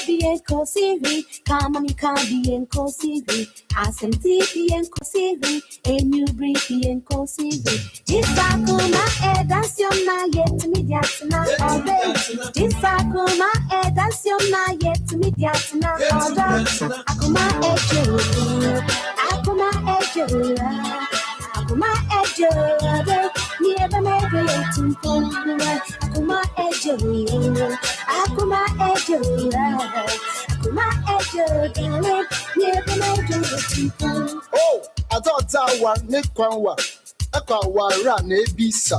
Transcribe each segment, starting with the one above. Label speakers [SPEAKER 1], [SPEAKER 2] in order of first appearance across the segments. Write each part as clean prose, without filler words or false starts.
[SPEAKER 1] bien cosiri, kama mi ka bien cosiri, asenti bien cosiri, and you breathe bien cosiri. Disakuma edansyon na yet midiatina ode. Disakuma edansyon na yet midiatina ode. Akuma ejo, akuma ejo, akuma ejo, nieba mebe yetumpura. Akuma ejo, akuma ejo, akuma ejo, darling, nieba mebe yetumpura.
[SPEAKER 2] Oh, I thought I was Nikwanwa. Akawa ran a bisa.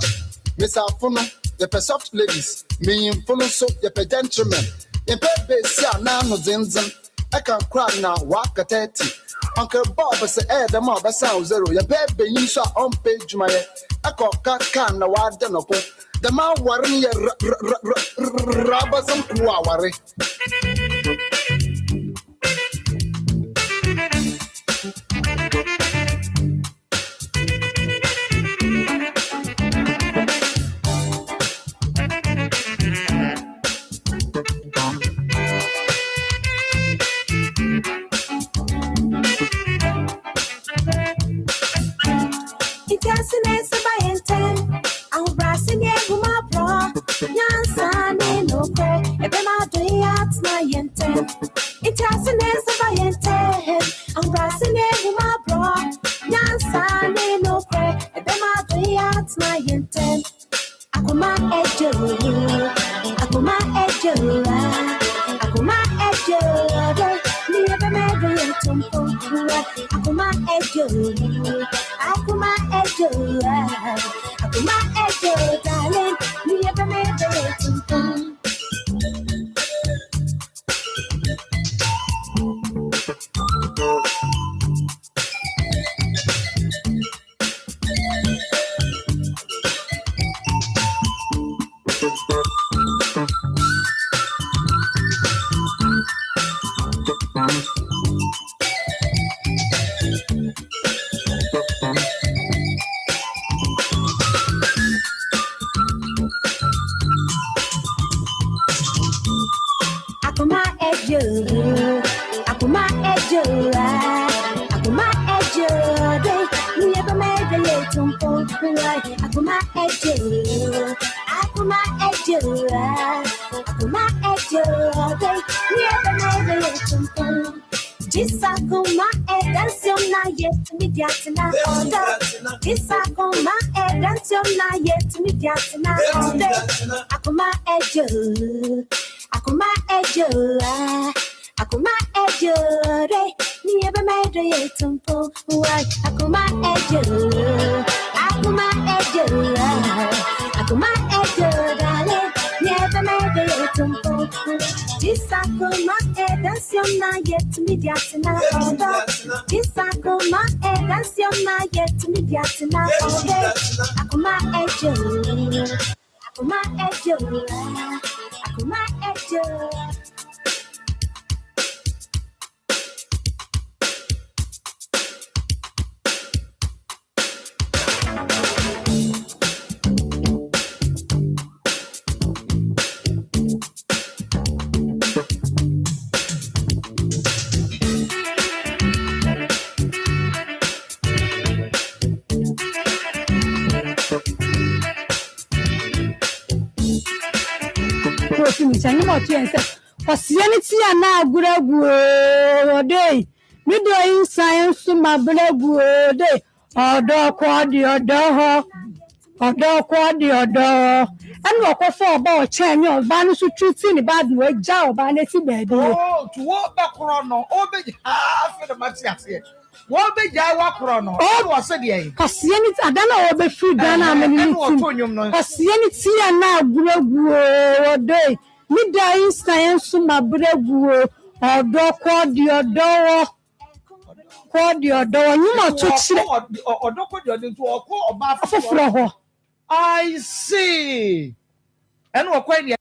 [SPEAKER 2] Miss Alfono, the soft ladies, me in Fono so the gentlemen. In Pepe Sia Nano Zinzan, I can cry now, walk a 30. Uncle Bob say, the mob sound zero. Your baby, you saw on page my Aka Kakan, the Wadanopo. The man worrying your rubbers and Kuawari.
[SPEAKER 1] Akuma ejo, akuma ejo, akuma ejo, nieba mebe yetumpura. Akuma ejo, akuma ejo, akuma ejo, darling, nieba mebe yetumpura. Akuma ejo, akuma ejo, akuma ejo, nieba mebe yetumpura. Akuma ejo, akuma ejo, akuma ejo, nieba mebe yetumpura. Disakuma edansyon na yet midiatina ode. Disakuma edansyon na yet midiatina ode. Akuma ejo, akuma ejo, akuma ejo, nieba mebe yetumpura. Akuma ejo, akuma ejo, akuma ejo, darling, nieba mebe yetumpura. Disakuma edansyon na yet midiatina ode. Disakuma edansyon na yet midiatina ode. Akuma ejo, akuma ejo, akuma ejo.
[SPEAKER 3] Sani mo tu ense kwasianity ana aguragu o dey mido in science ma bragu o dey odo kwadi odo enu okofo oba o chen yan oba nu su treat ni bad we ja oba na ti be dey
[SPEAKER 4] oh to wo ba kro no obe half the materials here wo be ja wa kro no o wo se dey
[SPEAKER 3] kwasianity adana obe free dana ameni kwasianity ana aguragu o dey Mida in science ma bregu odo kwadi odo nyuma to chire
[SPEAKER 4] odo kwadi odo to oko oba
[SPEAKER 3] afoforo ho
[SPEAKER 4] I see enu okwa ni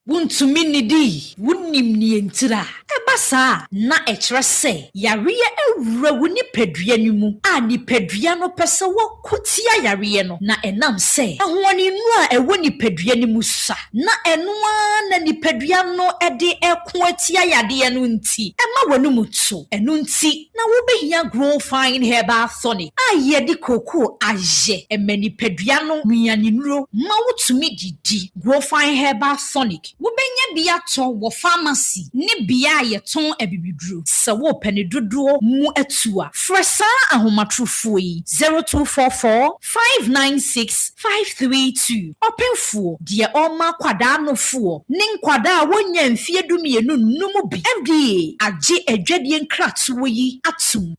[SPEAKER 5] Wuntumi nidi wunnim ni entira eba sa na ekyerɛ sɛ yareɛ awura wo nipadua no mu a nipadua no pɛ sɛ wɔkotia yareɛ no na ɛnam sɛ ahoɔnenu a ɛwɔ nipadua no mu sa na ɛno ara na nipadua no ɛde ɛko atia yadeɛ no nti ɛma wɔn mu to ɛno nti na wobɛhia grow fine herbal tonic a yɛde koko ayɛ ɛma nipadua no nnuanenuro ma wotumi didi grow fine herbal tonic wobɛnya bi atɔ wɔ pharmacy ne bia a yɛtɔn abibiduro sɛ wopɛ ne dodoɔ mu atua frɛ saa ahomatrofoɔ yi 0244 596 532 ɔpemfoɔ deɛ ɔma kwadaa nofoɔ ne nkwadaa a wɔnya mfie dumienu nnum bi FDA agye adwadie nkratoɔ yi atom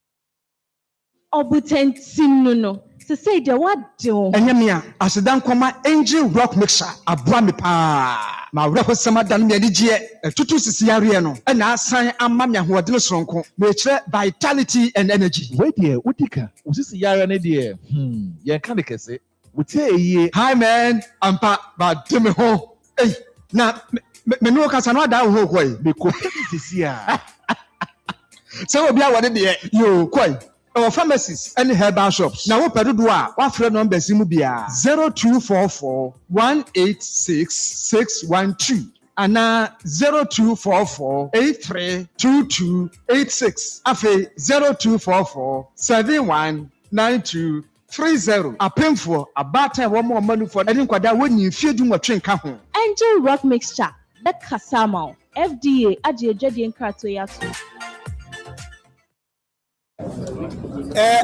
[SPEAKER 6] Obutentim no. To say the what do?
[SPEAKER 7] Enyamia, asedan kwama angel rock mixture abua me pa. Ma wura hosama dan me adigye tutu sisi yare no. E na asan ama me ahoɔden soronko. Me kire vitality and energy.
[SPEAKER 8] Wait there, utika. Usisi yare ne de. Yen kan de kese. Wotie eye.
[SPEAKER 7] Hi man, ampa ba de me ho. Hey, na me no kasa no da ho koi.
[SPEAKER 8] Me ko sisi a.
[SPEAKER 7] Se obi a wode de yo koi. Our pharmacies and herbal shops. Now, what do what friend number Simubia 0244 186 612 and 0244 832286. Afe 0244 719230. A painful a batter one more money for any quada when you feed you a train kahon.
[SPEAKER 6] Angel rock mixture. That Kasama. FDA Aji Jadian Kratoyatu.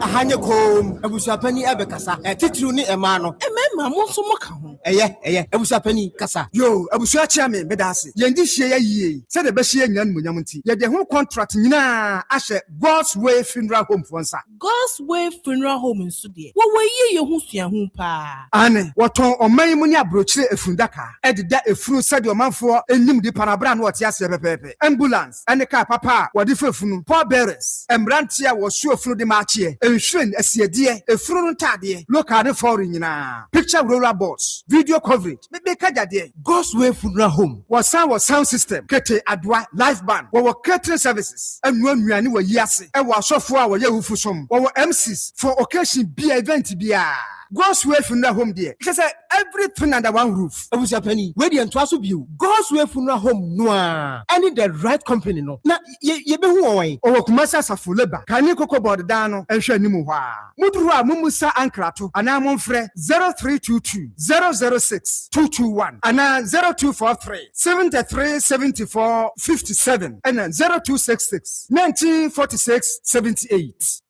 [SPEAKER 9] Hanye kom abusapani abekasa titru ni ema no emema mo so mo ka ho eye abusapani kasa
[SPEAKER 7] yo abusua chia me bedase yendi hie ya yie se de be hie nyan munyam nti ye de ho contract nyina ahye God's Way Funeral Home fonsa
[SPEAKER 10] God's Way Funeral Home nso de wo ye ho sua ho pa
[SPEAKER 7] ane woton oman mu ni abrochire efundaka ededa efunu sade omanfo enim di panabra na wote ase pepepe ambulance ene ka papa wode fefunu poor bearers embrantia wo su efunu de maachie enshren asiede efunu no tade local ne foreign nyina picture roller boards video coverage be kajade God's Way Funeral Home was sound system kete adwa live band wo catering services enu anuane wo yiase e wo asofo a wo ye wufusom wo MCs for occasion be event bia God's Way Funeral Home there. She said everything under one roof. Abusapani, where the entwaso biu. God's Way Funeral Home noa. Any the right company no. Na ye be hu owen. O kumasa safuleba. Kani koko board dano ehwe nimu hwa. Mudru a mumusa ankrato. Ana monfre 0322 006 221. Ana 0243 73 74 57. Ana 0266 1946 78.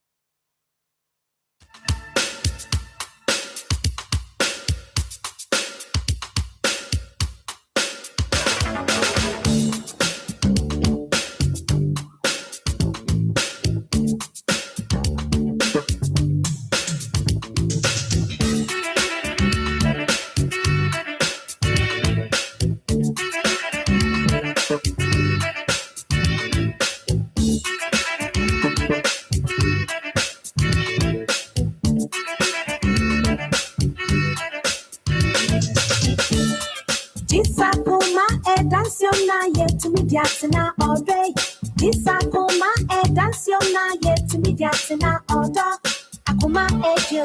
[SPEAKER 1] To me, Jacksona all day. This Akoma, Danciona, yet to me, Jacksona all day. Akoma, Ejo,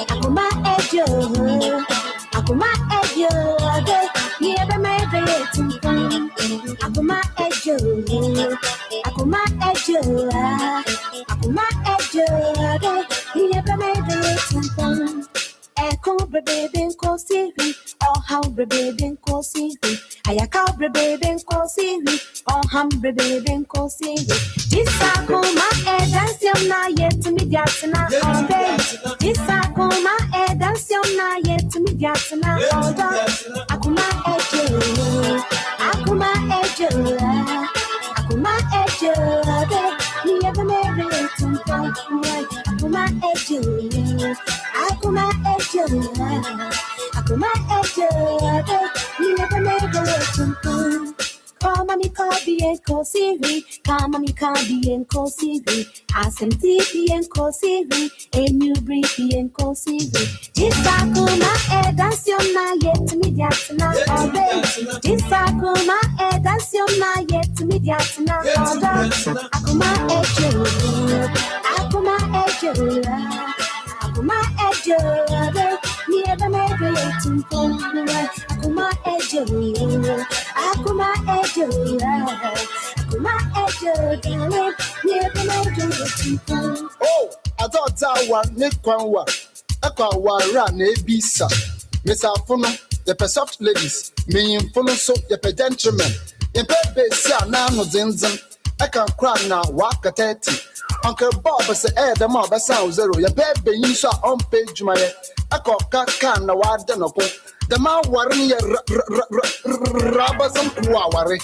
[SPEAKER 1] Akoma, Ejo, Akoma, Ejo, never made it to come. Akoma, Ejo, Akoma, Ejo, Akoma, Ejo, never made it to come. Echo, baby, go see me, or how baby, go see me. I call baby, go see me, or humble baby, go see me. This Akoma, Danciona, yet to me, Jacksona all day. This Akoma, Danciona, yet to me, Jacksona all day. Akoma, Ejo, Akoma, Ejo, Akoma, Ejo, never made it to come. Akoma, Ejo, Akoma, Ejo, Akoma, Ejo, never made it to come. Come on, me call bien cosiri. Come on, me call bien cosiri. Asenti bien cosiri. And you breathe bien cosiri. This Akoma, Danciona, yet to me, Jacksona all day. This Akoma, Danciona, yet to me, Diatina order. Akoma ejo. Akoma ejo. Akoma ejo. Never made it to Akoma ejo. Akoma ejo. Akoma ejo. Never made it to
[SPEAKER 2] Oh, I thought that one Nick Kwanwa. Akawa ran a bisa. Miss Afono, the soft ladies, me in Fono so the gentlemen. In Pepe Sia Nano Zinzan, I can cry now, walk at 30. Uncle Bob say, the mob sound zero. Your baby, you saw on page my Aka can the wild denopo. The man worrying your rubbers and worry.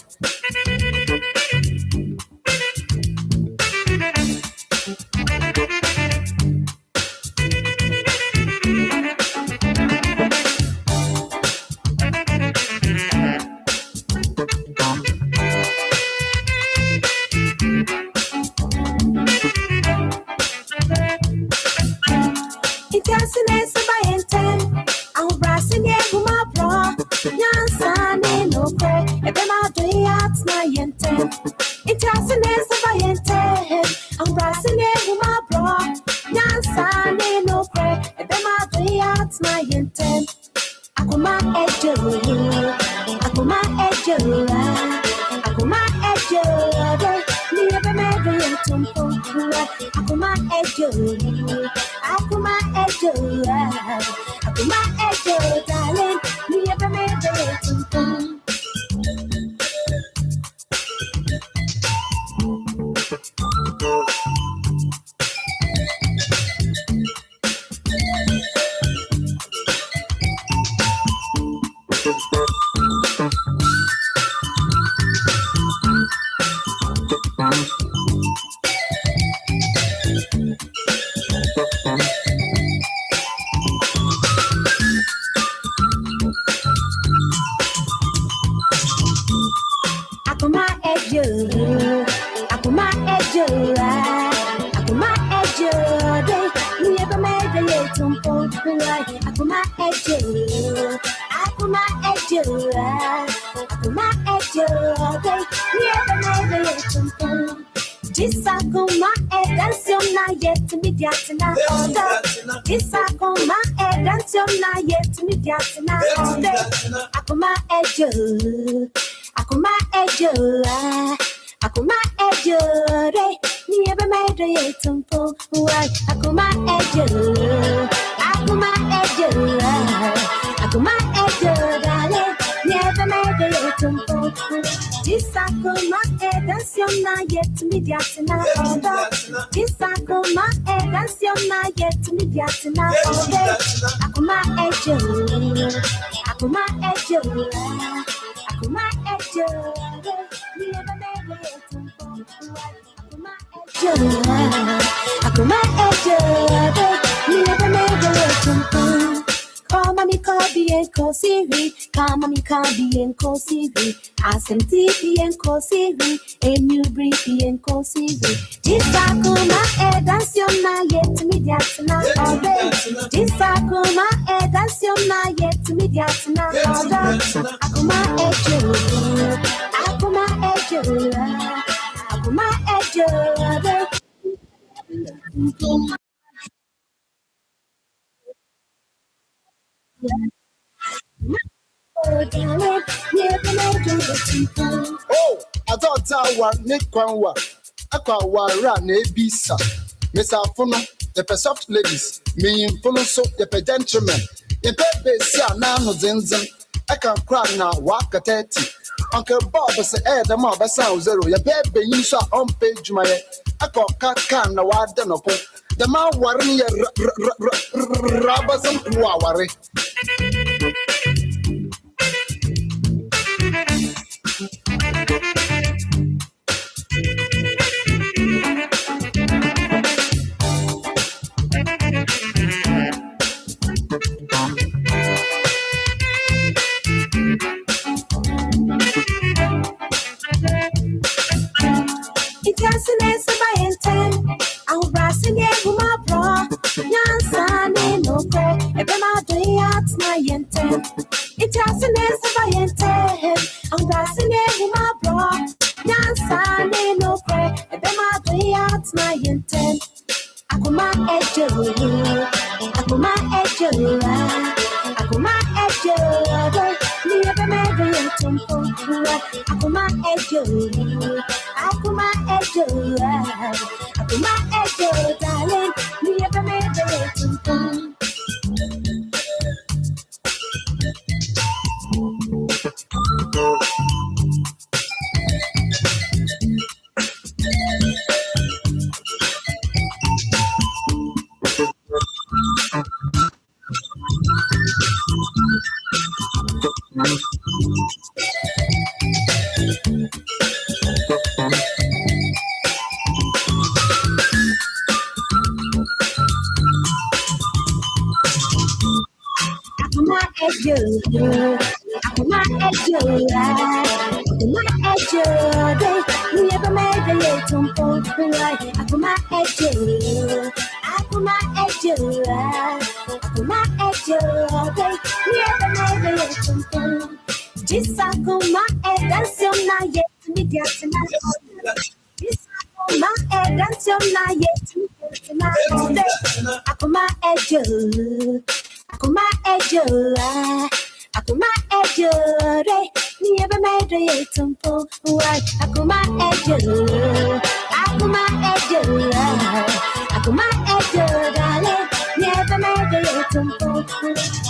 [SPEAKER 2] Oh, I thought that one Nick Kwanwa. Akawa ran a bisa. Miss Afono, the soft ladies, me in Fono so the gentlemen. In Pepe Sia Nano Zinzan, I can cry now, walk at 30. Uncle Bob say, the mob sound zero. Your baby, you saw on page my Aka can the wild denopo. The man worrying your rubbers and worry.
[SPEAKER 1] It has an answer by intent. I'm passing it with my bra. Nyansa ten. Akoma ejo, Akoma ejo, Akoma ejo, me ever made it tumpo. Akoma ejo, Akoma ejo, Akoma ejo, darling, me ever made it tumpo. Akoma ejo, Akoma ejo, Akoma ejo, me ever made it tumpo. Akoma ejo, Akoma ejo, Akoma ejo, me ever made it tumpo. Disakoma edansiom na yet me diatina. Disakoma edansiom na yet me diatina. Akoma ejo, Akoma ejo, Akoma ejo, me ever made it tumpo. Akoma ejo, Akoma ejo, Akoma ejo, darling, me ever made it tumpo.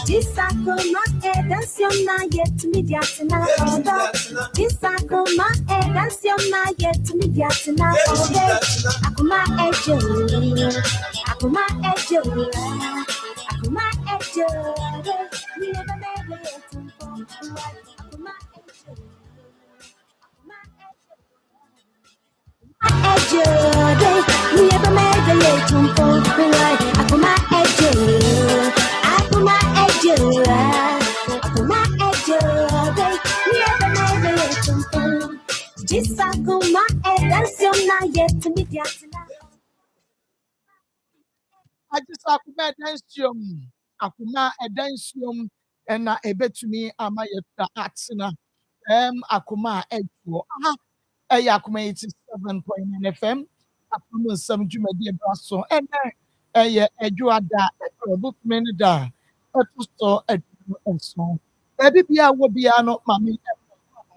[SPEAKER 1] Disakoma edansiom na yet me diatina. Disakoma edansiom na yet me diatina. Akoma ejo, Akoma ejo, Akoma ejo, me ever made it tumpo. Akoma ejo, ejo, me ever made it tumpo. Akoma ejo, Akoma ejo, Akoma ejo, me ever made it tumpo. Disakoma edansiom na yet me diatina.
[SPEAKER 4] Agisa akuma edansiom. Akuma edansiom na ebetumi ama yɛta atena. Akuma ejo. Aha. Ɛyɛ akuma 87.9 FM. Akuma nsɛm dwumadi ebra so. Ɛnɛ ɛyɛ ejo ada ɛbutumi ne da. Ɛto so aduonu nson. Baabi bia wɔ bia no mame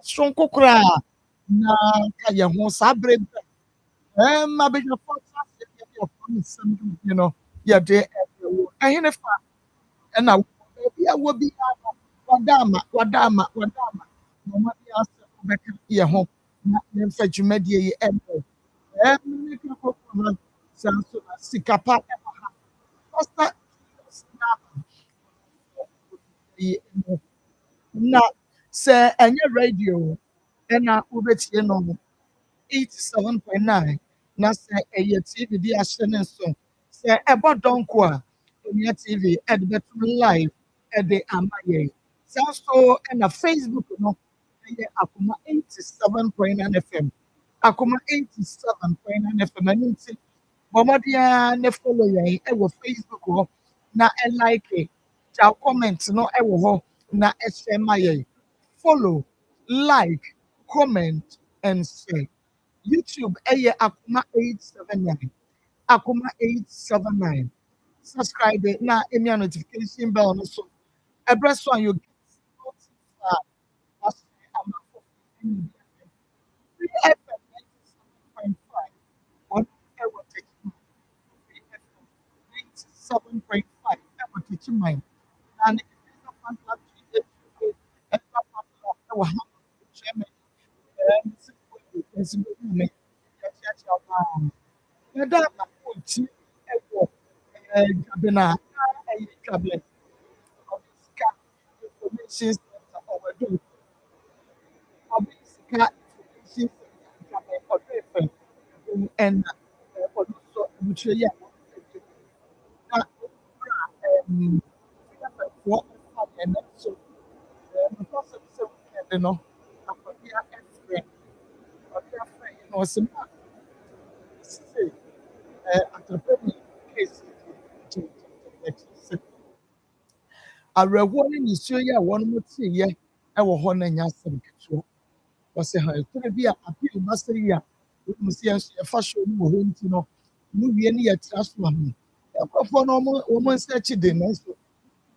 [SPEAKER 4] sonko koraa na ka yɛ ho saa bere bɛ. Abedwafo ase yɛ akuma nsɛm dwumadi no yɛde ɛwɔ. Ɛhene fa ɛna baabi a wɔ bia no wadama. Mama bi ase ɔbɛka yɛ ho. Na yɛmfa dwumadie yi ɛbɔ. Ne ka kɔkɔ ha saa nso na sika pa ɛwɔ ha. Ɔsa na sɛ ɛnyɛ radio ɛna wobɛtie no 87.9 na sɛ ɛyɛ TV bi ahyɛ ne nso sɛ ɛbɔ dɔnko a Onua TV ɛde bɛtumi live ɛde ama yɛn. Saa nso ɛna Facebook no ɛyɛ akoma 87.9 FM. Akoma 87.9 FM ɛno nti bɔ mmɔden ara ne follow yɛn ɛwɔ Facebook hɔ na ɛlike gya comment no ɛwɔ hɔ na ɛhyɛ ma yɛn. Follow, like, comment and share. YouTube ɛyɛ akoma 879. Akoma 879. Subscribe na emia notification bell no so. Ɛbrɛ so a you get notified. That's amafo ɛni bi FM 97.5 on ɛwɔ Techiman. 97.5 ɛwɔ Techiman. Na ne ɛsɛ fantastic ɛwɔ ha Germany. Yɛda amafo ti ɛwɔ Gabena ɛyɛ Gabena. Sika information center ɔwɔdo. Sika information center Gabena ɔdo efe. Ɛna ɔdo so abutire yɛ na ɔkura fo ɛfa ɛna so mfa sɛ ɛde no akɔbi afrɛ na ɔsɛ ma sɛ atapɛni case awerɛhoɔ ne nisuo yi a wɔn mo teeɛ ɛwɔ hɔ na nya asɛm ketewa. Wɔsɛ ha ɛkura bi a appeal masɛ yi a wɔn sɛ yɛn so yɛfa show no wɔ hɔ nti no movie any at last one. For normal almost such a dinner.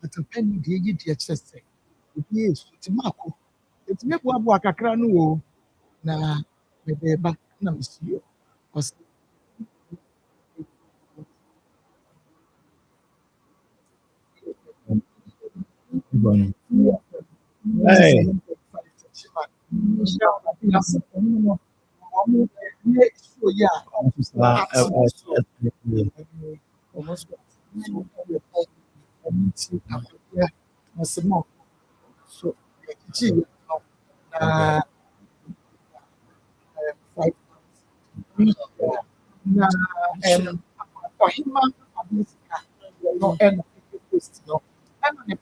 [SPEAKER 4] At a penny, the idiot chest. Yes, it's Marco. It's me what a cranu. Na the back numbers you.
[SPEAKER 11] Hey.
[SPEAKER 4] So, gee, na ɔhema abisika no ɛna ɛkɛ post no ɛna ne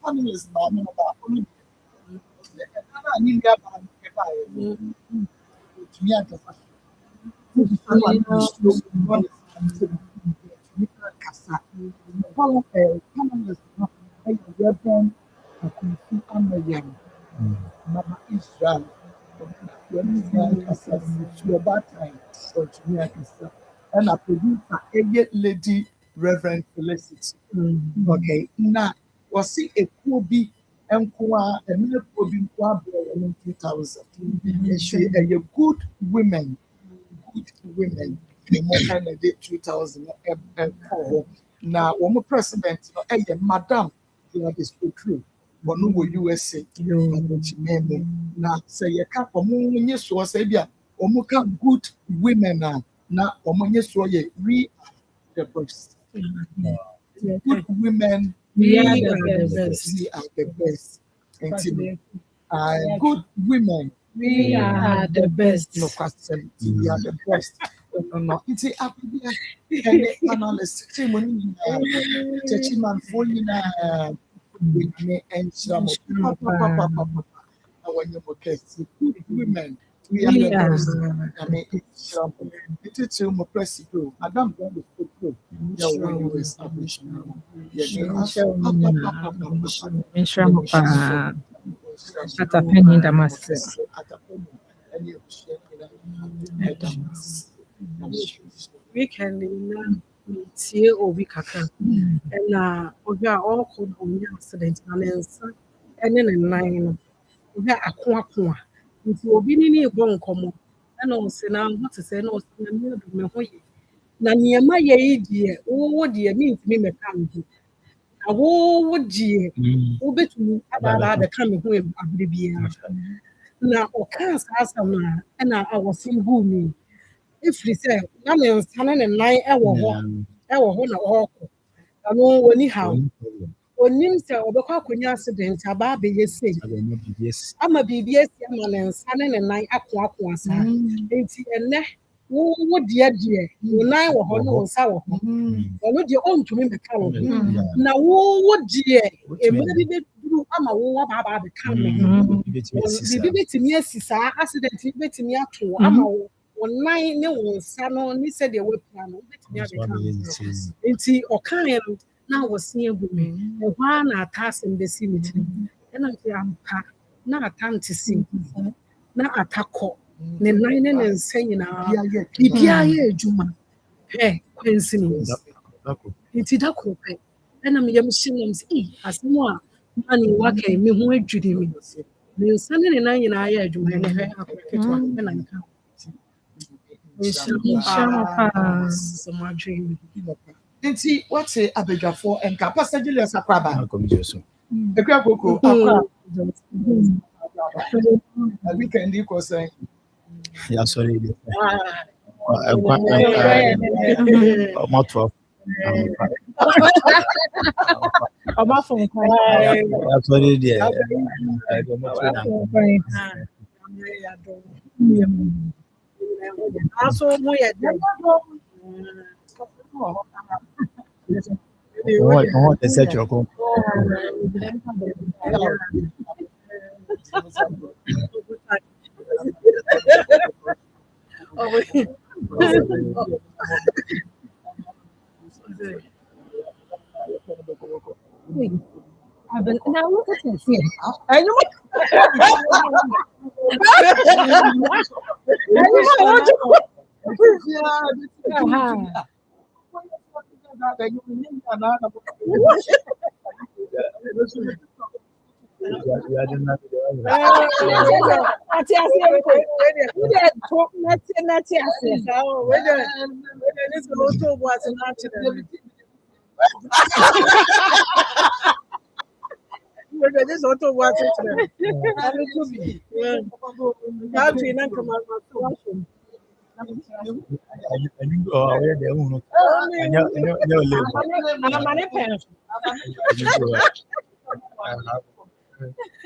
[SPEAKER 4] panelist maame no baako no deɛ ɛna na ne nua baa no ɛba yɛ no otumi akasa otumi akasa panelist no ɛyɛ Reverend Akunfi Amayam Mama Israel and a producer, Lady Reverend Felicity. Okay, now was see a Kobe and Kwa and a Kobe in 2000. She a good women, the more kind of 2004. Now, one more president, Madam, you are this true. But no USA. Now say you can't so say good women now so we the best. Good women
[SPEAKER 10] We are the best.
[SPEAKER 4] We are the best. Good women
[SPEAKER 10] We are the best.
[SPEAKER 4] no question. We are the best. No, it's a happy and analyst. Churchy man for you now. With me and some good women. We are the best. I mean, it's my president. Madam, don't be so yeah, when you establish now.
[SPEAKER 10] Weekend tie obi kakra ɛna obi a ɔkɔ na ɔnyɛ accident na ne nsa ɛne ne nan no obi ako a nti obi ne bɔ nkɔmmɔ ɛna ɔsɛ na ho te sɛ na ɔsɛ na me do me ho yɛ na nneɛma yɛ yi deɛ wowo deɛ mentumi mmɛka me ho na wowo deɛ wobɛtumi adaada abɛka me ho abere biara na ɔkaa saa asɛm no a ɛna awɔsɛm guu me ɛfiri sɛ na ne nsa ne ne nan ɛwɔ hɔ na ɔrekɔ ɛno wɔni haw onim sɛ ɔbɛkɔ akɔnya accident aba abɛyɛ sei ama biribi asi ama ne nsa ne ne nan ako saa nti ɛnnɛ wo deɛ wo nan wɔ hɔ ne wo nsa wɔ hɔ ɔno deɛ ɔntumi mmɛka wo ho na wo deɛ mmerɛ bi bɛduru ama wo aba abɛka me ho biribi bɛtumi asi saa accident bi bɛtumi ato ama wo nan ne wo nsa no ne sɛdeɛ woapia no wobɛtumi abɛka nti ɔkaeɛ no na wɔse agu me ɛhɔ a na ata asɛm bɛsi me tirim ɛna nti ampa na ata nte si na ata kɔ ne nan ne ne nsa nyinaa biribiara yɛ adwuma hwɛ kwansi ne nti da koro pɛ ɛna meyam hye nam sɛ asɛm a ane waka me ho adwiri me ne nsa ne ne nan nyinaa yɛ adwuma ɛnɛ hwɛ akɔketewa ɛna nka
[SPEAKER 4] Nti what's abedwafo enka Pastor Julius Akwaba ekwa koko akwa weekend ko say
[SPEAKER 11] ya sorry moto sorry dia
[SPEAKER 10] aso mo yɛ dɛ
[SPEAKER 11] Oh, the set your home.
[SPEAKER 3] Now look at this here.
[SPEAKER 10] This auto was it.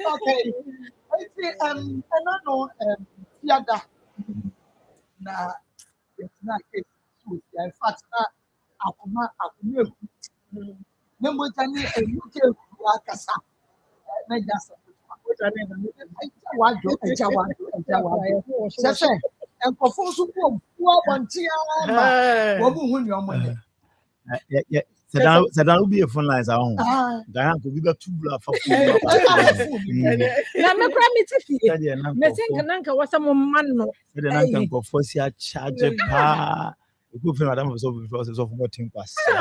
[SPEAKER 4] Okay. I know theater. Na it's not it. In fact, Akoma. Nemo tani emuke wakasa. Na jasa. Sese, enkofo so ko abontia ma. Wo mu hu ni omo ne.
[SPEAKER 11] That will be a phone lines at home. Diane could be the two blood for food. Then for Fossia charge a car. You could feel Madame was over process of what thing pass.
[SPEAKER 10] Who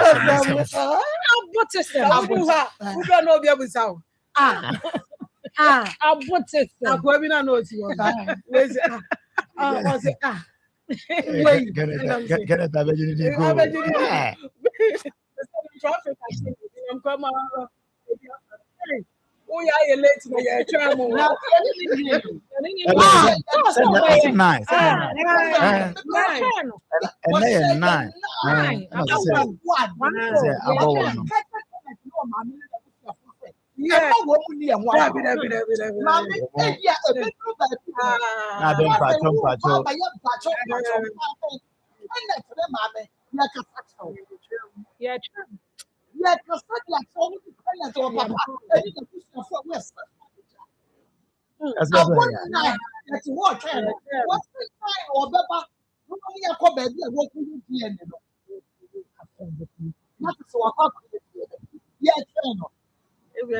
[SPEAKER 10] don't know the without? I bought it. I go even know it's yours. Where's it? Was it?
[SPEAKER 11] Get it,
[SPEAKER 10] Traffic, I'm coming. Oh, yeah, you're late to your travel.
[SPEAKER 11] That's nice. And they are 9.
[SPEAKER 4] Yeah, because like so many parents or papa, west. That's what that's what kind. What's the time or Baba? No money I come back here. What could you be in? Not so I can't. Yeah, what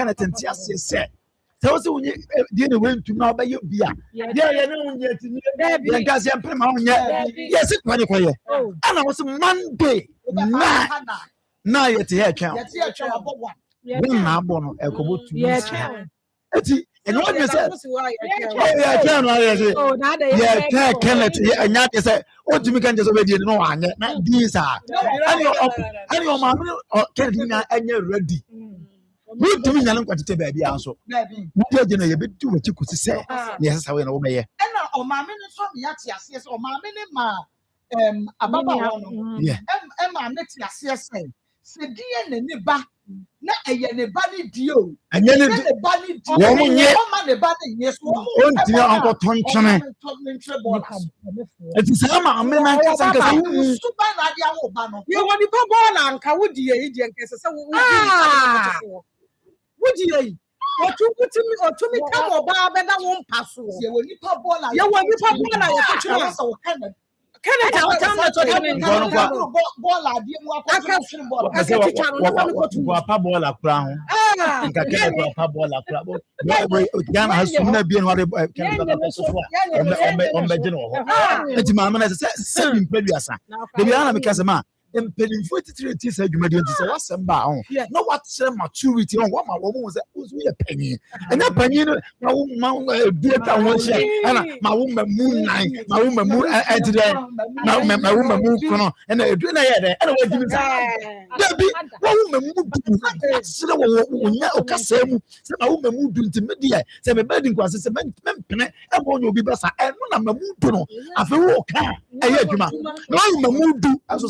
[SPEAKER 4] I think
[SPEAKER 11] Tell us when you didn't win to know by you. Yeah, yes, it's money for you. And I was Monday. Now you're here, count. And what you said, and said, what you can just already know, and these are, and your mom and you're ready. We do me young to baby also. You know, you bit too much you could say. Yes, I will obey.
[SPEAKER 4] And oh, my minister, yes, or my minima, Ababa, yeah, and my next yes, said, dear, and neighbor, not a body deal, and then the body deal, yes, one dear Uncle Tonchame. It is a man, you want to go on, Kawudi, agent, would you? What you put to me or to me come or bar, but that won't pass. You will you pop ball. You want you pop ball. Can I tell you? Ball, I didn't walk ball. I said,
[SPEAKER 11] ball a crown. Ghana has never been what it's my man as a 7 previous. The Ghana because a man. Impelling 43 tears, you made it to us and bound. No, what's maturity on what my woman was a penny. And that penny, my woman, dear, my woman moon nine, my woman moon at today. Now, my woman moon, and I do not have it. What woman moved to my woman moved into media, say my bedding was a cement, and one will be better. And when I'm a mood, I feel okay. I hear you, man. No, I'm a mood, as a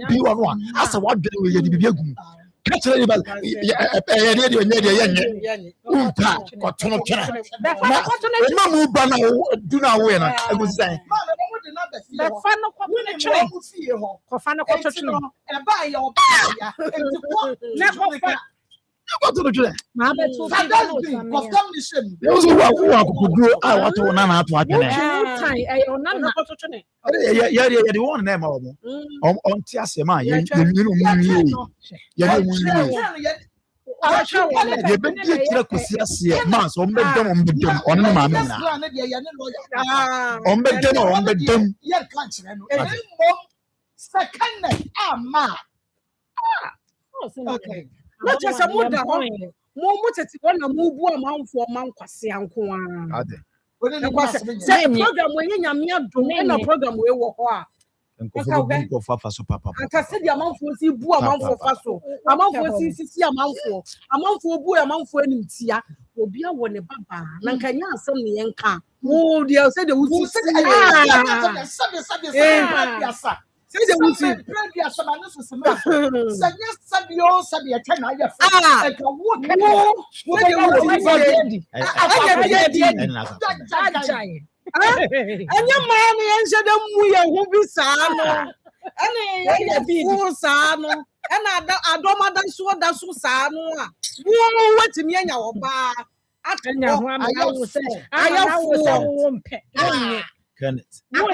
[SPEAKER 11] be one. As a what do you be? Catch anybody. Do not win. I was saying.
[SPEAKER 10] The fan of for fan of and buy your
[SPEAKER 11] Go to the train.
[SPEAKER 10] Those
[SPEAKER 11] who do I want to nana to happen. Yeah, the one name on Tiasema. You been to Kusia, Mass, on bedroom, on Mamma. On bedroom,
[SPEAKER 4] yeah, country. Second, okay. Not just a mother. Moment at one move amount for Mount Quasianco. Say a program when you are doing a program we were. I said the amount for see boo amount for Faso, amount for see amount for boo amount for any tia will be a one a baba. Nankanya some the yanka. Oh, dear, said the wood. Say the wood. And your mommy answered them who be sano. And sano. And I don't matter so that's so sano. What to me and your bar. I
[SPEAKER 11] Can it?
[SPEAKER 10] How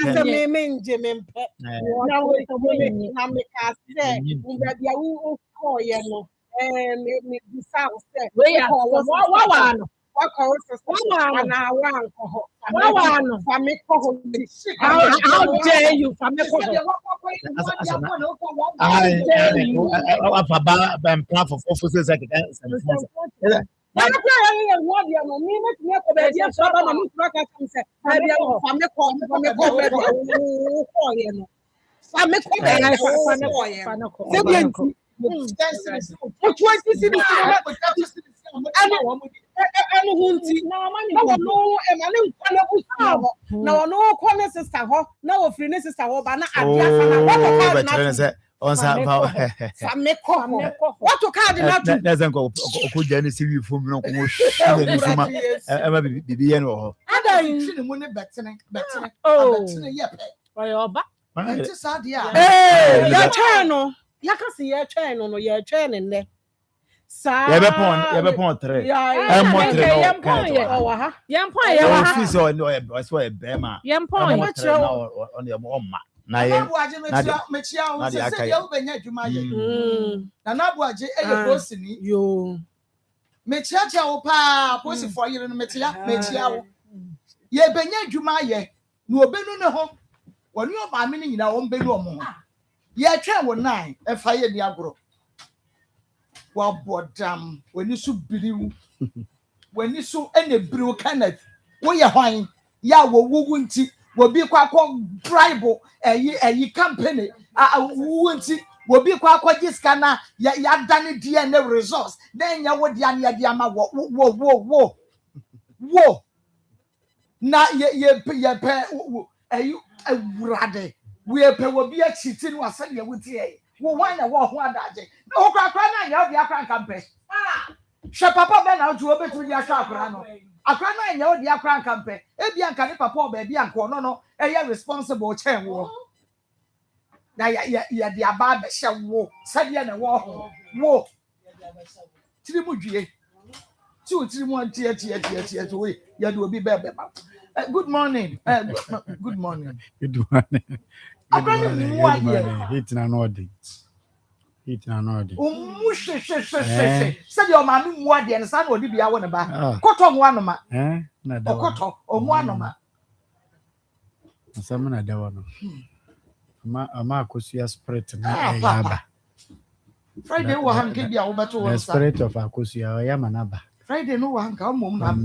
[SPEAKER 10] dare you? How
[SPEAKER 11] On some what
[SPEAKER 10] to card not
[SPEAKER 11] doesn't go to see you from no na ye na de aka ye
[SPEAKER 4] na nabuaje eye posini yo mechiacha wo pa posi for yire no mechia wo ye benya adwuma ye na obenu ne ho woni o ba me ni nyina wo mbenu omo ho ye twa wo nine e fa ye ni agoro wa bodam woni su biriw woni su ene biriw kanat wo ye hwan ya wo wugu nti will be quite bribe a company. Won't will be quite scanner. Ya done it DNA resource. Then ya would yama whoa. Now ye you a rade. We will be a cheating was sending with ye. Why a walk one day? No, crack, you have your campaign. Shapapa Ben out to open to your shop. Akwana enye odi akran kampe ebia nka ne papa oba bia nka ono no eye responsible chen wo na ya dia ba be hye wo sade na wo tiri mu dwie ti o tiri mu antie to we ya do obi be ba good morning good morning
[SPEAKER 12] Hit na no odi
[SPEAKER 4] said your mammy more than son would be our ba. Cotton one ma. Cotton or one ma.
[SPEAKER 12] Some other one. Marcus, your spirit.
[SPEAKER 4] Friday will give you over to
[SPEAKER 12] the spirit of Acusia, Yamanaba.
[SPEAKER 4] Friday no one come home.
[SPEAKER 12] On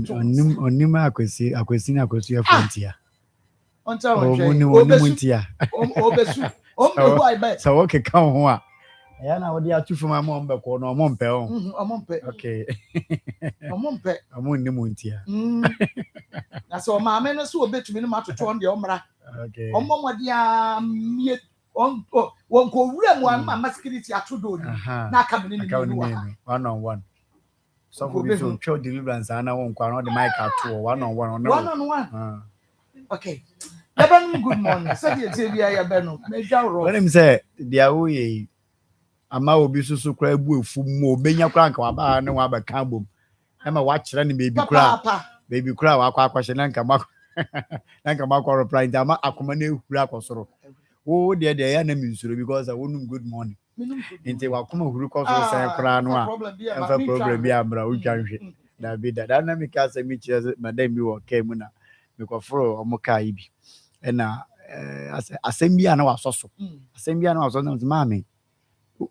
[SPEAKER 12] Nima Aquasina Cosia Frontier.
[SPEAKER 4] On Muntia. Oh, I bet.
[SPEAKER 12] So, okay, come home. Yana wodi atu from amon be ko no amon pe o okay
[SPEAKER 4] amon pe
[SPEAKER 12] amon ni muntia
[SPEAKER 4] na so ma me no so obetumi no matoto on de omra
[SPEAKER 12] okay
[SPEAKER 4] ommo wodi a mie on go rem one ma security atodo ni na ka me ni
[SPEAKER 12] one on one. So we so show deliverance and I won't the mic at two one on one.
[SPEAKER 4] Okay. Good morning. Say the bia ya beno. Meja ro.
[SPEAKER 12] When him say dia we ama obi susu kra bu efu mu obenya kra nka waba na waba ka bom. E ma wa kire ni baby kra wa akwa kwahye na nka makwa reply ndama akoma na ehura akosoro. Wo de ya na minsuro because I won't good morning. Inte wa kuma huru ko so say kra no a emfa problem bi abra wo twanhwe na bi da na mi ka say mi kire madam bi wo kai mu na mi ko fro o mo kai bi e na asem bi na wa soso asem bi na wa soso na mama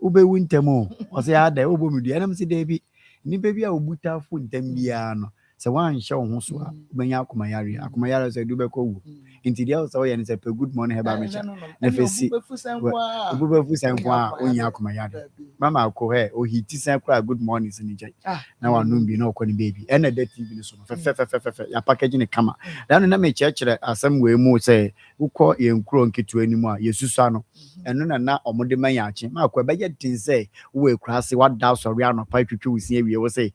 [SPEAKER 12] ube wu ntem o say ada obo mi dua na mi say da bi ni baby a obuta fu ntem bia no se wan hye wo ho so a obenya akoma yare say du be ko wu inti dia so ye ni say good morning heba me cha na fesi obu fu san kwa onya akoma yare mama ko he o hiti san kwa good morning sin je na wa no bi na okọ ni baby e na da tv ni so no fe ya package ni kama dan na me chekere asem we mu say ukọ ye nkuro nketu animu a yesusu ano eno na omode man ya ache ma kwa be ye tin say we krase wa da sorry ano pa twetwe usi awie wo say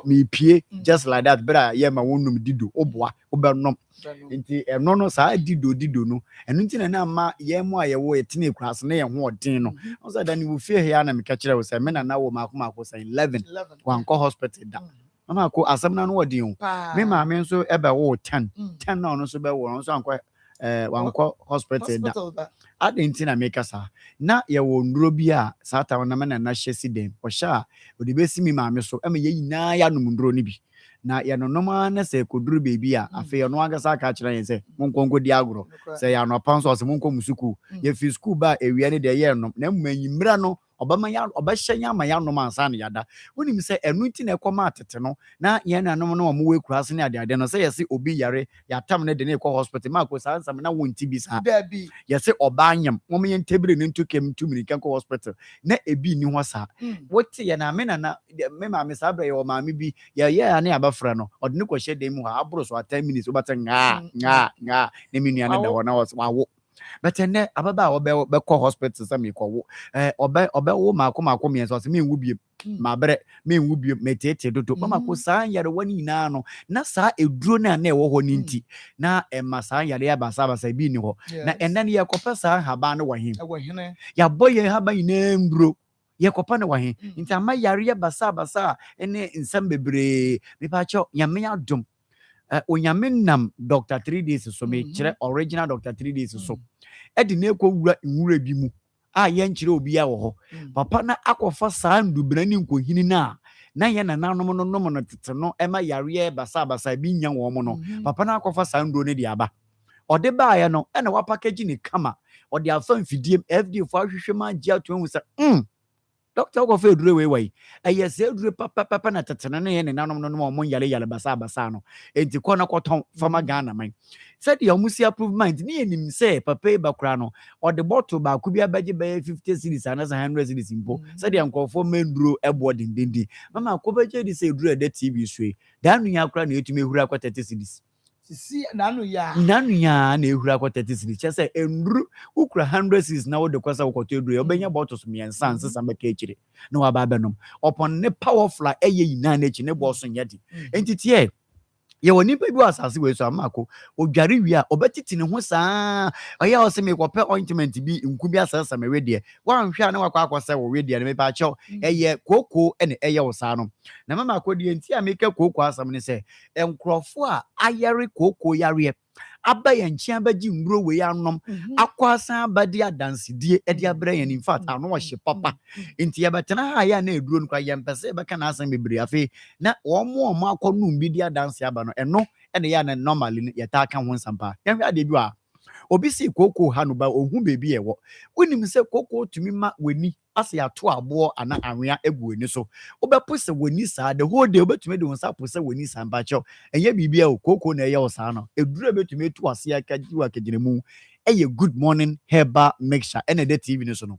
[SPEAKER 12] me pie just like that but yeah ma wonum dido oboa obenom nti eno no sa dido no eno nti na ma ye mu a ye wo etine krase na ye ho odin no o say da ni wo fie here na me ka kire wo say me na wo makoma say 11 wan ko hospital da mama ko asem na no odin me ma me nso ebe wo 10 na no so be wo nso anko wanko hospital da adenti na make sa na ye wo nduro bi a sata na me na hyesi dem o sha o de besi mi ma me so e me ye nyina ya num nduro ni bi na ye no noma na se koduru bebi a afi ye no agasa ka kira yen se monkonko di agro se ya no panso se monko musuku ye fi school ba ewia ne de ye no na mmanyimra no obahya ma ya no mansa na yada woni mi se enu nti na ekoma atete no na ye na no no mo we kurase ne ade no se ye se obi yare ya tam ne de ne ko hospital ma ko sa nsam na wonti bi sa ye se obanyam mo me ntebire ne ntukem tumini kan ko hospital na ebi ni ho sa wote ye na me na me ma me sa bra ye o ma me bi ye na abafra no ode ne ko hye dem ho abro so 10 minutes obata nga ne mi nua ne da ho na wo but ene ababa obe ko hospital say me ko wo obe wo makoma me so say me nwu biem ma bre me nwu biem metete dodo mama ko san yare wani na no na sa eduro na ewo ho ni nti na ema san yare ya basa bi ni ho na ene ne ye kopa san haba no wahin ya boye haba ina nduro ye kopa ne wahin nti ama yare ya basa ene nsem bebre me pa cho nyame adom onyame nam Dr. 3 days so me kire original Dr. 3 days so edi na ekwo wura nwura bi mu a ye nkire obi a wo ho papa na akofa saa ndubra ni nkohini na ye na nanom no tete no ema yare basa bi nya wo mo no papa na akofa saa nduro ne di aba ode ba ye no na wa package ni kama ode afa mfidie FD fo ahwehwe ma gia to hu sa Doctor go fe dure we se dure papa na tetene ne ne nanom no mo yale basa no enti ko na koton fama Ghana man said the omusi approve mind ni enim say papa ba kra no or the bottle ba ku bia baje be 50 cedis and 100 cedis impo said the ankofo menduro ebo dindindi mama ko baje di say dure de TV swe danu ya kra na etumi hura kwa 30 cedis
[SPEAKER 4] sisi nanu ya
[SPEAKER 12] na ehura kwa 30 cedis chese enduru ukura 100 cedis na wo de kwasa wokoto eduru obenya bottles miensa nsesa meka echire na wa ba benom upon ne powerful eye yina na echi ne boso nyedi entity ye woni pe bi asase we so amako odware wi a obetiti ne ho saa oya o se me ko pe ointment bi nku bi asase me wedie wan hwa na wakwa akwose wo wedie ne me pa cho eye koko ene eye wo saa no na mama akodi enti a meka koko asam ne se enkrofo a ayare koko yare aba ye nchia baji nguro we anom akwasa abadi adansidie edi abre yan in fact ano wo hye papa enti ya betena ha ya na eduro nkwa ye mpese beka na asan bebre afi na omo akonum bi di adansi aba no eno ene ya na normally ye ta ka ho nsampa ye hwa de bi a obi si koko ha no ba ohu bebi ewo unim se koko tumi ma weni ase ato abo ana anwea egu eni so obepose weni saa the whole day obetumi de wonsa pose weni saa mbacho enye bibia o koko na eye o saa no eduru obetumi etu ase akaji wa kagiremu eye good morning heba mixture ene de TV ni so no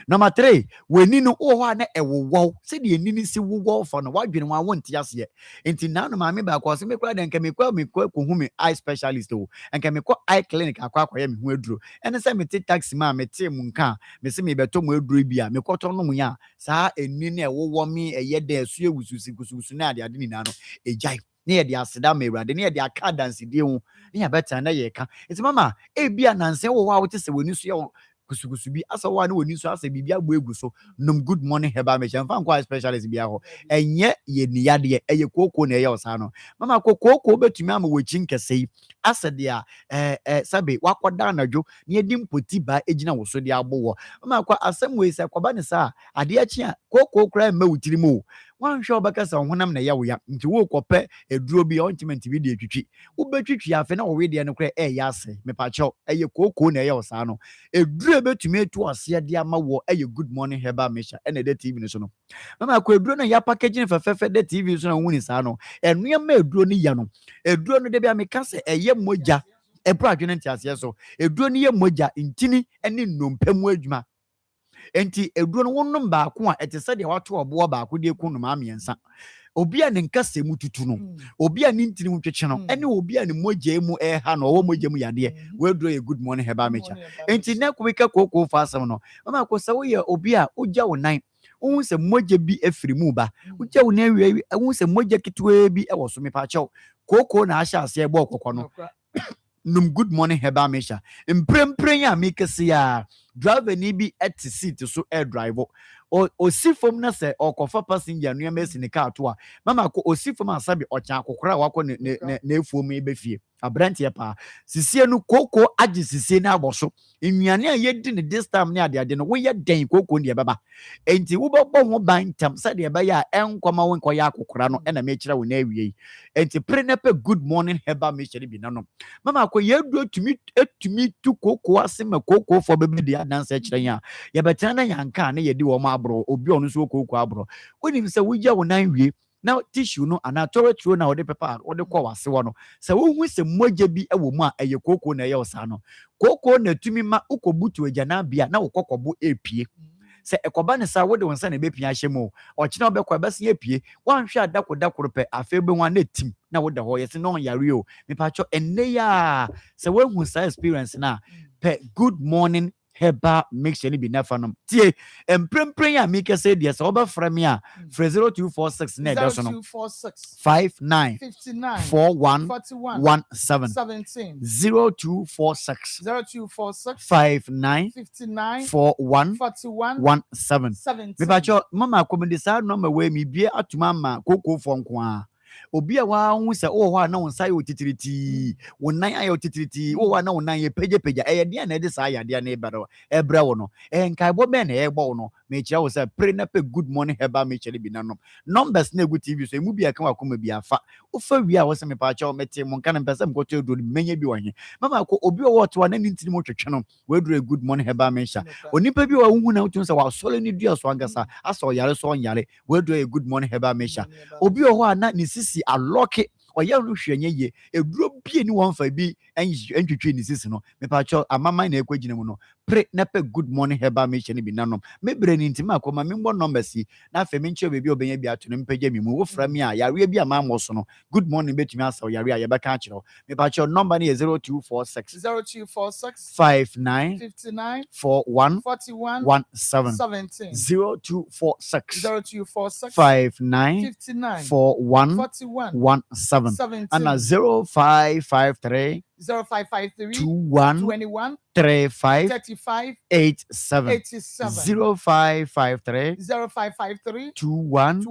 [SPEAKER 11] Number 3, when you know na ewo say the nini si wo for no wadwene wa won't yase enti na no maame ba kwase me kra den ka me kwa ko hu me eye specialist o enka me kwa eye clinic akwa me hu aduro ene say me te taxi ma me te mu nka me se me beto mu aduro bia me kwoto no mu ya saa eni na ewo me eye da asu ewususi kususu na ade ni na no ejai na ye de aseda me wrade na ye de aka dance de hu na ya beta na ye ka enti mama e bia nanse wo wa wo te se woni so ye kusukusu bi asa wa na woni so asa bibia gbo egu so num good morning heba me chamfa kwa specialist bia ho enye ye ni yade eye koko na eye osa no mama koko betumi ama wachi nkese asa dia sabe wakoda anadwo na edi mpoti ba ejina wo so dia agbo wo mama kwa asem we se kwaba ne sa ade achi a koko kra ma wutiri mu wan hwe obaka sa honam na yawo ya nti wo kope eduro bi ointment bi de twitwi wo betwitwi afa na wo we de no kra ya ase me pa cho eye koko na eye osa no eduro betumi etu ase de ama wo eye good morning heba mesha ene de tv no so no mama ko eduro na ya packaging fefefe de tv so na wuni sa no enu ma eduro ni ya no eduro no de bia me ka se eye moja ebra adwene ntiase so eduro ni ye moja ntini ene nnompam adwuma enti eduro no wonnom ba ko a etese de wato obo ba ko de kunum amiensa obi a ne nkase mu tutu no obi a ne ntini mu twetwe no ene obi a ne moja mu ha no wo moja mu yade we eduro ye good morning heba mecha enti na ko beka koko fa asem no mama ko se wo ye obi a ogya wo nan wo se moja bi afiri mu ba ogya wo nan wi wo se moja kitwe bi e wo so me pa chew koko na ahya ase e bo kokko no num good morning heba mesha mprempren ya mikese ya driver ni bi at seat so air driver o si fom na se okofa passenger no yamesi ne car to a mama ko o si fom asabi ocha akokora wakọ na efuom ebe fie abrante pa sisie no koko agi sisie na aboso nnuane a yedi ne this time ne ade no wo ye den koko ne baba enti wo bebo ho ban tam se de be ya enkoma wo nkoya akokora no na me kira wo na awie enti prenepe good morning heba me kire bi nanom mama ko yedu etumi tu koko asema koko fo bebe de adanse kire ya ye betena na yanka na yedi wo ma abro obi onu so koko abro woni se wo gya wo nan wie na tissue no ana toiletro na ode pepa ode kwa wase wo no se wo hu se moja bi ewo mu a eye koko na eye osa no koko na tumi ma ukobutu agya bia na ukokobo epie se ekoba ne sa wode wonsa na bepia hyemu o kina obekwa bese epie wanhwe adakodakoro pe afebe wan na tim na wode ho yesi no yare o me pa cho enne ya se wo hu sa experience na pe good morning heba make sure be nafanum tie emprempren ya mi kese de se oba frame a 0246 na edo so no 59 41 17 0246 59 41 17 me ba cho mama komedi sa no ma we mi bie atuma ma koko fo nko a obi a wa hu se o ho na won sai otitiriti wonan ayo otitiriti o wa na wonan ye peja de na de sa ya de na ebra wo no nkai bo be na e gbo no me kira wo se pre na pe good morning heba me kire bi nanom numbers na egu tv so emu bi aka wakoma bi afa o fa wi a wo se me pa cha o mete mo nka na mpesa m koto edu menye bi wo he mama ko obi o wo to na ni ntini mo twetwe no we do good morning heba me sha onipa bi wa hu na utun se wa sole ni dua so angasa aso yare so nyare we do good morning heba me sha obi o ho na ni sisi aloke oya no hwenye ye eduro bie ni won fa bi entwetwe ni sisi no me pa cho amama na ekwagina mu no pre na pe good morning heba me chene bi nanom me bre ni ntima akoma me mbo numbers na fa me nche bebi obenya bi ato no mpagya mi mu wo fra me a yare bi ama mo so no good morning betumi asa yare a ye beka a kire me pa cho number ni 0246 59 41 17 0246 59 41 17 and 0553 21 35 87 0553 21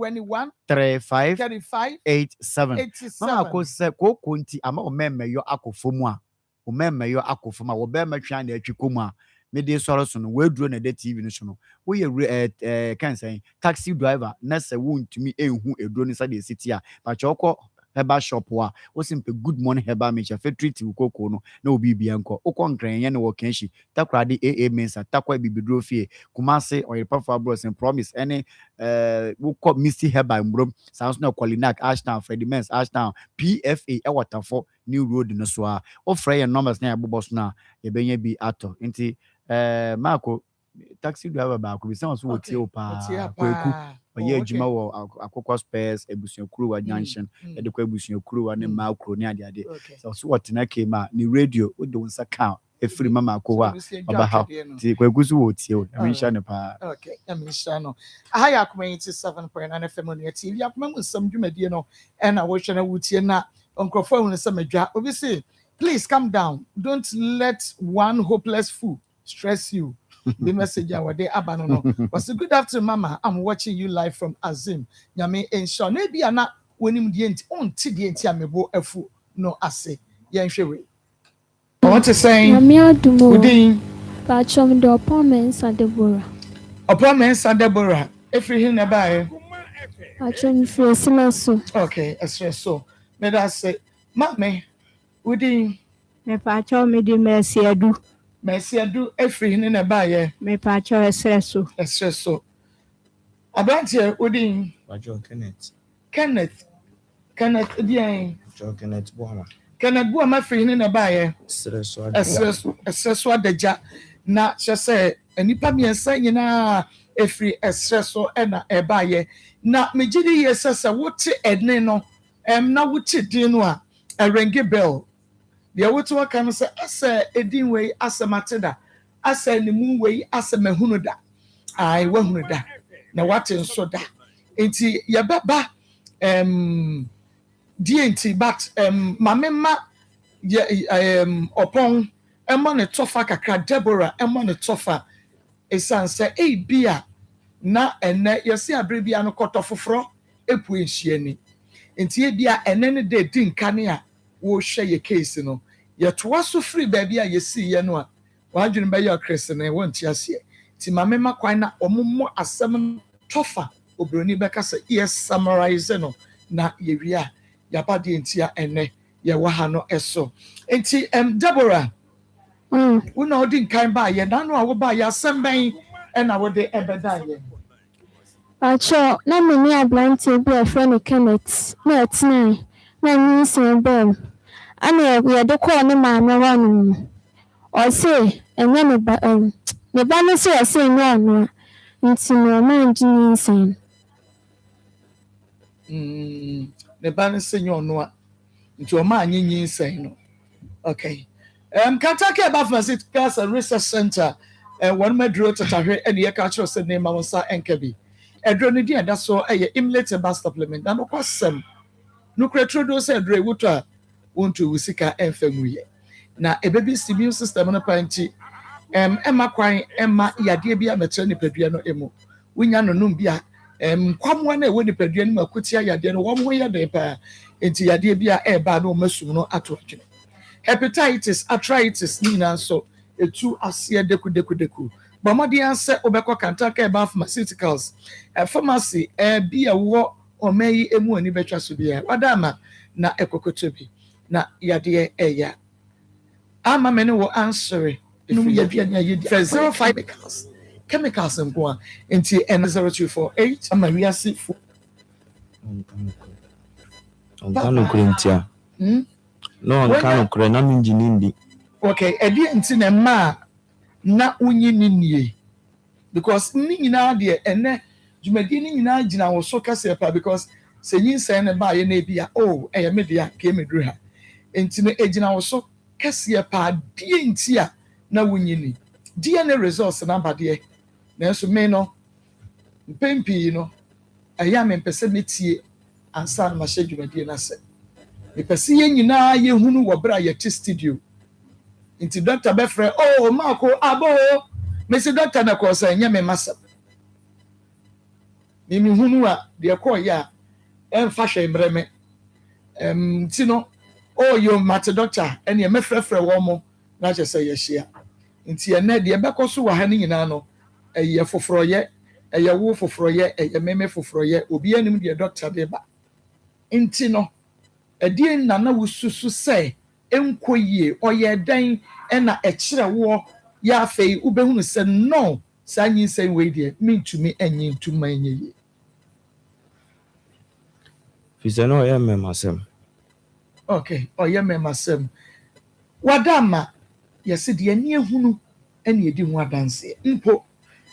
[SPEAKER 11] 35 87 mama ko se ko konti ama o memmeyo akofomu a o memmeyo akofoma wo be matwa na atwikomu a me de soro so no we duro na de tv no so no we ye kan say taxi driver na se wontumi ehu eduro ni sa de city a ba choko heba shop wa o simple good morning heba me cha treat ukoko no na obi bia nko ukọ nkran ye na wo kanshi takrade aa mensa takwa bibidro fie kumase oyepafo bros and promise any ukọ misty heba mbrom sounds na Colinac Ashtown Freddie Mens Ashtown PFA e watafo new road no so a o frey numbers na abobos na ye benya bi ato nti Marco
[SPEAKER 12] taxi driver baako bi sɛ ɔso wɔtie wo paa kwaku ɔyɛ adwuma wɔ akokɔ spares abusuakuruwa junction yɛde kɔ abusuakuruwa ne mmaa kuro ne adeade sɛ ɔso wɔtena kam a ne radio wode wo nsa ka ɛfiri mama akɔ hɔ a ɔba ha nti kwaku so wɔtie wo na menhyia ne paa
[SPEAKER 4] menhyia no aha yɛ Akoma 87.9 FM on TV Akoma mu nsɛm dwumadie no ɛna wohwɛ na wotie na nkurɔfoɔ hu sɛ madwa obi say please calm down, don't let one hopeless fool stress you. The message I was there abano was good afternoon mama, I'm watching you live from Azim nyame ensure na bia na wonim die nti on ti die nti amebo afu no ase yen hwewe I want to say
[SPEAKER 13] nyame adumo udin ba chom do appointments and Deborah every hin na bae I chom for so
[SPEAKER 4] okay so me that say mama udin
[SPEAKER 3] me pa chom me di mercy adu
[SPEAKER 4] every hin na bae
[SPEAKER 3] me pa chom esre so
[SPEAKER 4] Abrantie udin
[SPEAKER 14] John
[SPEAKER 4] Kenneth Dian
[SPEAKER 14] John Kenneth
[SPEAKER 4] Buama free na bae esreso adagya na kyese anipa miensa nyina efri esreso na ebaye na megidi yesese wote edne no na wote din no a ringe bell de wote waka no se asa edin wei asemateda asa nimu wei asemahunu da ai wahunu da na wate nso da enti yebeba DNT but mamema opon emo ne tofa kakra Deborah emo ne tofa esanse bia na ene yesi abrebia no kotofoforo epu ehyiani enti bia ene ne de dinkane a wo hwe ye case no ye toa so free baby a yesi ye no a wadwene ba ye Chris ne wonti ase ti mamema kwan na omummo asem tofa obroni beka se yes summarize no na ye wia yaba de ntia ene ye wa ha no eso enti Deborah una odi nkan ba ye na no a wo ba ye asem ben na wo de ebeda ye
[SPEAKER 13] acho na me ni ablante bi a friend Kenneth na etna na Nsem bem ana ye de call ne ma me wa no o say enye me ba no say o say no no nti no ma nji Nsem
[SPEAKER 4] ne ba no say no no nti o ma anyi Nsem no okay Kentucky Pharmaceutical Research Center one medro tatahwe ene ye ka kiro se ne ma wonsa enkabi edro ne dia da so imlate bus supplement na no kwasem no kretrodo se edro ewuto a wonto wusika enfamuyɛ na ebebi immune system no panti ema kwan ema yade bia metre nipadua no emu wonya no num bia kwamwa na ewo nipadua no makutia yade no wo ho yɛ de pa enti yade bia eba no masum no ato adwene hepatitis arthritis ni na so etu asie deku bamodi anse obekọ Kentucky Pharmaceuticals pharmacy bia wo omeyi emu ani betwa so bia wadama na ekokoto bi na yade eya ama me ne wo answer num yadua nya yedi 05 chemicals nko enti N0248 ama wiase fu
[SPEAKER 14] Ontano kurentia no nkano kure na minjinindi
[SPEAKER 4] okay edi enti na ma na unyi ninie because ni nyina de ene dwumadi ni nyina gina wo so kase pa because se nyinsen ne ba ye na bia eye media ke medru ha enti no egina wo so kase pa die enti a na unyi ni DNA results na ba de na so me no mpempi no aya me pese metie ansa na hye dwumadi na se ipesi ye nyina ye hunu wo bra ye ti studio inti doctor befre mako abo me se doctor na ko say nya me masa ni mi hunu a de ko ya emfa hwe mreme ti no yo mate doctor ene ye mefrefre wo mo na che say ye hia inti ye na de be ko so wa ha ni nyina no ye foforo ye ye wo foforo ye ye meme foforo ye obi anim de doctor de ba inti no edie na na wususu se enkoyie oye dan na ekire wo ya afei ubehunu se no sanyi sen we die mintumi enyi ntuma enyi
[SPEAKER 14] fisano ya memasem
[SPEAKER 4] okay oye memasem wadama yesi de ani ehunu ene edi hu adanse mpo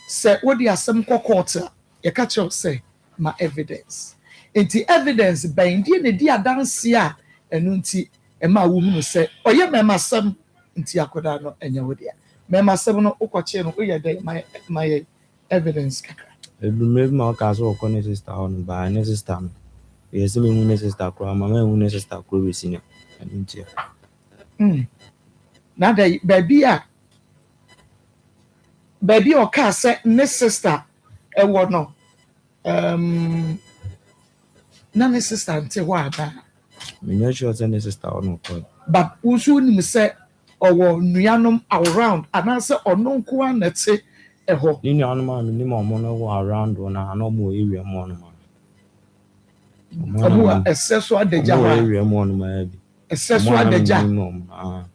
[SPEAKER 4] sɛ wode asɛm kɔ court a yɛka kyerɛw sɛ ma evidence nti evidence bɛn deɛ na di adanse a ɛno nti ɛma wohunu sɛ ɔyɛ mɛmasɛm nti akwadaa no ɛnyɛ wo deɛ mɛmasɛm no wokɔkyee no woyɛ dɛ ma yɛ evidence kakra
[SPEAKER 14] Edumire bi ma ɔka so ɔkɔ ne sister hɔ no baa ne sister no yɛ sɛ mehu ne sister koraa ma mehu ne sister koraa bɛsi no ɛno nti
[SPEAKER 4] na da baabi a ɔkaa sɛ ne sister ɛwɔ no na ne sister nte hɔ ada
[SPEAKER 14] menyɛ sure sɛ ne sister hɔ no ɔkɔ
[SPEAKER 4] but wo nso wonim sɛ ɔwɔ nuanom around anaasɛ ɔno nko a na te ɛhɔ
[SPEAKER 14] ne nuanom a menim ɔmo no wɔ around hɔ na ana ɔmo wɔ area mu hɔ nom
[SPEAKER 4] ɔmo a ɛsɛ so adagya hɔ
[SPEAKER 14] ɔmo wɔ area mu hɔ nom a bi
[SPEAKER 4] ɛsɛ so adagya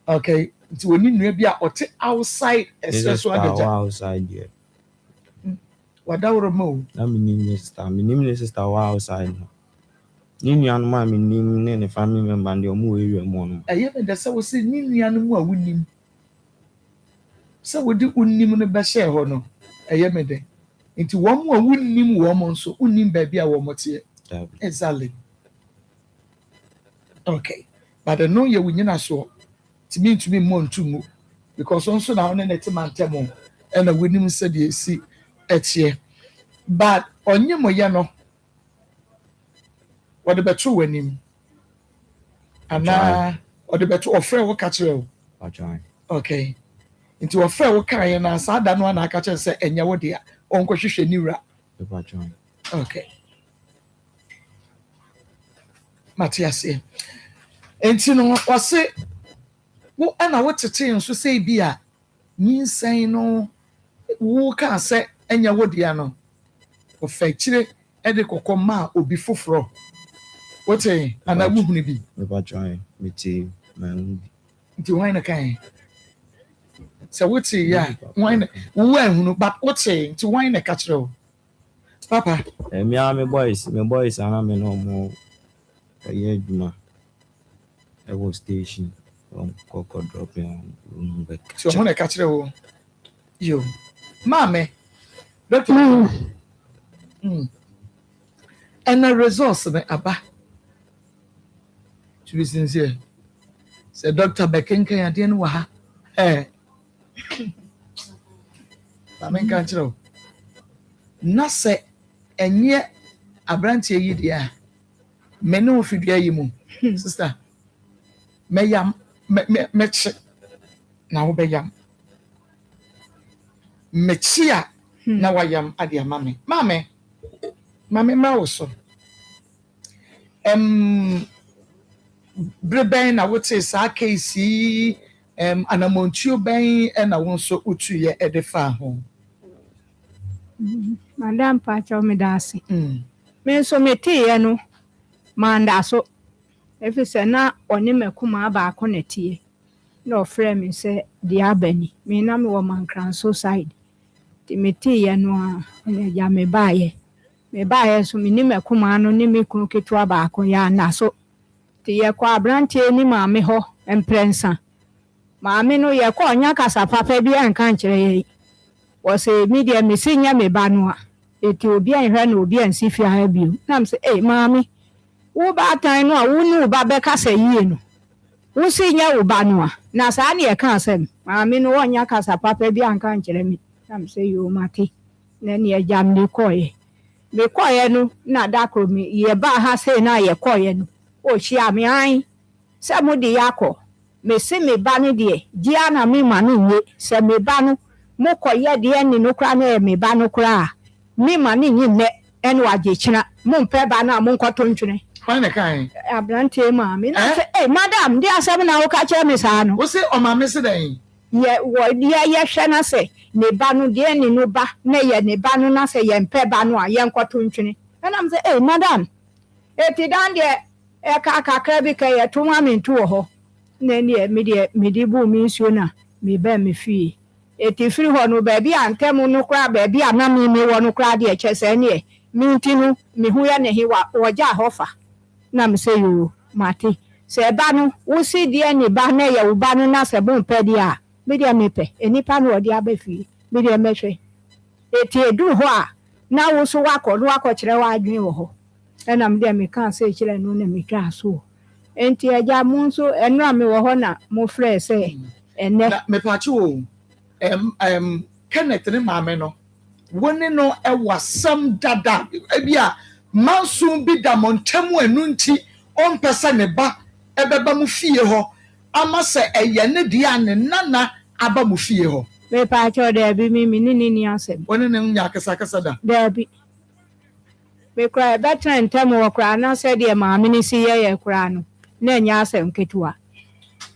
[SPEAKER 4] okay nti wɔni nua bi a ɔte outside ɛsɛ so adagya
[SPEAKER 14] outside deɛ
[SPEAKER 4] wadaworo ma o
[SPEAKER 14] na menim ne sister wɔ outside no ne nuanom a menim ne ne family member deɛ ɔmo wɔ area mu hɔ nom
[SPEAKER 4] ɛyɛ me dɛ sɛ wo sɛ ne nuanom a wonim sɛ wode wonim no bɛhyɛ hɔ no ɛyɛ me dɛ nti wɔn a wonim wɔn nso wonim baabi a wɔn teɛ exactly okay but no yɛ wo nyina so tumi mmɔ ntu mu because nso na ɔne ne te mantam ɛna wonim sɛ deɛ esi ɛteɛ but ɔnye mo yɛ no wɔde bɛto w'anim anaa ɔde bɛto ɔfrɛ wo ka kyerɛ wo okay nti ɔfrɛ wo kaeɛ na saa da no ana aka kyerɛ sɛ ɛnyɛ wo deɛ ɔnkɔhwehwɛ ne wura okay mate aseɛ nti no ɔse wo ɛna wotetee nso sɛ bi a nyinsɛn no wo kaa sɛ ɛnyɛ wo deɛ no ɔfa akyire ɛde kɔkɔ maa obi foforɔ wote anaa wohunu bi nti wɔn na kae sɛ wote yɛ a wɔn na wo ahunu but wote nti wɔn na ka kyerɛ wo papa
[SPEAKER 14] me boys ana me no mo ɛyɛ adwuma ɛwɔ station kɔkɔ drop room back
[SPEAKER 4] so wɔn na ka kyerɛ wo yo maame doctor ɛna results no aba to be sincere sɛ doctor bɛkenkan adeɛ no wɔ ha maame nka kyerɛ wo na sɛ ɛnyɛ aberanteɛ yi deɛ a mene wo fidua yi mu sister mɛyam mɛkye na wobɛyam mɛkyi a na wayam ade ama me maame ma wo so bere bɛn na wote saa case yi anamontuo bɛn ɛna wo nso wotuyɛ ɛde fa ho
[SPEAKER 3] madam pacho me dase me nso meteɛ no manda so efi sɛ na ɔne makuma baako na tie na ɔfrɛ me sɛ de abani me na me wɔ mankranso side ti meteɛ no a ɛna ya me baayɛ so me ni makuma no ne me kunu ketewa baako ya na so ti yɛ kɔ abrante ni maame hɔ emprensa maame no yɛ kɔ ɔnya kasa papa bi anka nkyerɛ yɛ wɔsɛ me deɛ mesi nya me ba no a eti obi anhwɛ na obi ansi fi ha bio na me sɛ maame wo ba tan no a wo ne wo ba bɛka sɛ yie no wo si nya wo ba no a na saa ne yɛ ka asɛm maame no ɔnya kasa papa bi anka nkyerɛ me na me sɛ yo mate na ne yɛ jam ne kɔɛ me kɔɛ no na dakro me yɛ ba ha sɛ na yɛ kɔɛ no o hyia me an sɛ mo de yakɔ me se me ba no deɛ dia na me ma no nye sɛ me ba no mo kɔyɛ deɛ ne no kra na me ba no kra me ma ne nyi nnɛ ɛne wagye kyina mo mpɛ ba na mo nkɔto ntwene
[SPEAKER 4] wan na kan
[SPEAKER 3] abrante ma me na sɛ madam de asɛm na wo ka kyerɛ me saa no
[SPEAKER 4] wo se o ma me se dɛn
[SPEAKER 3] yɛ wo deɛ yɛ hwɛ na sɛ ne ba no deɛ ne no ba na yɛ ne ba no na sɛ yɛ mpɛ ba no a yɛ nkɔto ntwene ɛna me sɛ madam eti dan deɛ ɛka kakra bi ka yɛ to ma me nto wɔ hɔ na ne me de bu me nsuo na me ba me fie eti firi hɔ no baabi a ntɛm no kora baabi a na me wɔ no kora deɛ kyɛ sɛ ne me nti no me hu yɛ ne he wa wɔgya hɔ fa na me sɛ yo mate sɛ ba no wo si deɛ ne ba na yɛ wo ba no na sɛ bo mpɛ deɛ a me deɛ mepɛ enipa no wɔde aba fie me deɛ mɛhwɛ eti edu hɔ a na wo so wakɔ no wakɔkyerɛ w'adwene wɔ hɔ ɛnam deɛ meka sɛ kyerɛ no na metwa so enti agya mo nso ɛno a mewɔ hɔ na mofrɛ sɛ ɛnɛ
[SPEAKER 4] na mepakye wo Kenneth ne maame no wone no ɛwɔ asɛm dada ebi a manso bi da mo ntam anu nti ɔmpɛ sɛ ne ba ɛbɛba mu fie hɔ ama sɛ ɛyɛ ne deɛ a ne nana aba mu fie hɔ
[SPEAKER 3] mepaakyɛ daabi mimi ne ni asɛm
[SPEAKER 4] wone ne nya akasakasa da
[SPEAKER 3] daabi mekora ɛbɛtena ntam wɔ koraa na sɛdeɛ maame no si yɛyɛ koraa no na ɛnyɛ asɛm ketewa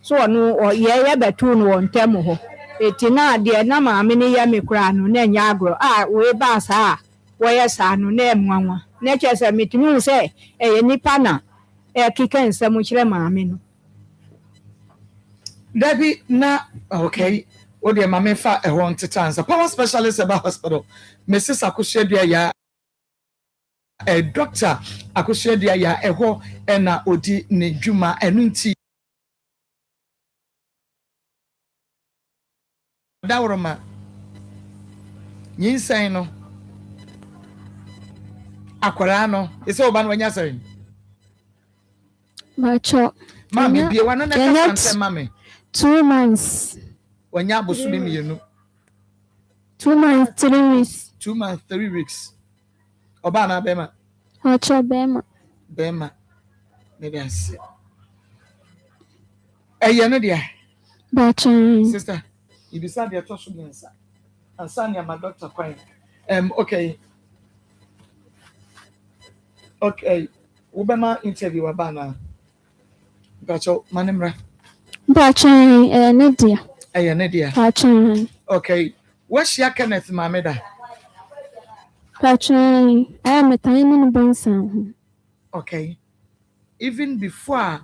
[SPEAKER 3] so ɔno yɛyɛ bɛtoo no wɔ ntam hɔ eti na deɛ na maame no yɛ me koraa no na ɛnyɛ agorɔ a wei baa saa a wɔyɛ saa no na ɛmmoanwa na kyerɛ sɛ metumi hu sɛ ɛyɛ nipa na ɛkeka nsɛm kyerɛ maame no
[SPEAKER 4] dabi na okay wo deɛ maame fa ɛhɔ ntetansa power specialist eba hospital Mrs. Akosuadua ya doctor Akosuadua ya ɛhɔ ɛna odi ne dwuma ɛno nti dawroma nyinsan no akwara no ese oba no wanya sɛn
[SPEAKER 13] Macho.
[SPEAKER 4] mami bie wana na ka sɛ mami
[SPEAKER 13] 2 months.
[SPEAKER 4] wanya bosu bi mienu
[SPEAKER 13] 2 months 3 weeks.
[SPEAKER 4] 2 months 3 weeks oba na bema
[SPEAKER 13] Macho bema.
[SPEAKER 4] bema maybe I see ɛyɛ no dia
[SPEAKER 13] Macho.
[SPEAKER 4] sister ibisa de to so gensa ansanya my doctor kwan okay ubema interview abana gacho manemra
[SPEAKER 13] Macho Nadia.
[SPEAKER 4] Aya Nadia.
[SPEAKER 13] Macho.
[SPEAKER 4] Okay, what's your Kenneth Mameda?
[SPEAKER 13] Macho I am a tiny benson.
[SPEAKER 4] Okay, even before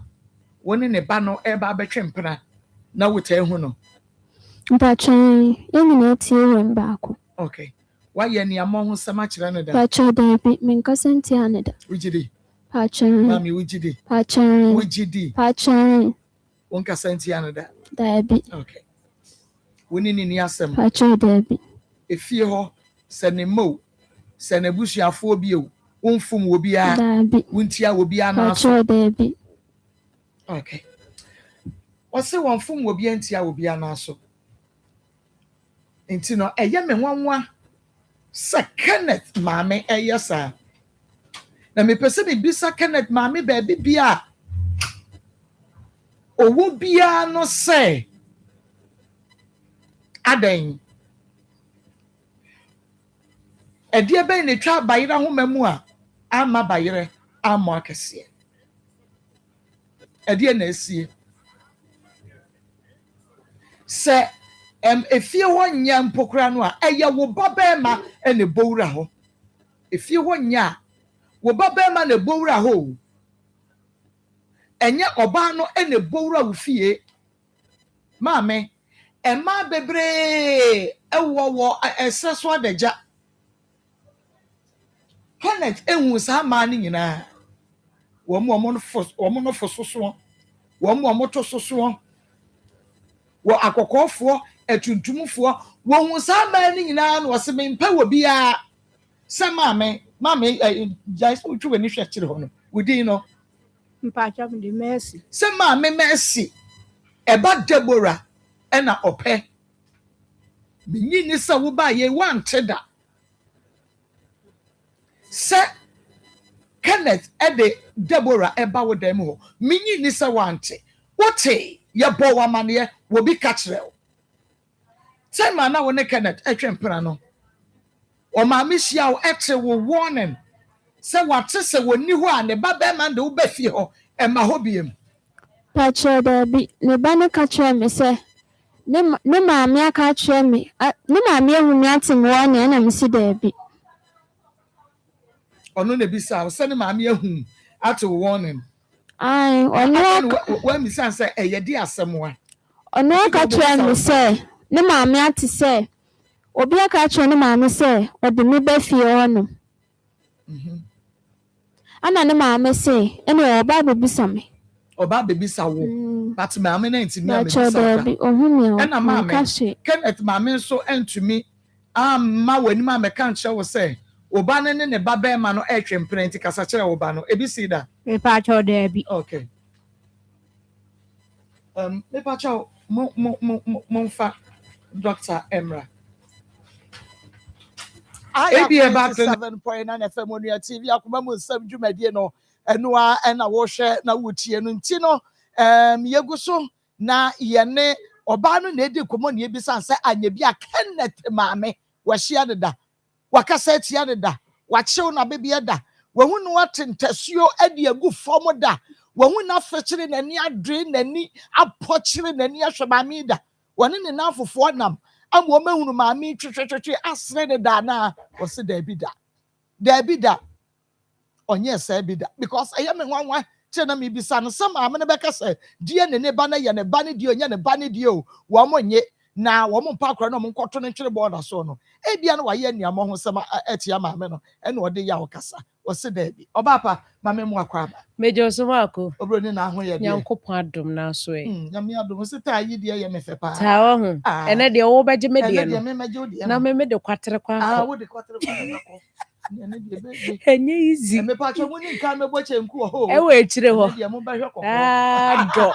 [SPEAKER 4] when in a bano eba betwempena na wote hu no
[SPEAKER 13] Macho eminate you back.
[SPEAKER 4] okay why ye ni amon sama kire no da
[SPEAKER 13] Macho David minkasenti aneda
[SPEAKER 4] ujidi
[SPEAKER 13] Macho
[SPEAKER 4] mami ujidi
[SPEAKER 13] Macho
[SPEAKER 4] ujidi
[SPEAKER 13] Macho
[SPEAKER 4] wonka senti aneda
[SPEAKER 13] David
[SPEAKER 4] okay woni ni asem
[SPEAKER 13] Macho David
[SPEAKER 4] efie ho se ne mo se ne busuafo bi o wonfum wo bia
[SPEAKER 13] David
[SPEAKER 4] wontia wo bia na so
[SPEAKER 13] Macho David
[SPEAKER 4] okay ose wonfum wo bia ntia wo bia na so enti no eye me nwanwa sa Kenneth maame eye sa na me pese me bisa Kenneth maame ba bia owo bia no se adan edie ben ne twa bayira ho mamu a ama bayire amo akese edie na esie se efie ho nya mpokura no a eye wo babema ene bowura ho efie ho nya wo babema na bowura ho enye oba no ene bowura wo fie maame ema bebre ewo eseso adagya Kenneth ehu sa ma ni nyina wo no fososo wo to soso wo akokofo etuntumfo wo hu sa ma ni nyina no se me mpa wo bia se maame jais utwu we ni hwe kire ho no wudi no
[SPEAKER 3] mpa cham di mercy
[SPEAKER 4] se maame mercy eba Deborah ena ope binyi ni sa wo ba ye wante da se Kenneth ede Deborah eba wo dem ho minyi ni sa wante wote ye bo wa mane wo bi ka kire o se ma na wo ne Kenneth etwempena no o ma me hia wo ete wo warning se wate se woni ho a ne ba be ma de wo ba fie ho e ma ho biem
[SPEAKER 13] Macho David ne ba ne ka kyerɛ me sɛ ne maame aka kyerɛ me ne maame ehu me ate me wɔ ne na me si David
[SPEAKER 4] ono na bisa wo se ne maame ehu ate wo warning
[SPEAKER 13] ai ono
[SPEAKER 4] wa mi san se eye di asemwa
[SPEAKER 13] ono aka kyerɛ me sɛ ne maame ate sɛ obi aka kyerɛ ne maame sɛ ɔde me ba fie hɔ no ana ne maame sɛ ene ɔba bebisa me
[SPEAKER 4] oba bebisa wo but maame na ntimi
[SPEAKER 13] Macho David ohumi
[SPEAKER 4] na maame Kenneth maame so entumi amma w'anim a mɛka nkyerɛ wo sɛ oba no ne ne ba bɛrima no ɛtwe mpena nti kasa kyerɛ oba no ebi si da
[SPEAKER 3] mepakyɛw daabi
[SPEAKER 4] okay mepakyɛw momfa Dr. Emra ebi eba 7.9 FM on your TV akoma mu nsɛm dwumadie no ɛnoa ɛna wɔhwɛ na wotie no nti no yegu so na yɛne ɔbaa no na edi komo na ebisa sɛ anya bi a Kenneth maame wɔhyia deda wakasa atia deda wakyew na bebia da wahu no atentasuo ade agu fam da wahu na fɛkyere n'ani adre n'ani apɔkyere n'ani ahwɛ maame da wɔne ne nafofo nam am wo mahunu maame twetwetwe asre de da na wɔse da bi da onye sɛ bi da because ɛyɛ me nwanwa kyɛ na me bisa no sɛ maame ne bɛka sɛ die ne ba na yɛ ne ba ne die onye ne ba ne die o wo mo nye na wo mo mpa akora na mo nkɔto ne twere bɔɔda so no ebia no wayɛ nneɛma ho sɛ ɛtia maame no ɛna ɔde yɛ awokasa wɔse da bi ɔbaapa maame mu akɔ aba
[SPEAKER 15] mejo so mako
[SPEAKER 4] obroni na ho yɛ de
[SPEAKER 15] nyankopɔn adom na so e
[SPEAKER 4] nyame adom se ta yi de yɛ me fɛ pa
[SPEAKER 15] ta wo ho ene de wo bɛgye me de
[SPEAKER 4] no
[SPEAKER 15] na me de kwatere kwa
[SPEAKER 4] wo de kwatere kwa
[SPEAKER 15] enye easy
[SPEAKER 4] me pa cho mu ni nka me bo chenku ho
[SPEAKER 15] e we ekyire ho
[SPEAKER 4] de mo bɛhwɛ kɔkɔ
[SPEAKER 15] do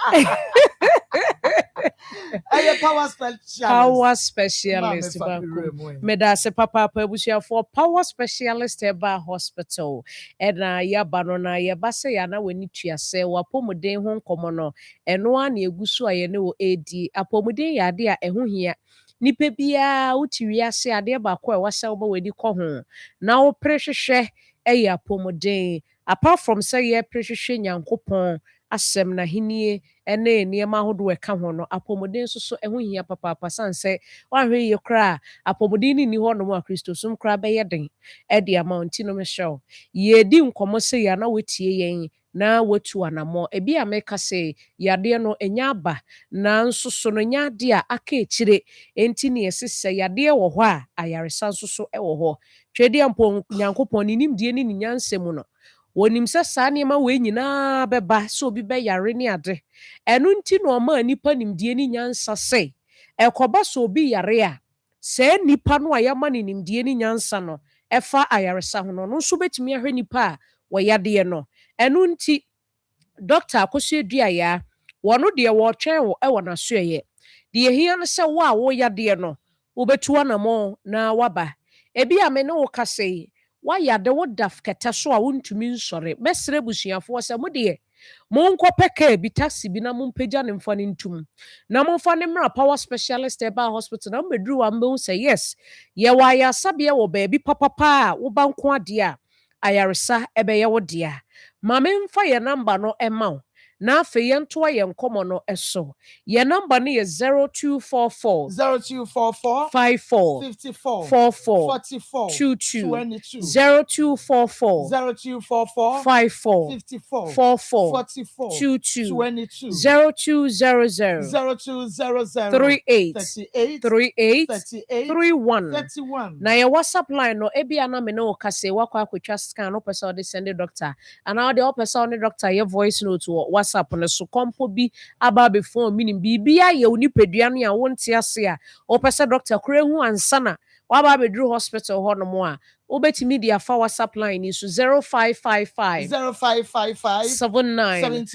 [SPEAKER 4] aye
[SPEAKER 15] power specialist banku me da se papa abusuafo power specialist eba hospital na yaba no na yaba se ya na wani tuase wapomuden ho nkomo no eno a na egusu aye ne wo edi apomuden ya ade a eho hia nipa bia wutiwi ase ade ba ko e wasaw ba wadi kɔ ho na wo prehwehwɛ ɛyɛ apomuden apart from say ye prehwehwɛ nyankopɔn asɛm na henie ɛne nneɛma ahodoɔ ɛka ho no apomuden nso so ɛho hia papaapa sanse wahwɛ yɛ kra apomuden ni hɔ no mu a kristosom kra bɛyɛ den ɛde ama nti no mehyɛw yɛdi nkɔmɔ sɛ ya na wetie yɛn na watu anamo ebi a meka sɛ yadeɛ no enya aba na nso so no nya ade a aka ekyire enti ne yɛsesɛ yadeɛ wɔ hɔ a ayaresa nso so ɛwɔ hɔ twɛdeɛ mpo nyankopɔn ne nimdie ne ne nyansɛm no wonim sɛ saa nneɛma wei nyinaa bɛba sɛ obi bɛyare ne ade ɛno nti na ɔma nipa nimdie ne nyansa sɛ ɛkɔba sɛ obi yare a sɛ nipa no a yɛma ne nimdie ne nyansa no ɛfa ayaresa ho no nso betumi ahwɛ nipa a wɔyadeɛ no ɛno nti doctor akosua duaya wɔno deɛ wɔtwɛn wo ɛwɔ n'asoɛyɛ deɛ hia no sɛ wo a woyadeɛ no wobɛtu anamo na waba ebi a me ne wo kasa yi wayade wo daf kɛtɛ so a wontumi nsɔre mɛsrɛ busuafoɔ sɛ mo deɛ monkɔ pɛka bi taxi bi na mompagya ne mfa ne ntum na momfa ne mmra power specialist ɛba hospital na mbɛduru wa mbɛhu sɛ yes yɛwɔ ayasabea wɔ baabi papapa a woba nko adeɛ a ayaresa ɛbɛyɛ wo dea ma memfa yɛ namba no ɛma wo na afei yɛntoa yɛn nkɔmmɔ no ɛso yɛn namba no yɛ 0244 54 44 22 0244 54 44 22 0200 38 31 na yɛ WhatsApp line no ebia na me ne wo kase wakɔ akotwa scan no pɛ sɛ ɔde send doctor ana ɔde ɔpɛ sɛ ɔne doctor yɛ voice note wɔ WhatsApp no so kompo bi aba be phone minim bibia ye oni pedua no a wonte ase a opese doctor kura hu ansa na waba be dru hospital ho no mo a obetimi dia fa WhatsApp line ni so 0555 79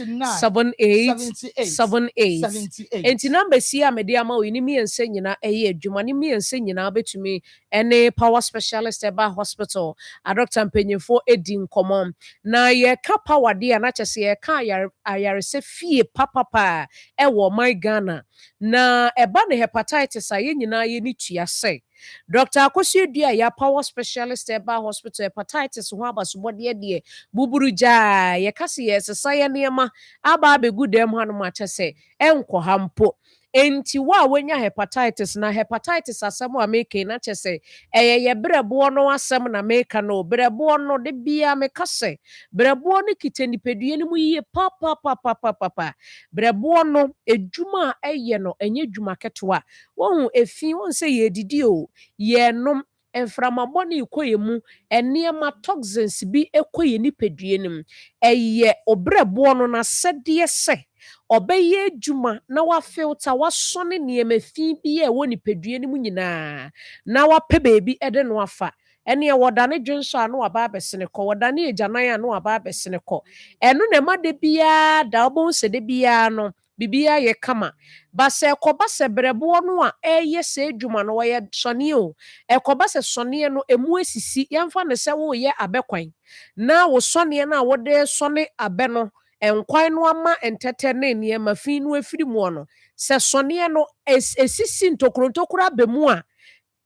[SPEAKER 15] 78 enti number si a me dia ma we ni mi ense nyina eye adwuma ni mi ense nyina betumi ene power specialist eba hospital a doctor mpanyefo edi nkomom na ye ka power dia na kyese ye ka ayare se fie papa ewo my Ghana na eba ne hepatitis a ye nyina ye ni tuase Dr. Akosua Dua ya power specialist eba hospital hepatitis ho abasobode de buburu ja ye kase ye sesa ye neema aba be gudem hanom atese enko hampo enti wa wanya hepatitis na hepatitis asem a meke na kyese ye brebo no asem na meka no brebo no de bia meka se brebo no kitendipedue ni mu yie papa brebo no edwuma eye no enye dwuma ketwa won efi won se ye didi o ye nom enframabɔ ne ikoye mu enema toxins bi ekoye ni pedue nim eye obrebo no na sɛdeɛ sɛ ɔbɛyɛ adwuma na wafilter wasɔne nneɛma fi bi a ɛwɔ nipadua no mu nyinaa na wapɛ baabi de no afa ɛne wɔdane dwonso a no waba abɛsene kɔ wɔdane agyanan a no waba abɛsene kɔ ɛno na ɛma de biara da wobɛhu sɛ de biara no biribiara yɛ kama ba sɛ ɛkɔba sɛ berɛboɔ no a ɛyɛ sɛ adwuma no wɔyɛ sɔneɛ o ɛkɔba sɛ sɔneɛ no ɛmu asisi yɛmfa no sɛ woyɛ abɛkwan na wo sɔneɛ no a wode sɔne abɛ no nkwan no ama ntɛtɛ ne nneɛma fi no afiri mu no sɛ sɔneɛ no ɛsisi ntokuro aba mu a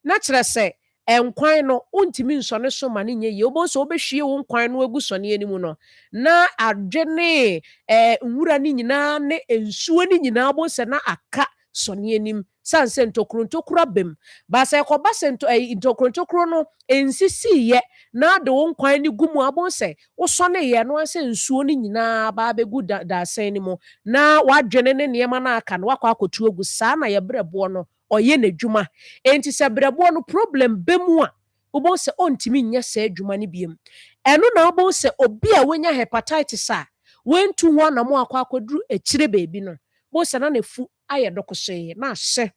[SPEAKER 15] na kyerɛ sɛ nkwan no wontumi nsɔne so ma no nyɛ yie wobɛhu sɛ wobɛhwie wo nkwan no agu sɔneɛ no mu no na adwe ne nwura no nyinaa ne nsuo no nyinaa wobɛhu sɛ na aka sɔneɛ nim sane sɛ ntokuro aba mu ba sɛ ɛkɔba sɛ ntokuro no ɛnsisiiɛ na de wo nkwan no gu mu a wobɛhu sɛ wosɔneeɛ no sɛ nsuo no nyinaa baa bɛgu daasɛn no mu na wadwene ne nneɛma no aka no wakɔ akɔtu agu saa na yɛbrɛboɔ no ɔyɛ n'adwuma enti sɛ brɛboɔ no problem bɛ mu a wobɛhu sɛ ɔntumi nyɛ saa adwuma no biom ɛno na wobɛhu sɛ obi a wanya hepatitis a wentu ho anamo akɔ akɔduru akyire baabi no wobɛhu sɛ na n'afu ayɛ dɔkohyee na ahyɛ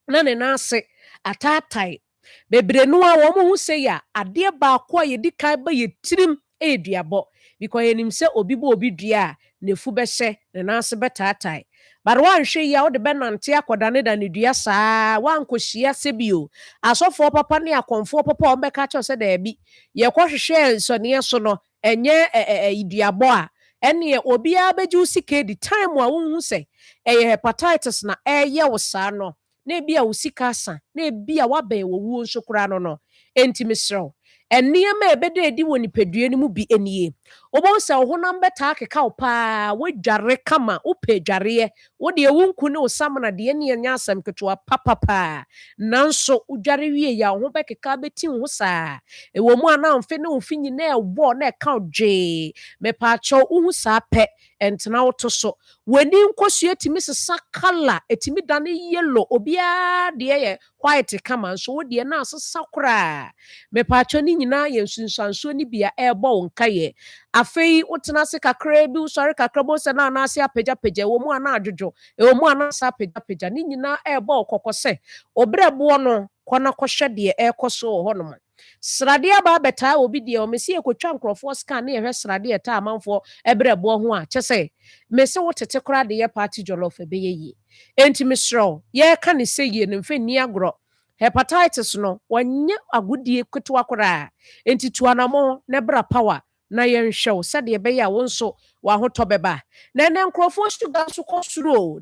[SPEAKER 15] na ne nan ase ataatae bebree no a wɔn ho sɛ yɛ adeɛ baako a yɛdi kan ba yɛ tirim duabɔ because yɛnim sɛ obi bɔ obi dua a n'afu bɛhyɛ ne nan ase bɛtaatae but woanhwɛ yi a wode bɛnante akɔdane dua saa woankɔhyia sɛ bio asɔfoɔ papa ne akɔmfoɔ papa a wɔbɛka kyɛw sɛ daabi yɛkɔhwehwɛ nsɔneɛ so no ɛnyɛ duabɔ a ɛneɛ obiara bɛgye wo sika di time a wohu sɛ ɛyɛ hepatitis na ɛyɛ wo saa no na ebi a wo sika asa na ebi a wabɛn wɔ wuo nso koraa no enti mesrɛw nneɛma a ɛbɛda adi wɔ nipadua no mu bi nie wobɛhu sɛ wo honam bɛtaa keka wo paa wodware kama wopɛ dwareɛ wode wo nku ne wo samana deɛ ne ɛnyɛ asɛm ketewa papapaa nanso wodware wie yɛ wo ho bɛkeka bɛti wo ho saa ɛwɔ mu a na mfe ne wo fi nyinaa ɛwɔ na ɛka wo dwee mepaakyɛw wohu saa pɛ ɛntena woto so w'ani nkɔsua tumi sesa kala ɛtumi da ne yellow obiara deɛ yɛ white kama nso wo deɛ na asesa koraa mepaakyɛw ne nyinaa yɛ nsunsuansoɔ no bi a ɛrebɔ wo nkayɛ afei wotena ase kakra bi wosɔre kakra bo sɛ na anaase apagyapagya ɛwɔ mu a na adwodwo ɛwɔ mu a na asa apagyapagya ne nyinaa ɛrebɔ wo kɔkɔ sɛ obrɛboɔ no kɔ na kɔhwɛ deɛ ɛrekɔ so wɔ hɔnom sradeɛ aba abɛtaa obi deɛ ɔmɛsi yɛkɔtwa nkurɔfoɔ scan ne yɛhwɛ sradeɛ ɛtaa amanfoɔ ɛbrɛboɔ ho a kyɛ sɛ mɛsɛ wotete koraa de yɛ party jollof ɛbɛyɛ yie enti mesrɛw yɛreka ne sɛ yie no mfɛ nni agorɔ hepatitis no wɔnyɛ agodie ketewa koraa enti tuanamo ne bra power na yɛnhwɛ wo sɛdeɛ ɛbɛyɛ a wo nso w'ahotɔ bɛba na ɛnɛ nkurɔfoɔ sugar nso kɔ soro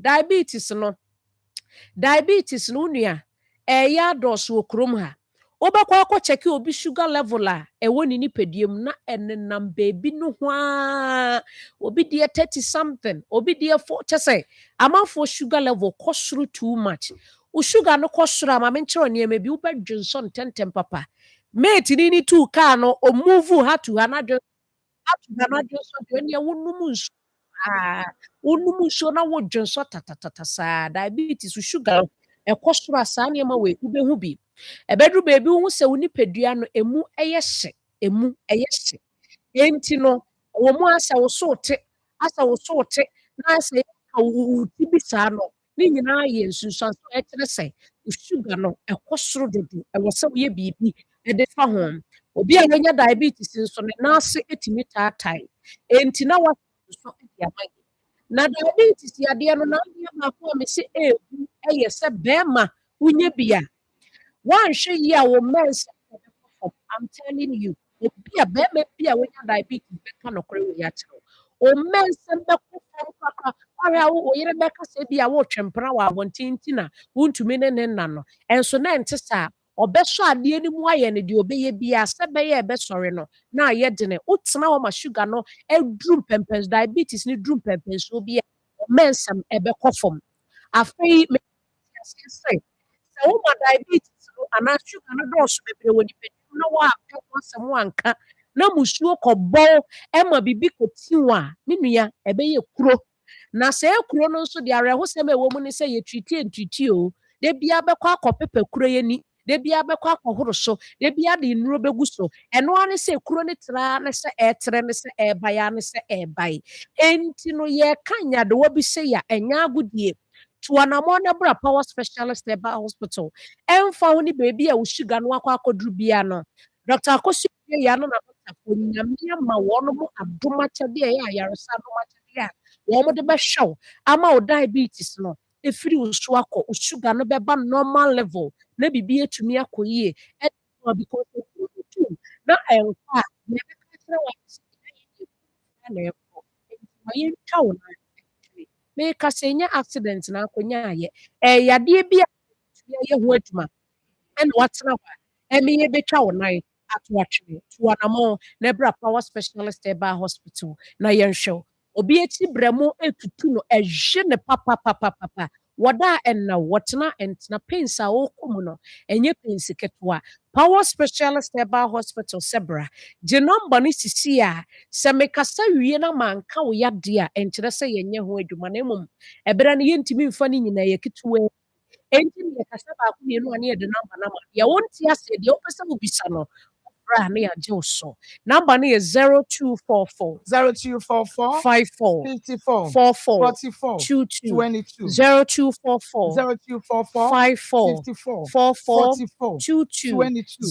[SPEAKER 15] diabetes no nua ɛyɛ adɔɔso wɔ kurom ha wobɛkɔ akɔkyɛke obi sugar level a ɛwɔ ne nipadua mu na ɛnenam baabi no ho a obi deɛ 30 something obi deɛ 4 kyɛ sɛ amanfoɔ sugar level kɔ soro too much wo sugar no kɔ soro a ma menkyerɛ nneɛma bi wobɛdwe nsɔ ntɛntɛm papa mate ni tu kaa no ɔmove ha to ha na dwe so deɛ neɛ wonum nsuo na wodwe nsɔ tatatata saa diabetes sugar ɛkɔ soro a saa nneɛma wei wobɛhu bi ɛbɛduru baabi wo sɛ wo nipadua no emu ɛyɛ hye enti no wɔ mu asɛ wo so te na asɛ wo ti bi saa no ne nyinaa yɛ nsunsuanso ɛkyerɛ sɛ sugar no ɛkɔ soro dodo ɛwɔ sɛ woyɛ biribi ɛde fa ho obi a wɔnya diabetes nso ne naase etimi taatae enti na wa so ɛde ama na diabetes yadeɛ no na adeɛ baako a mesi ebu ɛyɛ sɛ bɛrima wonya bia wanhwɛ yi a wo mens I'm telling you obi a bɛrima bi a wonya diabetes bɛka nɔkɔrɛ wɔ yɛ akyerɛw o mens bɛkɔ fam kakra ɔhwɛ a wo yere bɛka sɛ bi a wotwe mpena wɔ abɔnten nti na wontumi ne nna no ɛnso na ɛnte saa ɔbɛsɔ adeɛ no mu ayɛ no deɛ ɔbɛyɛ biara sɛ bɛyɛ ɛbɛsɔre no na ayɛ dene wotena hɔ ma sugar no aduru mpɛmpɛnso diabetes no duru mpɛmpɛnsoɔ bi a ɔmɛnsɛm ɛbɛkɔ fam afei mɛsɛ sɛ woma diabetes no anaa sugar no dɔɔso bebree wɔ nipadua na woapɛ ho asɛm wanka na musuo kɔbɔn ɛma bibi kɔtiw a ne nua ɛbɛyɛ kuro na sɛ kuro no nso de awerɛhosɛm a ɛwɔ mu ne sɛ yɛtwiti o de bia bɛkɔ akɔpepa kuro yɛ ni da bia bɛkɔ akɔhoro so da bia de nnuro bɛgu so ɛno ara ne sɛ kuro ne traa ne sɛ ɛɛtrɛ ne sɛ ɛɛbae ne sɛ ɛɛbae enti no yɛka nyadewa bi sɛ yɛ ɛnyɛ agodie tuanamɔ na bra power specialist ɛba hospital ɛmfa ho ne baabi a wo sugar no akɔ akɔduru bia no dr akosi ya no na dr nyame ama wɔn mo adom akyɛdeɛ ɛyɛ ayaresa adom akyɛdeɛ a wɔn de bɛhwɛ ama wo diabetes no efiri wo so akɔ wo sugar no bɛba normal level na bibi etumi akɔ yie ɛna because na ɛnkɔ a na ɛbɛka kyerɛ wɔn sɛ na ɛkɔ ɛnti yɛntwa wo na meka sɛ ɛnyɛ accident na akɔnya ayɛ ɛyadeɛ bi a yɛ ho adwuma ɛna watena hɔ a ɛme yɛbɛtwa wo nan ato atwene tuanamɔ na ɛbra power specialist ɛba hospital na yɛnhwɛ wo obi akyi brɛ mu etutu no ɛhye ne papapapapa wɔda a ɛnna wɔtena ɛntena pains a wɔrekɔ mu no ɛnyɛ pains ketewa power specialist ɛba hospital sɛ bra gye nɔmba no sisi a sɛ mekasa wie na manka wo yadeɛ a ɛnkyerɛ sɛ yɛnyɛ ho adwuma na mmom ɛberɛ no yɛntumi mfa no nyinaa yɛ ketewa enti ne yɛkasa baako mmienu a ne yɛde nɔmba no ma deɛ wonte aseɛ deɛ wopɛ sɛ wobisa no bra ne yɛagye wo so namba no yɛ 0244
[SPEAKER 4] 0244
[SPEAKER 15] 54
[SPEAKER 4] 54
[SPEAKER 15] 44
[SPEAKER 4] 44
[SPEAKER 15] 22
[SPEAKER 4] 22
[SPEAKER 15] 0244
[SPEAKER 4] 0244
[SPEAKER 15] 54
[SPEAKER 4] 54
[SPEAKER 15] 44
[SPEAKER 4] 44
[SPEAKER 15] 22
[SPEAKER 4] 22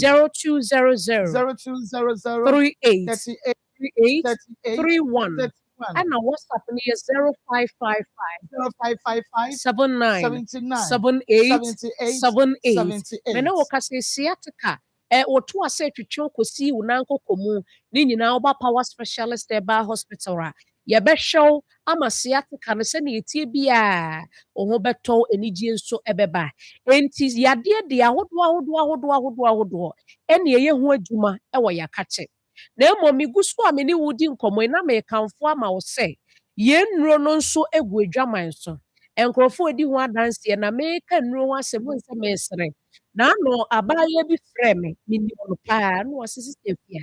[SPEAKER 15] 0200
[SPEAKER 4] 0200
[SPEAKER 15] 38
[SPEAKER 4] 38
[SPEAKER 15] 38
[SPEAKER 4] 38
[SPEAKER 15] 31
[SPEAKER 4] 31
[SPEAKER 15] ɛna whatsapp no yɛ 0555
[SPEAKER 4] 0555
[SPEAKER 15] 79
[SPEAKER 4] 79
[SPEAKER 15] 78 78
[SPEAKER 4] 78
[SPEAKER 15] mene wo kasa sciatica woto ase twetwe kosi wo nan kokɔ mu ne nyinaa woba power specialist ɛba hospital a yɛbɛhwɛ ama sciatica no sɛnea ɛtie bi a wo ho bɛtɔ anigye nso ɛbɛba enti yadeɛ de ahodoɔ ɛne ɛyɛ ho adwuma ɛwɔ yɛakakye na mmom megu so a me ne wodi nkɔmmɔ na mekamfo ama wo sɛ yɛn nnuro no nso egu adwaman so nkurɔfoɔ edi ho adanseɛ na meka nnuro ho asɛm wo nsɛ mesere na ano abaayewa bi frɛ me menim no paa na wɔse sista fia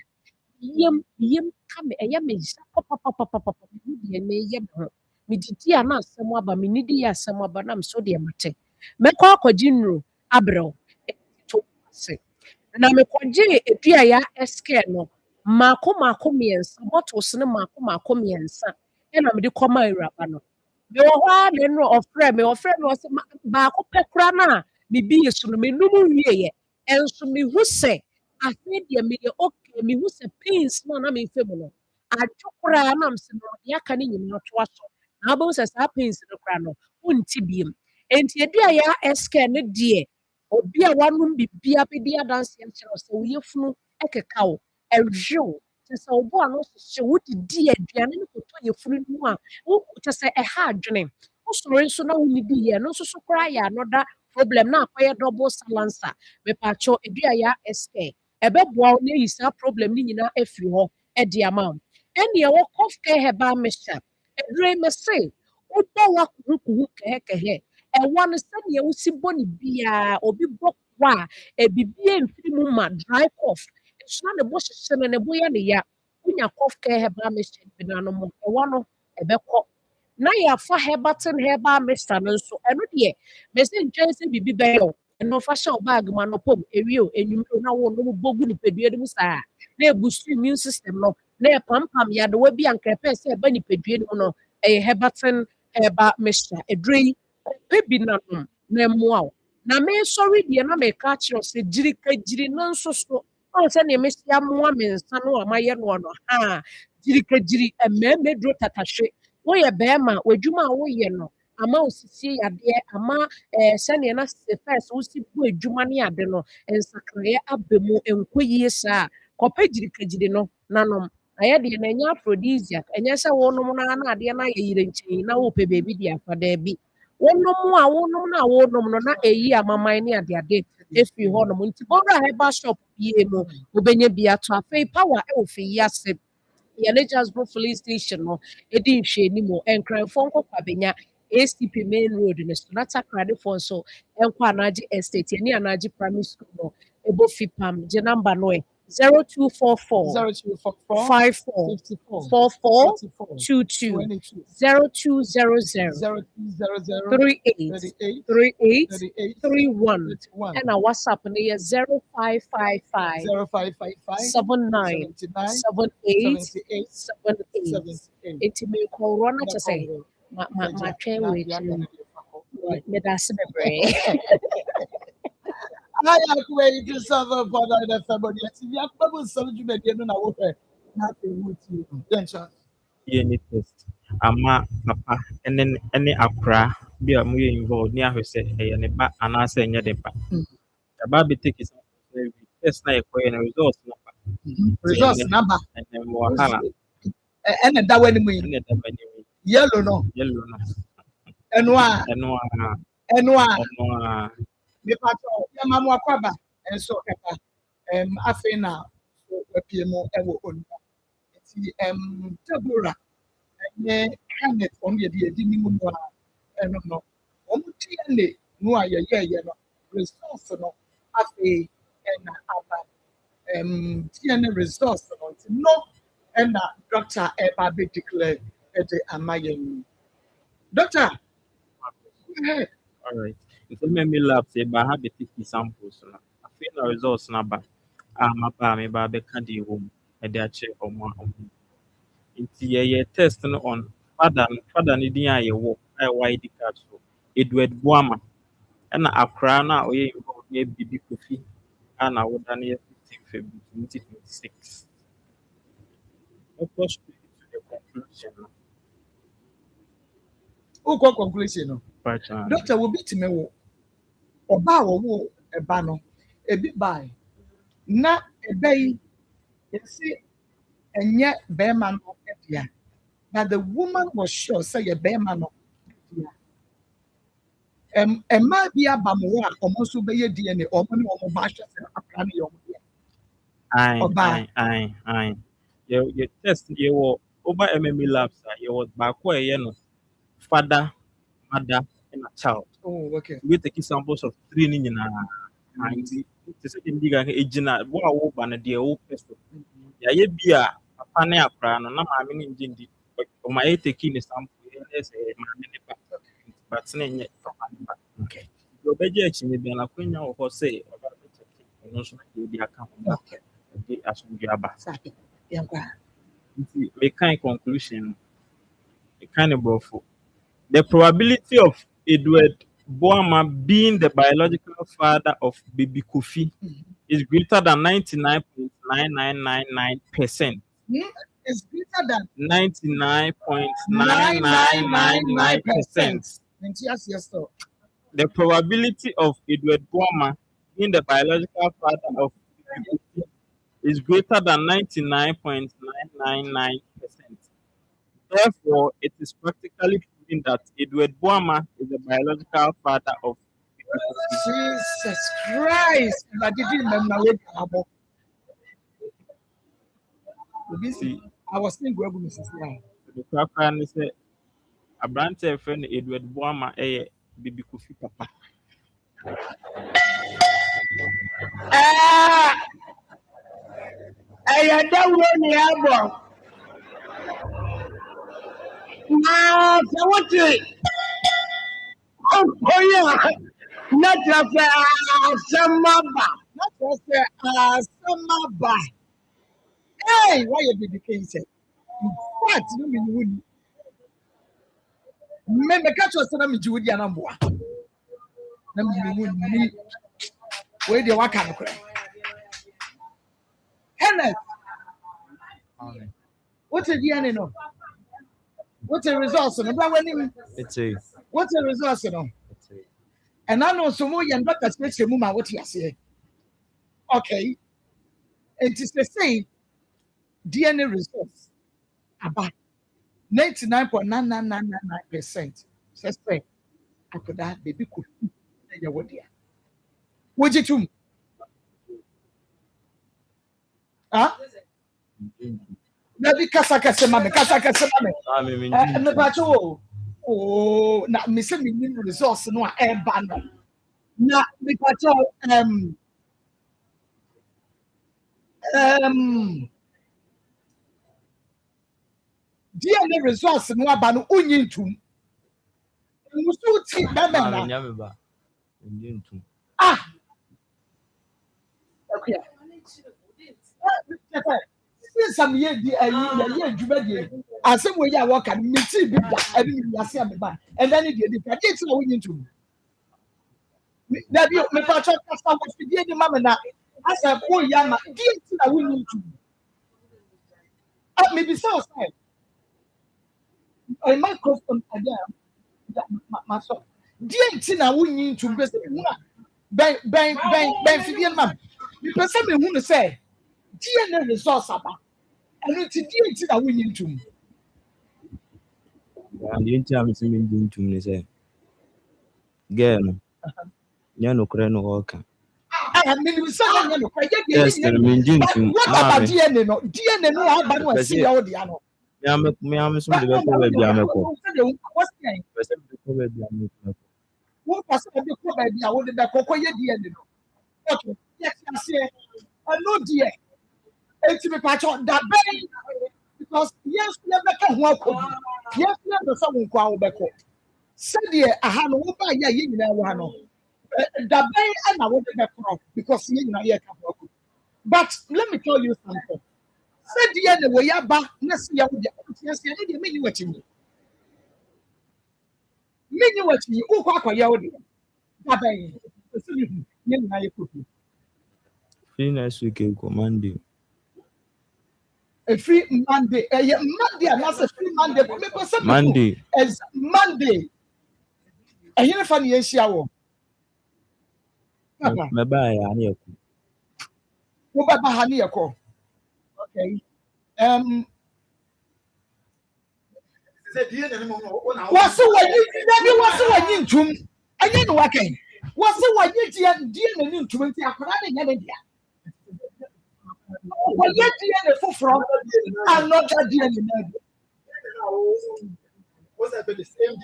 [SPEAKER 15] yam ka me ɛyɛ me nsa papapapapapa mehu deɛ meyɛ me ho medidi a na asɛm aba menidi yɛ asɛm aba na meso deɛ mate mɛkɔ akɔgye nnuro abrɛw to ase na mekɔgye aduaya ɛskɛ no maako mmiɛnsa bottles no maako mmiɛnsa ɛna mede kɔma awuraba no mewɔ hɔ a na no ɔfrɛ me ɔsɛ baako pɛ kora no a mebi yɛ so no menum wieɛ ɛnso mehu sɛ afei deɛ meyɛ okay mehu sɛ pains no a na memfɛ mu no adwo koraa na mesɛ no ɔde aka no nyinaa toa so na wobɛhu sɛ saa pains no koraa no wonti biom enti aduayɛ ɛskɛ no deɛ obi a wanom bibia bɛdi adanseɛ kyerɛ sɛ wo yɛfunu ɛkeka wo ɛhwew kyɛ sɛ wo bo a no hyehyɛ wodidi aduane no kɔtɔ yɛfunu no mu a kyɛ sɛ ɛha adwene wosɔre nso na wonnidiiɛ no nso so koraa yɛ anoda problem na akɔyɛ double silencer mepaakyɛw aduayɛ ɛskɛ ɛbɛboa wo na ayi saa problem no nyinaa afiri hɔ ɛde ama wo ɛnea ɛwɔ cough care herbal mixture ɛdure me se wobɔ wakuhukuhu kɛhɛkɛhɛ ɛwɔ no sɛnea wosi bɔ ne biara obi bɔ kɔ a ebibie mfiri mu ma dry cough ɛsona ne bo hyehyɛ no ne bo yɛ ne ya wonya cough care herbal mixture bi na no mo ɛwɔ no ɛbɛkɔ na yɛafa herbal mixture no nso ɛno deɛ mɛsɛ ntwɛn sɛ biribi bɛyɛ wo ɛno fa hyɛ wo bag mu anɔpɔm ewie o enwumere na wo no bogu nipadua no mu saa na ebusu immune system no na ɛpampam yadewa bi a nka ɛpɛ sɛ ɛba nipadua no mu no ɛyɛ herbal mixture ɛdure yi ɔpɛ bi nanom na ɛmmoa wo na mesɔre deɛ na meka kyerɛ sɛ gyirikagyiri no nso so ɔn sɛ nea mesi amoa me nsa no a mayɛ no no ha gyirikagyiri mmarima duro tatahwe woyɛ bɛrima w'adwuma a woyɛ no ama osisi yadeɛ ama sɛnea na sɛ fɛs wosi bu adwuma ne ade no nsakraeɛ aba mu nkɔ yie saa kɔpɛ gyirikagyiri no nanom ayɛ deɛ na ɛnyɛ aphrodisiac ɛnyɛ sɛ wonom na adeɛ no ayɛ yire nkyɛn na wopɛ baabi de afa daabi wonom no na ɛyi amaman ne adeade efiri hɔ nom nti bɔbra herbal shop bie mu wobɛnya bi ato afei power ɛwɔ fɛ yi ase yɛne Jasbro filling station no ɛdi nhwɛni mu nkranfoɔ nkɔ kwabenya ACP main road ne so na takradefoɔ nso ɛnkɔ anagye estate yɛne anagye primary school no ɛbɔ fipam gye number no 0244
[SPEAKER 4] 0244
[SPEAKER 15] 54
[SPEAKER 4] 54
[SPEAKER 15] 44
[SPEAKER 4] 44
[SPEAKER 15] 22
[SPEAKER 4] 22
[SPEAKER 15] 0200
[SPEAKER 4] 0200
[SPEAKER 15] 38
[SPEAKER 4] 38
[SPEAKER 15] 38
[SPEAKER 4] 38
[SPEAKER 15] 31
[SPEAKER 4] 31
[SPEAKER 15] and our WhatsApp near 0555
[SPEAKER 4] 0555
[SPEAKER 15] 79
[SPEAKER 4] 79
[SPEAKER 15] 78
[SPEAKER 4] 78
[SPEAKER 15] 78.
[SPEAKER 4] 78
[SPEAKER 15] It's me corona to say
[SPEAKER 4] Congo.
[SPEAKER 15] my train
[SPEAKER 4] Na-
[SPEAKER 15] wait
[SPEAKER 4] ya- ya- Right.
[SPEAKER 15] me that's me brain.
[SPEAKER 4] I am going to suffer for the family. You have trouble solving the game in our way. Nothing with you. Then, sir.
[SPEAKER 14] yɛ ne test ama papa ɛne akwaraa bi a wɔyɛ involved ne ahwɛ sɛ ɛyɛ ne ba anaasɛ ɛnyɛ ne ba. Yɛaba abɛtake saa test na yɛkɔyɛ no result no ba.
[SPEAKER 4] Results number.
[SPEAKER 14] And then wɔ ha
[SPEAKER 4] And that way,
[SPEAKER 14] ɛna ɛda m'anim yi.
[SPEAKER 4] yellow no.
[SPEAKER 14] Yellow no.
[SPEAKER 4] And one.
[SPEAKER 14] Ɛno a
[SPEAKER 4] And one.
[SPEAKER 14] ɛno a
[SPEAKER 4] Me pato. Ya mamu akwaba. And so, I feel now. So, PMO, ever on. Tabura. And Kenneth on the Dimu. And no. Omutiane. No, no. Results no. I feel and TNA results no. And Doctor Eba be declared at the Amayan. Doctor, go ahead.
[SPEAKER 14] all right. Nti me lab sɛ ba ha bɛtake samples no. Afei na results no aba a maba a meba abɛka deɛ ɛwɔ mu ɛde akyerɛ ɔmo a ɔmo. Nti yɛyɛ test no on father no din a yɛwɔ a ɛwɔ ID card so Edward Boama ɛna akwaraa no a ɔyɛ involved ne Bibi Kofi a na woda no yɛ 15 February 2026. Let's straight to the conclusion no.
[SPEAKER 4] Who call conclusion? No?
[SPEAKER 14] Paternity.
[SPEAKER 4] Doctor will be to me. Oba wo eba no ebi by na ebe you see enye bema no ebia but the woman was sure say ye bema no ebia ema bia bamoa omo so be ye DNA omo ne omo ba hwe se akra ne omo ye
[SPEAKER 14] Aye. Your test you were over MMA labs you was back where you know father, mother, and a child.
[SPEAKER 4] Oh, okay.
[SPEAKER 14] We take samples of 3 in and to say in bigger age na what I hope and the old person. Ya ye be a pane akra no na ma me ngin di o ma taking the sample yes ma me ba but na nye papa ne ba. Okay. Your budget chi me be na kwenya wo say o ba take no so na dey account. Okay. Dey asumdwe aba. The kind conclusion, the kind of brofo. The probability of Edward Boama being the biological father of Baby Kofi is greater than 99.9999%.
[SPEAKER 4] It's greater than
[SPEAKER 14] 99.999%.
[SPEAKER 4] Yes,
[SPEAKER 14] The probability of Edward Boama being the biological father of Baby Kofi is greater than 99.999%. Therefore, it is practically proven that Edward Boama is the biological father of
[SPEAKER 4] Jesus Christ. I didn't remember about. I was thinking Google Mrs. Line.
[SPEAKER 14] The Quacker said a branch friend Edward Boama Bibi Kofi Papa.
[SPEAKER 16] I don't want the album. Now, so what do it? Oh, yeah. Not just some mama.
[SPEAKER 4] Not just some mama. Hey, why you be the case? What? No, me would. Me catch us na me Judy and Amboa. Na me would me. Where the work can cry. Kenneth. What's the DNA no? What's the results no?
[SPEAKER 14] It's a.
[SPEAKER 4] What's the results no? And I know some more young doctors make some mama what you say. Okay. And it's the same DNA results about 99.99999%. Say, I could have baby could. Would you too? Huh? Nabi kasa mame. Me pacho. Oh, na me say me need resource no e ba no. Na me pacho DNA results no aba no unyi ntum. Musu ti bemena.
[SPEAKER 14] Nyameba. Ntum.
[SPEAKER 4] Okay. Some year the year Jubadi. As some way I walk and meet big and then it did. I did so we into. That you may patch up with the mamma. As a poor yama, did I win into. Maybe so. A microphone again. Myself. Dear Tina, we need to bang, Fidian man. Because some who say, dear resource about. And it's a dear Tina, we need to.
[SPEAKER 14] And the entire thing to me say, Girl, Yano Crano Walker.
[SPEAKER 4] I mean, someone
[SPEAKER 14] Yes, the Minjin to
[SPEAKER 4] what about DNA? DNA, no, I don't see all the ano.
[SPEAKER 14] Me am so the baby ameko.
[SPEAKER 4] What's the name? What was the baby? I wanted that cocoa DNA. Okay, yes, I say, I know dear. It's me patch on that baby because yes, never can walk. Yes, never someone call back. Said dear, I had no buy ya in there one. The bay and I wanted that because you know, but let me tell you something. Said the end way back next year with the menu watching you. Menu watching you, oh, quack, yawdy. Baby,
[SPEAKER 14] Free next week, Monday.
[SPEAKER 4] a free Monday, Monday, and that's a free Monday.
[SPEAKER 14] Monday
[SPEAKER 4] as Monday. A uniform, yes, shower.
[SPEAKER 14] My buy a near.
[SPEAKER 4] Go back by honey, okay. What's the way you do? I didn't work in. What's the way you dear and 20 India? Well, yet the from I'm not that dear. What's that the same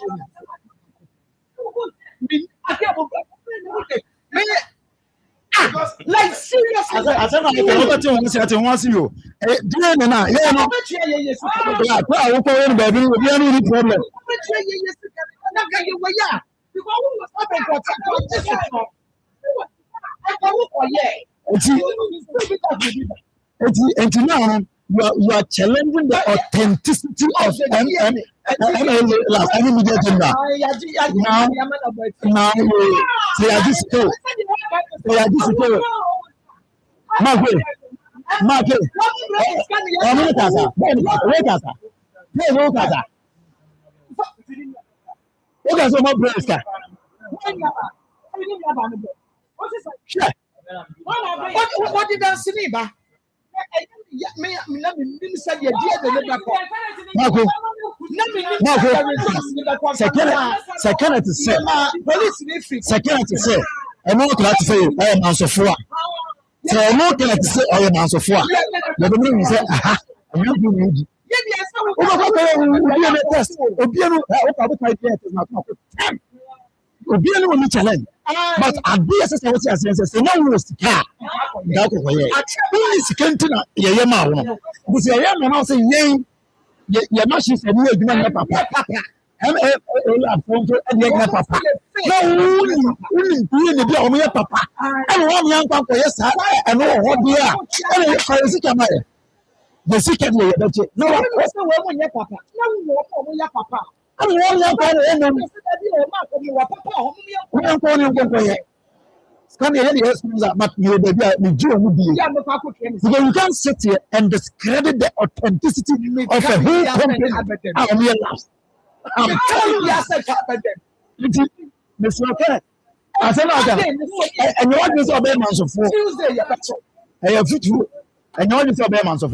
[SPEAKER 4] like seriously,
[SPEAKER 11] I said, I want to you. Dear Nana, yeah, no, baby, we have any problem. And now you are challenging the authenticity of now they are this too. They are this too. Margaret, okay, so my brother.
[SPEAKER 4] What did I say?
[SPEAKER 11] Second to say, I'm not glad to say I am also for. So I'm not glad to say I am also for. The meaning is aha, I'm not doing it. Obiano will challenge, but I be as I was saying, no was car. That's Kentina, Yama. This Yama now saying, yay, Yamashi said, no, you are papa. Papa. No, only papa. And one young papa, yes, I know what we are. And the second way, no, papa. No, papa. I mean, one papa. But you can't sit here and discredit the authenticity of a whole company. I'm telling you, Mr. Okay. I said, and you want to obey Mansour. I have you, and you want to obey Mansour.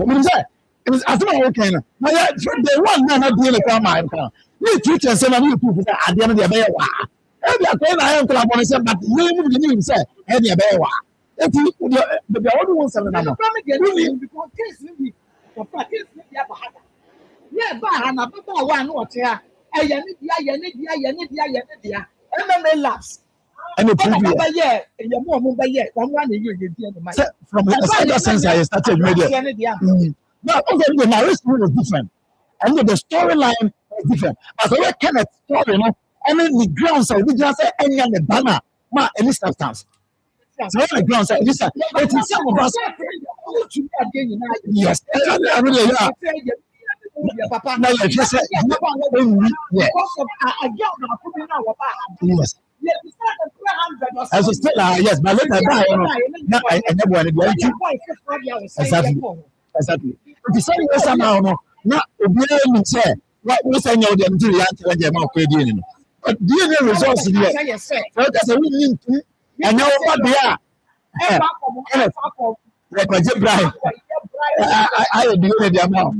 [SPEAKER 11] It was as well okay. The one man not doing a crime. You teach and say, you people at the end of the day. Every I am collaboration, but you didn't say, any a bear. If you the only one seven.
[SPEAKER 4] Yeah, but one what here. MMA labs.
[SPEAKER 11] And the preview. From a certain sense, I started media. No, okay, the narration was different. And the storyline was different. As I kind of story, I mean, the grounds are we just say any other banner, ma, any substance. So the grounds are this. It is some of us. Yes, I really are. No, just say yes. As a still, yes, but let her die. No, I never wanted to. Exactly. If you say yes somehow, not obeying say, what we say now, them to the answer them out creating. But DNA results here. So that's a winning to and now what they are. Like my Brian, I do the amount.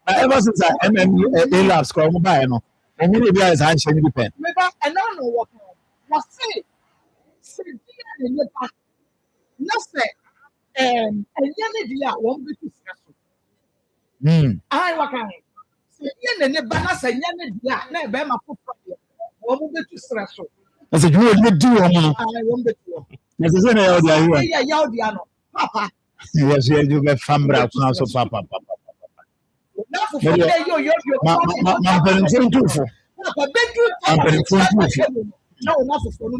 [SPEAKER 11] Ever since I MMA labs called mobile, no, and many guys are actually depend.
[SPEAKER 4] And I don't know what was say not say, and Yanni won't be too stressful. I what kind of Yanni Banana say Yanni, never my foot won't be too stressful.
[SPEAKER 11] I said, you would do on me.
[SPEAKER 4] I won't be too.
[SPEAKER 11] Yes,
[SPEAKER 4] Papa.
[SPEAKER 11] Yes, you get Fambra now, so Papa. I'm very too for. I'm very too.
[SPEAKER 4] No, not for no.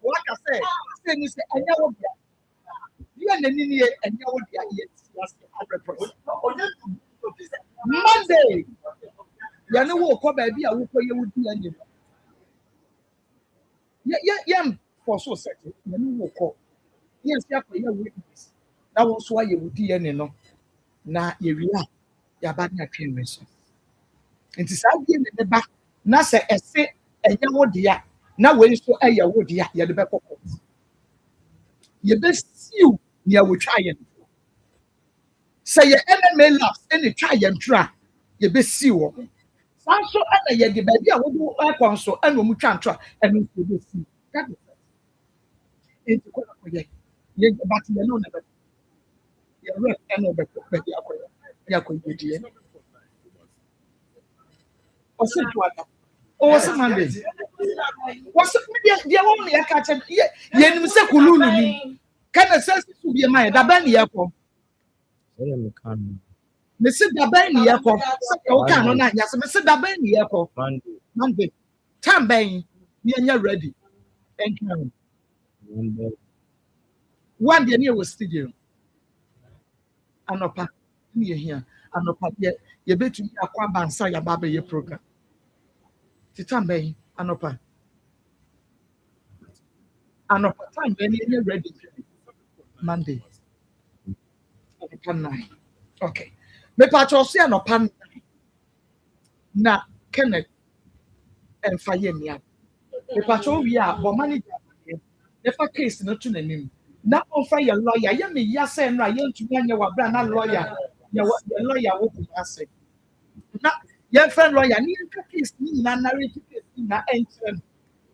[SPEAKER 4] Like I said, things and now you and the and now Monday. You know what? Come baby, I will call you with the yeah, for so certain. You know what? Call yes, yeah, for your witness. That was why you would DNA no. Na you react, your bad appearance. It is out in the back. Na say ese enya wo dia na we so eya wo dia ye de be kokko ye be siu ne wo twa ye say ye MMA labs any twa ye ntwa ye be siu san so ana ye de ba bia wo do akon so ana mu twa ntwa ana so be siu that is it ko ye but ye no na be ye re ana be ko be ya ko ye die o se to what's Monday? What's the only I catch it? Yen say Kululu ni. Can a sense to be a man? The band yako. Mr. Dabani yako. Okay, no, not yes. Mr. Dabani yako. Monday. Tambay. You're ready. Thank you. One day near was studio. Anopa. Near here. Anopa. You bet to be a quaban say a baby your program. Tambay, Anopa. Anopa time when you're ready. Monday. Okay. Me patcho see Anopa na Kenneth and Fayemia. Me patcho we are but manager. If a case not to name. Now on fire lawyer, ya me ya say na yen to me wa bra na lawyer. Ya lawyer wo ku ase. Na your friend lawyer, ni case ni na narrative case na enter.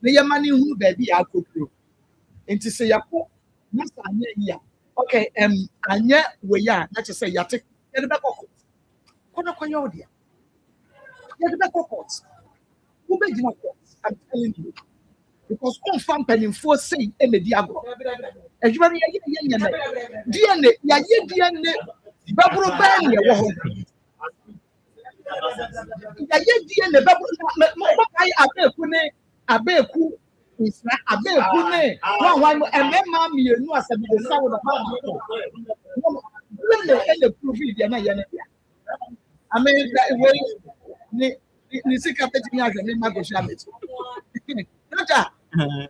[SPEAKER 4] Na your money who baby I could do. Into say ya po na sa anya ya. Okay, anya we ya na say ya take ya the back court. Kono kwanya odia. Ya the back court. Who be gina court? I'm telling you. Because on fan penny for say e me diago. Ejuma ya DNA ya ye DNA babro ban ye wo ho. Ya ye die ne babro ma kai abeku is na abeku ne wan emema mienu asabi de sawo da ba no le prove dia na ye ne dia amen we ni sika peti mi agbe ni mago sha met nata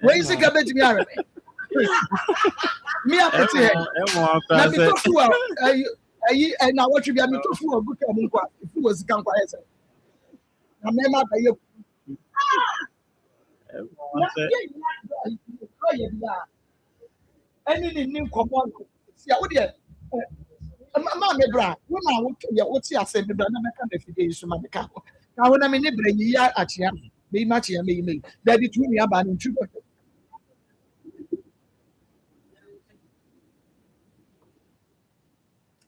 [SPEAKER 4] we sika peti mi agbe mi apeti he na mi to fu ayi na what be mi to fu ogu ka mu kwa fu wo sika kwa ese na mema ba ye any new common see what there ma me bra wo na wo ti ase me bra na me ka na fide so ma me ka na wo na me ne bra yi ya achia me ma achia me da bi tu ni aba ni tu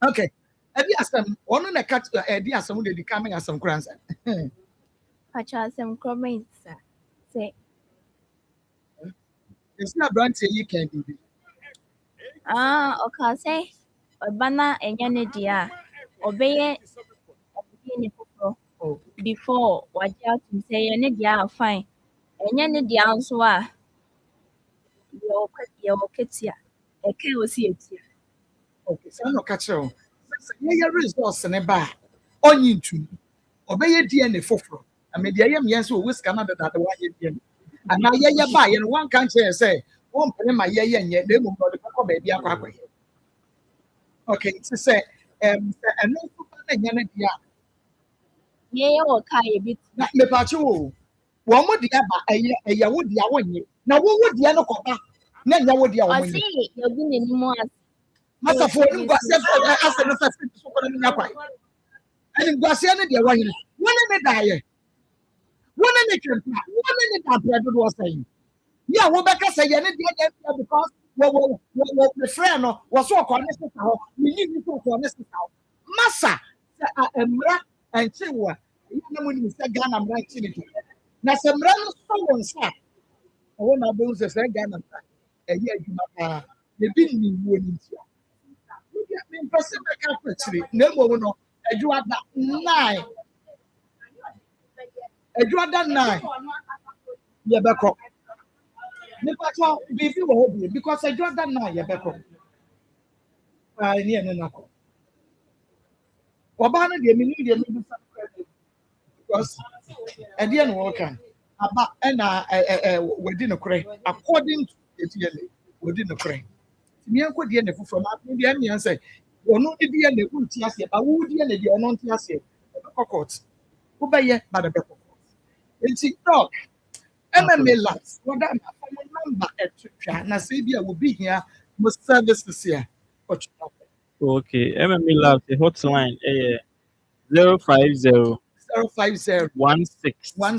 [SPEAKER 4] okay ebi asem ono na cut ebi asem de di coming asem kransa
[SPEAKER 17] Pacha asem comment sir
[SPEAKER 13] say.
[SPEAKER 4] It's not brand say you can do it.
[SPEAKER 13] Okay, say. Obana enyane dia. Obeye ni foforo. Before wajia to say ene dia fine. Enyane dia nso a yo ketia. Eke osi etia.
[SPEAKER 4] Okay, so no catch you. Yeah, resource ne ba. Onyi ntu. Obeye DNA foforo. I mean, the ayam yes, we whisk another that the one yen. And now, yeah, buy and one can't say, one penny my yeah, and yet they will not the baby. Okay, to say, and no super
[SPEAKER 13] Yeah, okay, bit.
[SPEAKER 4] Not me pachu. One would the a would the one. Now, what would the other copper? Then you would the
[SPEAKER 13] I
[SPEAKER 4] one.
[SPEAKER 13] see you're doing anymore.
[SPEAKER 4] Master for him, got as an assassin to support him. And Guasiana, the one. One in the die. One in the camp, one in the camp, was saying. Yeah, we back say you need because the friend was so honest now. We need to honest now. Massa, Emra and Chiwa. You know when you say Ghana, I'm right. Now, some random someone said, I want to build the same Ghana. And yet, you didn't need one. Look at me, Pacific, no one. You are that 9. You are that 9. Yeah, back up. Because I got that now, yeah, back up. I near Nako. Obana, the media, because I didn't work about and within a crane, according to the DNA, within the crane. Me and could the from the enemy and say, or no, the DNA won't yes, but would the energy or not yes, court. Who by ye, but a better. It's it dog. MMA lads, what that number at na say will be here, most services here.
[SPEAKER 14] Okay, MMA Labs, the hotline 050
[SPEAKER 4] 050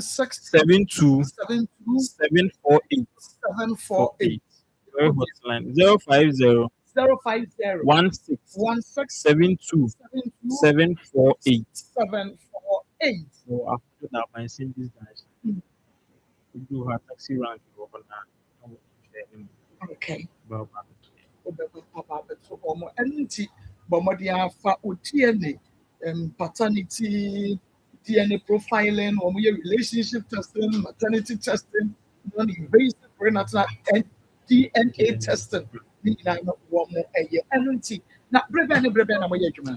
[SPEAKER 14] 16 72 748 748. Very hotline 050 16 72 748
[SPEAKER 4] 748.
[SPEAKER 14] So after that, I send this guys. We do have taxi rank over now.
[SPEAKER 4] Okay. Paternity, DNA profiling, or relationship testing, maternity testing, non-invasive prenatal and DNA testing. Now,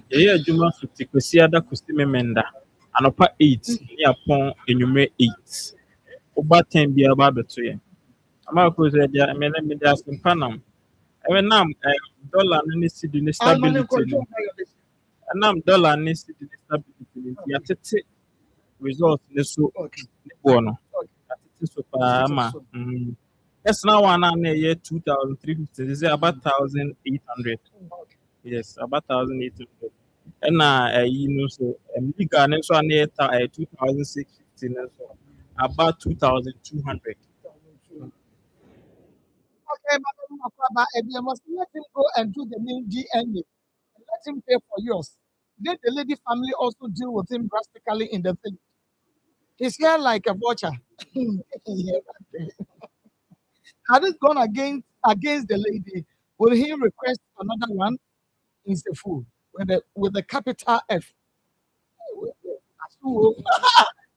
[SPEAKER 14] yeah, Juma 50, Kusiada Kusime Menda, and upper 8, near Pong, and you may 8. Over 10 be about the 2. America said, I mean, let me just in Panam. I mean, now, dollar needs to do stability. And now, dollar needs to do stability. Yet, results in the so okay. Yes, now one on a year 2,350. This is about 1,800. Yes, about 1,800. And you know, so legal next one year 2,650. About 2,200.
[SPEAKER 4] Okay, you must let him go and do the new DNA. Let him pay for yours. Let the lady family also deal with him drastically in the thing. He's here like a vulture. Had it gone against the lady, will he request another one? He's a fool with the capital F.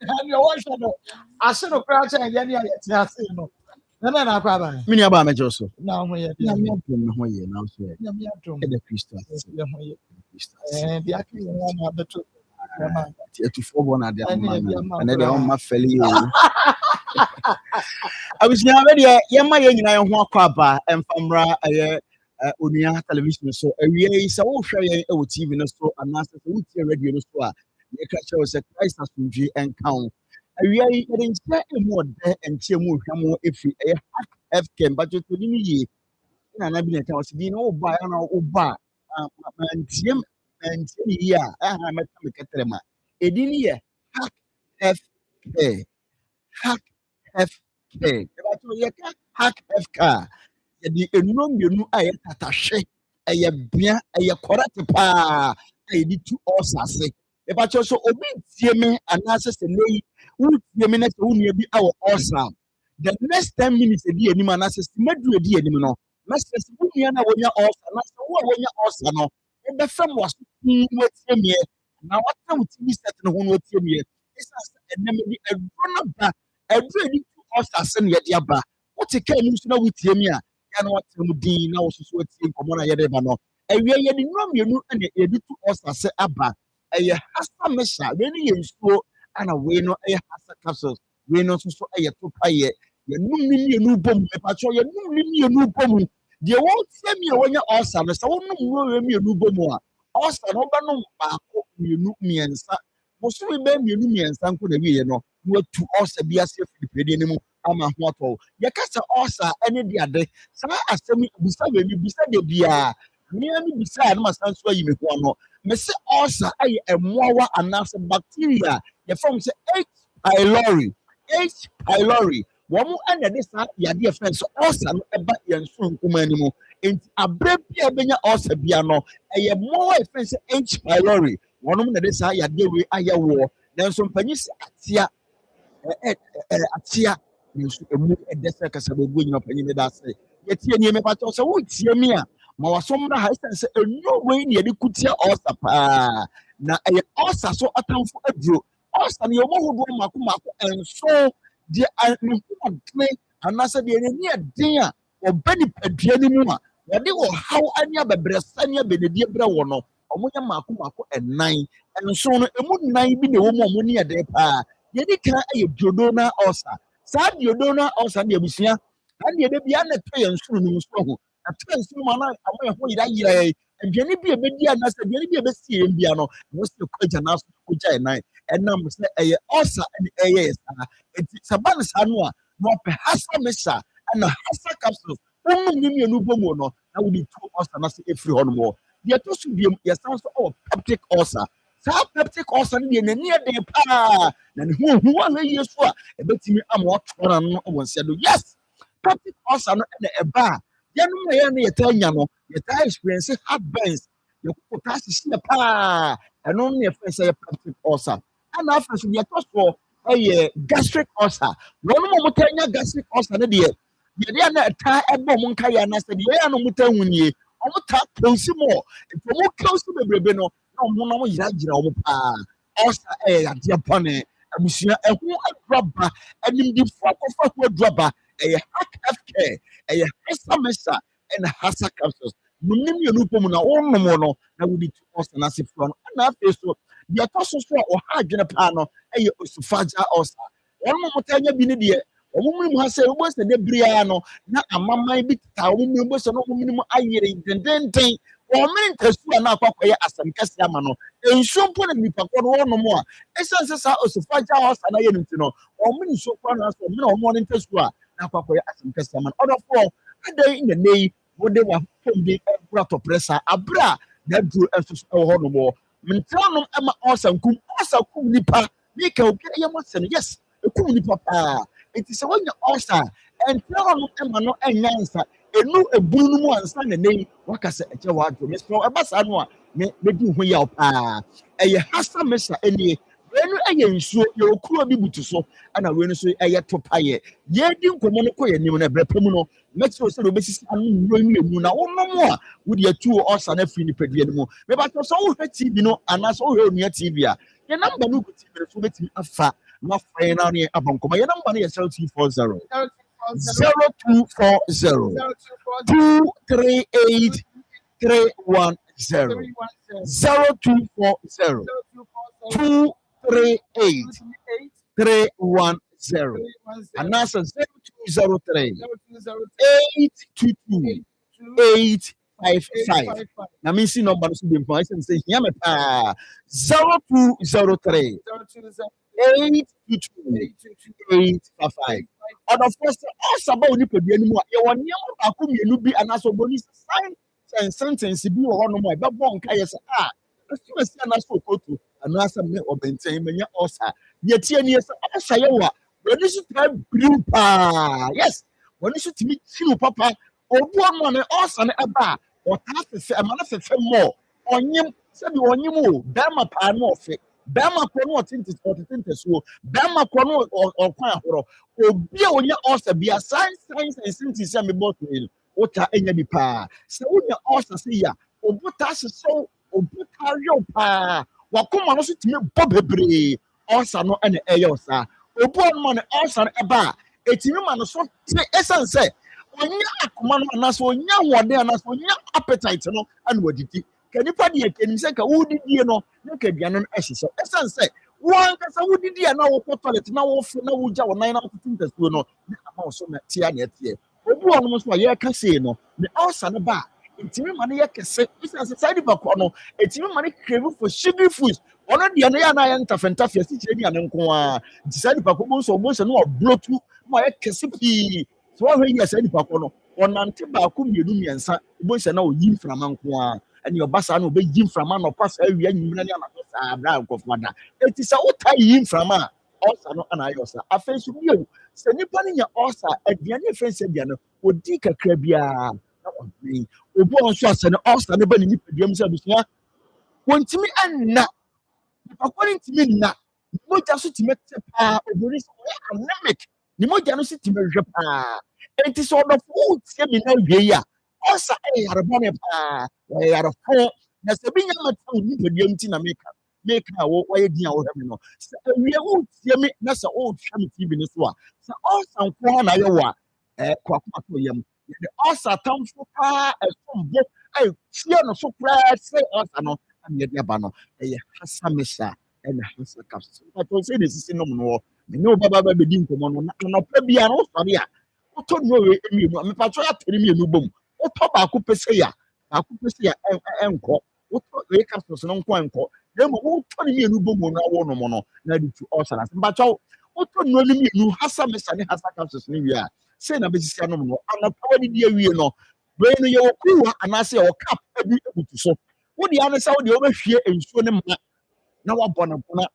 [SPEAKER 4] And your wife said, I should have crouched and then you
[SPEAKER 11] Mini aba mejo so.
[SPEAKER 4] Now we are
[SPEAKER 11] Na me adom ho ye na so.
[SPEAKER 4] the
[SPEAKER 11] Christian.
[SPEAKER 4] and the actually one of the two.
[SPEAKER 11] To for na de ma. And de on ma fele ye. Abusua we de ye ma ye nyina ye ho akwaba emfamra aye onua television so awie yi se wo hwe ye e wo TV no so anase se wo tie radio no so a ye ka che wo se Christ asundwe enkan. Awia yi de nche emu ode enche mu hwamo efi FK but to ni yi na na bi na tan osi bi no oba ya na oba antiem yi a ha meta me ketere ma edi ni ye hack FK e ba to ye ka hack FK ye di enunu a ye tatahwe eye bia eye correct pa e di tu osase e ba to so obi tie me anase se nei wotie me na se wo nua bi awo awesome the next 10 minutes a day ni man as medu a day ni no master bunya na wonya ulcer na so wo wonya ulcer no e be fam was wetie me na wata wuti set no ho wetie me isa enem di edro ba edro ni ulcer se ne ye aba wote ka ni so na wutie me a ya na wata mu din na wo so wetie komo na ye de ba no ewie ye ni no mienu na ye di tu ulcer se aba eye hasa mesha we ni ye nsuo ana we no eye hasa capsules we no so eye to paye ye num ni mienu bom me pa cho ye num ni mienu bom de won tie me wonya ulcer no so wonum we mienu bom a ulcer no ba no ba ko mienu miensa mo so we be mienu miensa nko na wiye no we tu ulcer bi ase Filipede ni mu ama ho ato ye kasa ulcer ene de ade sa asemi bisa we bi bisa de bia me ani bisa na masanso ayi me ho no me se ulcer ayi emoawa anase bacteria ye from say H pylori wɔn ana de saa yadeɛ fɛn so ulcer no ɛba yɛn so nkuma ni mu nti abere bi a benya ulcer bia no ɛyɛ mmoa fɛn sɛ H pylori wɔn na de saa yadeɛ wei ayɛ wɔ nanso mpanyin sɛ atia atia nso emu ɛdɛ sɛ kasa bɛ gu nyina panyin da ase yɛtie nie mepa kyɛw sɛ wotie mi a ma wasom na ha ɛsɛn sɛ enyo wei ne yɛde kutia ulcer paa na ɛyɛ ulcer so atamfo aduro ulcer ne yɛ ɔmo hodoɔ mako ɛnso de ne ho adene anasa de ne adin a ɔba nipadua no mu a wɔde wɔ haw ani abɛbrɛsa ne abɛnedie brɛ wɔ no ɔmo nyɛ mako ɛnan ɛnso no emu nan bi na ɛwɔ mu a ɔmo ne yɛde paa yɛde kan ɛyɛ duodenal ulcer saa duodenal ulcer ne abusua ɛne yɛde bia na ɛtɔ yɛn soro no mu so ho ɛtɔ yɛn soro ma na amo yɛ ho yira aduane bi a bɛdi anasa aduane bi a bɛsi yɛn bia no wɔn sɛ kɔgya na so kɔgya ɛnan ɛnam sɛ ɛyɛ ulcer ɛne ɛyɛ saa eti saba ne saa no a na ɔpɛ hasa mesa ɛna hasa capsules wɔn mu mmienu bɔ mu no na wɔde tu ulcer na so efiri hɔ nom wɔ deɛ ɛtɔ so biem yɛsan so ɛwɔ peptic ulcer saa peptic ulcer no deɛ n'ani ɛden paa na ne ho hu a yie so a ɛbɛtumi ama ɔtɔn no wɔ nsia do yes peptic ulcer no ɛna ɛba a yɛnum na yɛn no yɛtaa nya no yɛtaa experience heartburns yɛkoko taa sisi yɛ paa ɛno ne yɛfɛ sɛ yɛ peptic ulcer ɛna afɛ so deɛ ɛtɔ so ɛyɛ gastric ulcer wɔn mu taa nya gastric ulcer no deɛ yɛde a na ɛtaa ɛbɔ ɔmo nka yɛ anasa deɛ yɛyɛ a na ɔmo taa hu nie ɔmo taa kɛnsi mu nti ɔmo kɛnsi bebrebe no na ɔmo na ɔmo yiragyina ɔmo paa ulcer ɛyɛ yadeɛ bɔne abusua ɛho aduraba animdifo akɔfa ho aduraba ɛyɛ heart care ɛyɛ hasa mesa ɛna hasa capsules munim yɛ nupo mu na wɔnom no na wɔde tu ulcer na se fura no ɛna afei so deɛ ɛtɔ so a ɔha adwene paa no ɛyɛ esophageal ulcer wɔn mo taa nya bi ne deɛ wɔn mu ha sɛ wɔn sɛ de biriya no na amaman bi ta wɔn mu bɔ sɛ no wɔn mu ayere dendenden wɔn mu ntasu a na akɔkɔyɛ asɛm kɛse ama no nsuo mpo na nipa kɔ no wɔnom a ɛsɛn sɛ saa esophageal ulcer na yɛ no ti no wɔn mu nsuo kɔ na so wɔn na wɔn ntasu a na akɔkɔyɛ asɛm kɛse ama no ɔdɔfoɔ adan na nei wɔde wɔn apɔm de ɛkura tɔprɛsa abira na aduro ɛsoso ɛwɔ hɔ nom wɔ mntɛnom ɛma ulcer kum nipa ne ka obi ɛyɛ mo sɛ no yes ekum nipa paa eti sɛ wɔnya ulcer ɛntɛnom ɛma no ɛnya nsa enu ebunu no mu ansa na nei waka sɛ ɛkyɛ wadwo mesɛ ɛba saa no a me bedi ho yaw paa ɛyɛ hasa mesa ɛnie wenu ɛyɛ nsuo yɛ okuro bi butu so ana wenu so ɛyɛ to payɛ yɛdi nkɔmɔ no kɔ yɛ nim na brɛpɛ mu no mɛkyerɛ sɛ obesisi anu nnuro na wɔnom a wodi atu ulcer na firi nipadua no mu mɛbatɔ sɛ wohwɛ TV no anaasɛ wohwɛ onua TV a yɛ namba no kuti bere so betumi afa na fa na ne abankɔmɔ yɛ namba no yɛ 0240 0240 238 310 0240 238 310 and that's 0203 822 855. Now, me see number so be important. Say here me pa 0203 822 855. And of course, also about nipadua ni mu a ye won nneɛma baako mmienu bi anaso boni sign sentence bi wɔ hɔ no mu a ɛbɛbɔ nka yɛ sɛ ɛsɛ anaso kotu anaasɛ me ɔbɛntɛn menya ulcer yɛtie nie sɛ ulcer yɛ wɔ a wɔne so taa biriw paa yes wɔne so tumi tiw papa ɔboa no ne ulcer no ɛba a ɔtaa fɛfɛ ɛma no fɛfɛ mmɔ ɔnyem sɛbi ɔnyem o bɛrima paa no ɔfɛ Bema kono otinte so. Bema kono or kwan horo. Obi a onya ulcer bia signs and symptoms say me both will. Ota enya bi pa. Se onya ulcer say ya, obuta so obuta yo pa. Wakoma no so timi bo bebre. Ulcer no ene eyo sa. Obu on man ulcer eba. Etimi man so te esan say onya akoma no anaso onya hode anaso onya appetite no ane wadidi. Kanipa de kenim say ka wudidie no na ka aduane no ehyehyɛ esan sɛ wan kasa wudidie na wo toilet na wo fo na wo gya wo nan na wo tintasuo no na ama wo so na tia na tie obu ono mo so a ye ka sei no ne ulcer no ba ntimi ma ne ye kese esan sɛ side back no etimi ma ne crave for sugary foods ono de no ya na ya ntafentafia si kyerɛ dia ne nko a side back bo so no blotu ma ye kese pi so wo hwe ya side back no onante ba ko mienu miensa bo na o yi mframa nko a and your basa no be yin from man or pass area nyina na na bra nkofada eti sa uta yin from a osa no ana yosa afensu bio se nipa ne nya osa aduane fense bia no odi kakra bia na odin obu onso ase ne osa ne ba ne nipa duam se abusua wontimi anna according to me na moja so timete pa obori so anemic ni moja no so timehwe pa enti so do fu tie me na wie ya osa yarebone pa yarefo na se binya mata ni pediem ti na meka wo waye dia wo hemi no se wie wo tie me na se o hwa me tv ni so a se osa nko na ye wa kwakoma to yam de osa tamfo pa esombo tie no so kra se osa no amye dia ba no hasa mesha hasa kapsu to se de sisi no no me no baba ba be di nkomo no na pa bia no sori a oto no we emi mu me patro ya tere mi enu bom oto ba ko pese ya enko oto we kapsu no nko enko dem oto ni enu bom no awo no mo no na di tu osana se patro oto no ni enu hasa mesha ne hasa kapsu ni wi a se na be sisi no no ana pa di awie no we no ye okuwa anase ye kap adu ebutu so wo di anasa wo di obehwie ensuo ne ma na wabona bona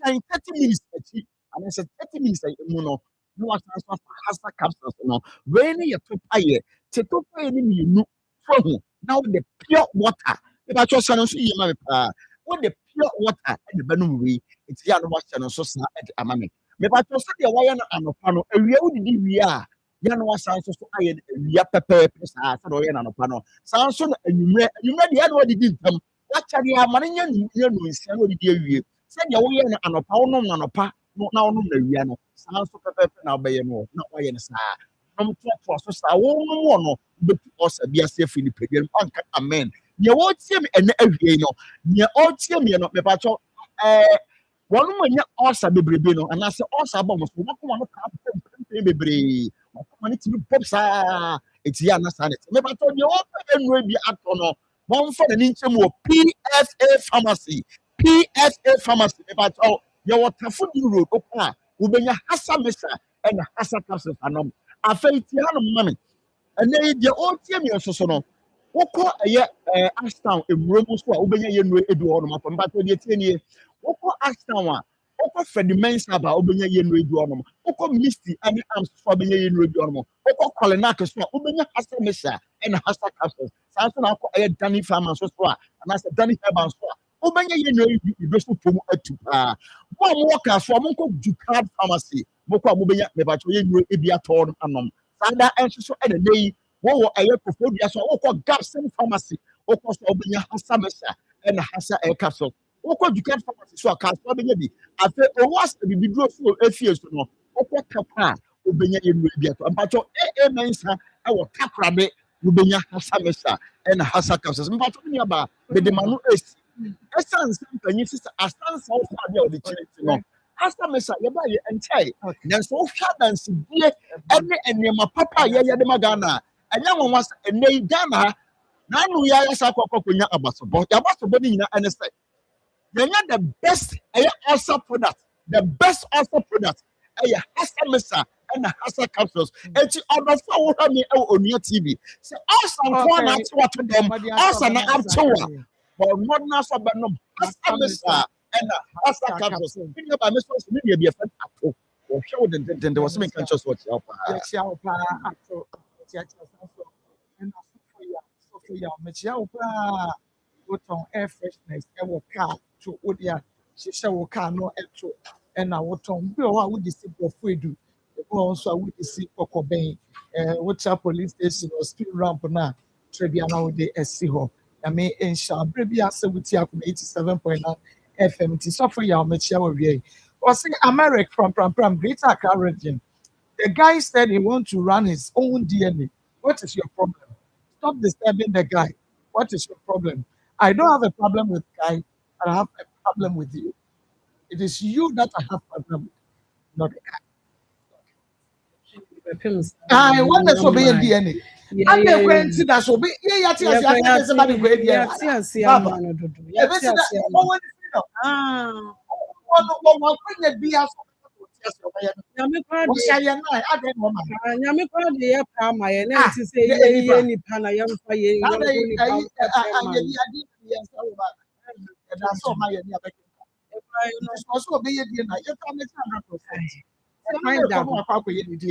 [SPEAKER 11] 30 minutes achi anasa 30 minutes mu no no wasanso hasa capsules no we ne ye topaye te topaye ni mienu fohu na wo the pure water e ba cho sano so yi ma me pa wo the pure water e de banum we enti ya no wa sano so sa e de amame me ba cho se de wa ya na anopa no awie wo di wie a ya no wasanso so aye wia pepe sa sa do ye na anopa no sanso na anwumre de ya no wa di ntam wachari amane nya no nsia no di awie se de wo ye na anopa wo no na anopa na wo no na wia no sanso pepe na obaye no na wo ye na sa no to so sa wo no no betu osa bia se Philippian anka amen ye wo tie me ene awie no ye o tie me no me pa cho wonu manya osa bebrebe no ana se osa ba mo so mo ko no ka bebrebe mo ko ni ti pop sa eti ya na sa ne me pa cho ye o enu bi ato no one for the nincham wo PFA pharmacy me pa cho ye waterfo di road opa ubenya hasa mesa and hasa capsules anom afeiti hanom mame ene de o tie me so no wokọ eye Ashtown emromu so a ubenya ye nu edu ho no ma pa to de tie nie wokọ Ashtown a wokọ Fedimensa ba ubenya ye nu edu ho no wokọ Misty ani am so ubenya ye nu edu ho no wokọ Kolenak so a ubenya hasa mesa and hasa capsules sanso na wokọ eye Danny Farmer so a na se Danny Herbal so a ubenya ye nu edu so pomu atu pa mo waka so mo nkọ Ducard Pharmacy mokọ ubenya me ba to ye nu ebi ato no anom sada enso so ene nei wo aye Kofodua so wokọ Gapson Pharmacy wokọ so ubenya hasa mesa and hasa capsule wokọ Ducard Pharmacy so aka so ubenya bi afi owas bibidro so efie so no wokọ Kapa ubenya ye nu ebi ato ampacho mensa e wo takrabe ubenya hasa mesa and hasa capsules mpacho ni aba be de manu esi essence mpanyi sisa asansa wo fa dia odi chiri no hasa mesa ye ba ye entai nanso wo hwa dansi die ene enema papa ye de magana anya nwanwa enei Ghana na anu ya ya sa kokonya abasobo ya abasobo ni nyina ene say yenya the best also product the best also product hasa mesa and hasa capsules eti odofo wo ha mi onua TV say also nko na ati wato dem also na atwa but not na so benom hasa mesa and hasa capsules ni ba me so ni dia be fa ato wo hwe wo den was me kan just watch up
[SPEAKER 4] ya pa ato ya so and so ya me ya pa woton air freshness e wo car to odia hyehyɛ wo car no ɛto ɛna wotɔn bi wɔ hɔ a wode si bɔfo edu ebi wɔ hɔ nso a wode si kɔkɔbɛn wotra police station or speed ramp na trebia na wode ɛsi hɔ nyame nhyɛ abere bi asɛ wuti akoma 87.9 FM ti sɔfo yɛ ɔmɛkyia wɔ wie ɔsi Americ from Pram Greater Accra region. The guy said he wants to run his own DNA. What is your problem? Stop disturbing the guy. What is your problem? I don't have a problem with guy, but I have a problem with you. It is you that I have a problem with, not the guy. I want to obey DNA. I'm going to see that so be somebody go DNA.
[SPEAKER 10] Nyame kwa de ye pa ma ye na ti say ye ni pa na ye mfa ye ni pa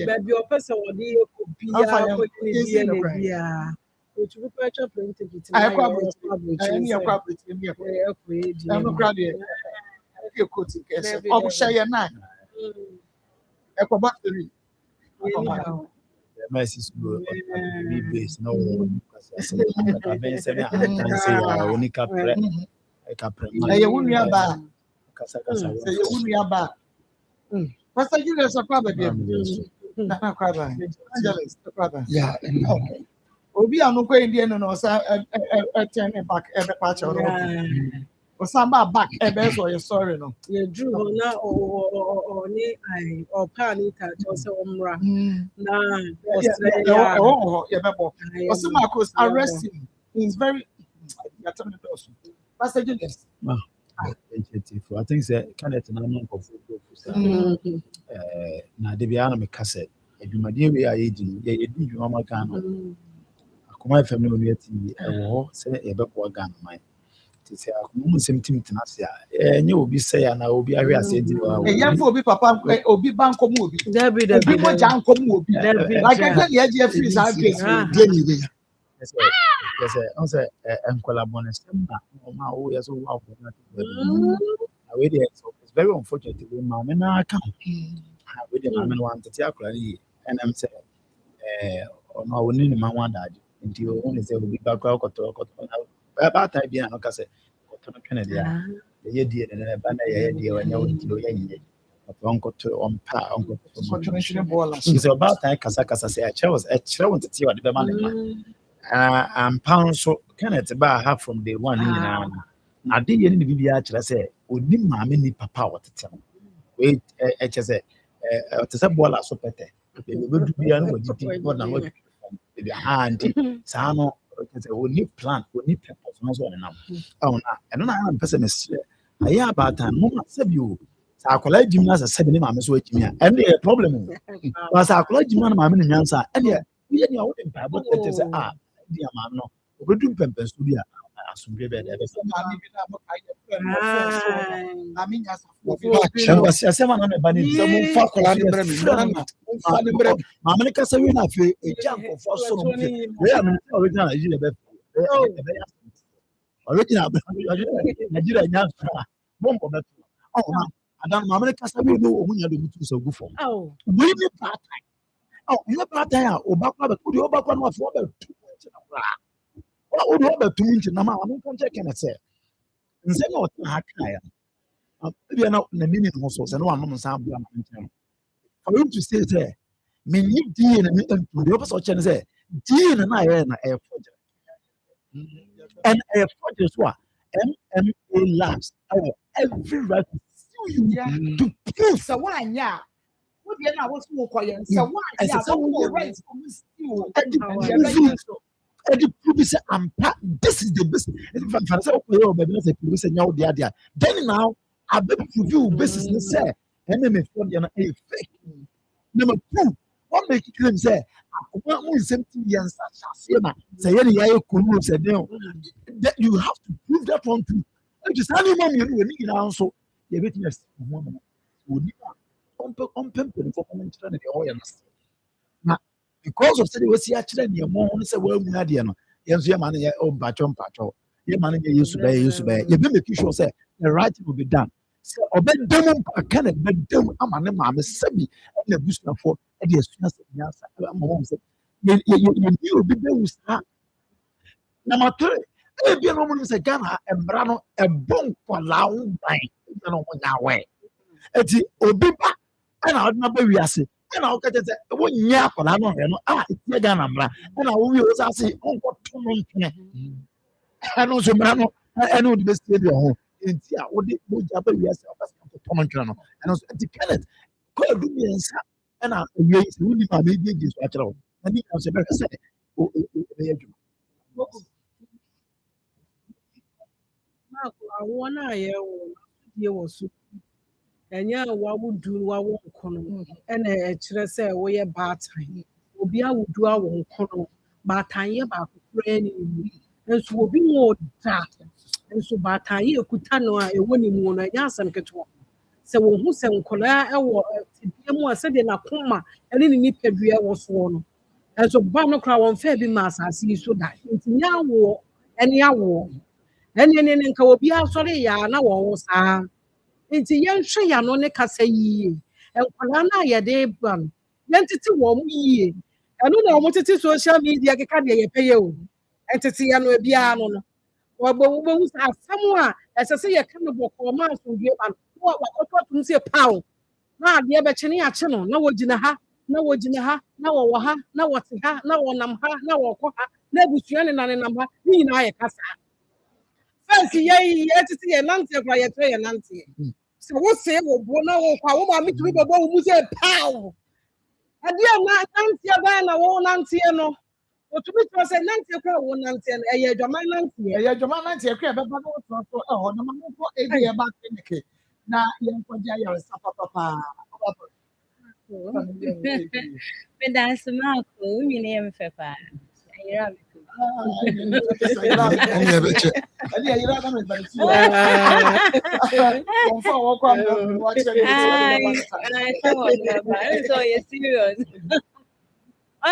[SPEAKER 10] baby o person wo de ye ko bia ko ni die na bia o tu ko cha plenty bit na
[SPEAKER 11] Mercy school base no
[SPEAKER 4] Pastor Julius yeah, obi anoko indi eno no sa turn back ebe pa cha no osamba back ebe so you sorry no
[SPEAKER 10] ye drew na o ni ai o pa ni ta cho se omra na
[SPEAKER 4] yeah bebo osama cause arrest him he's very Pastor Julius
[SPEAKER 11] I think say candidate na no of na de bia na me kase adwumade we aye di no ye di dwuma ma kan no Akoma family no yati ewo se ye beko gan man ti se Akoma nsem tim tena se a nye obi se ya na obi ahwe ase di wa
[SPEAKER 4] ye fa obi papa obi banko mu obi obi mo janko mu obi like I said ye je free sa case dey ni we
[SPEAKER 11] yes on say enkola bonus na ma o yes o wa ko na we dey so it's very unfortunate we ma me na aka we dey ma me wan tete akora ni and I'm say ono woni ni ma wan daje nti o woni say obi ba kwa koto ba ta bi na ka say koto no twene dia ye die ne ba na ye die wa nya o nti o ye nyi onkoto ompa onkoto
[SPEAKER 4] contribution bola
[SPEAKER 11] so ba ta kasa say a chere won tete wa de be ma ne ma pound so can it ba have from day one na de ye ni bibia kire say oni maame ni papa wotete no we eche say to say bola so pete be do bia no wadi more than what be anti sa no say oni plan oni purpose no so na na na person is aya about time mo say bi o sa akola jimna sa sabi ni maame so ajimi a and the problem was sa akola jimna na maame ni nyansa and the we ni o de ba but say dia maame no obedu pempen so bia asumbe be de so maame bi na mo
[SPEAKER 4] na mi nya sa
[SPEAKER 11] shamba si asema na me bani so mo fa kola de bre mi maame ni kasa wi na fe eja nkofo so no we am original Nigeria be original Nigeria nya bombo be ma adan maame ni kasa wi no omunya de mutu so gu fo we ni part time you part time obakwa be kudi obakwa no afo be o do ba tumi nti na ma no kan check na say Nsem o ta kaya bia na mini no so se no anom nsa abua ma nti for you to say say me ni die na me ntu de obaso che ne say die na ye na e forge and e forge so MMA labs every right to prove
[SPEAKER 4] so one ya wo de na wo so ko ye so one ya wo right
[SPEAKER 11] this is the best. Then now, I bet you business say, MMA for the fake. Number two, what make you claim say, Nsem say you have to prove that one too. Just any moment you need also. You bet me because of say we see actually near more say we mu ade no yenso ye man ye o mpacho ye man ye yesu ba ye be make sure say the right thing will be done sɛ ɔbɛda mu mpaka na ɛbɛda mu ama ne maame sɛbi ɛna abusuafoɔ ɛde asua sɛ nyansa ama wɔn sɛ yɛni obi bɛwu saa na matore ebia na ɔmo sɛ Ghana mmara no ɛbɔ nkwalaa ho ban ebia na ɔmo nya awɛ eti obi ba ɛna ɔde n'aba wiase ɛna ɔka kyerɛ sɛ wonyɛ akwadaa no hwɛ no etie Ghana mmara ɛna wowie wo sase ɔnkɔto no ntwene ɛno nso mmara no ɛne wode bɛsie deɛ ho nti a wode mogya aba wiase a wobɛsɛ ɔnkɔtɔ no ntwene no ɛno nso nti Kenneth kɔɔ du mmiɛnsa ɛna awie yi sɛ wonim a meegyegye so akyerɛ wo na ne nyina nso bɛhwɛ sɛ ɛbɛyɛ adwuma
[SPEAKER 10] awoɔ no a yɛwɔ die wɔ so ɛnyɛ a wawodu wawo nkono ɛna ɛkyerɛ sɛ woyɛ baatan obi awodu awɔ nkono baatan yɛ baako koraa ne mu nso obi mu da nso baatan yɛ kuta no a ɛwɔ ne mu no ɛnyɛ asɛm ketewa sɛ wohu sɛ nkɔlaa ɛwɔ tibia mu a sɛdeɛ n'akoma ɛne ne nipadua ɛwɔ soɔ no nso ba no koraa wɔmfa bi ma asase yi so da nti nyɛ awoɔ ɛne awoɔ ɛne nka obi asɔre yɛ a na wɔwɔ saa nti yɛnhwɛ yɛ ano ne kasa yie nkwadaa no a yɛde ba no yɛntete wɔn yie ɛno na wɔn tete social media keka deɛ yɛpɛ yɛ o ɛtete yɛ no biara no wɔbɛwu sɛ asɛm a ɛsɛ sɛ yɛka no bɔkɔɔ ma asomdue ba no wakɔtɔ tum sɛ paw na adeɛ bɛkye ne akye no na wɔgyina ha na wɔwɔ ha na wɔte ha na wɔnam ha na wɔkɔ ha na abusua ne nam ha ne nyinaa yɛ kasa fɛnsi yɛtete yɛ nanteɛ kora yɛtrɛ yɛ nanteɛ sɛ wosee wɔ boɔ na wɔkɔ a wo maame tumi bɛbɔ wo mu sɛ paw adeɛ nanteɛ bɛɛ na wo nanteɛ no otumi tɔ sɛ nanteɛ kora wo nanteɛ no ɛyɛ adwaman nanteɛ
[SPEAKER 4] kora bɛba no wotɔ so ɛhɔ na mamofɔ ebi yɛba clinic na yɛnkɔgye ayaresa papapaa
[SPEAKER 17] Medase Marco, wo nyina yɛ mfɛ paa. Ayera me.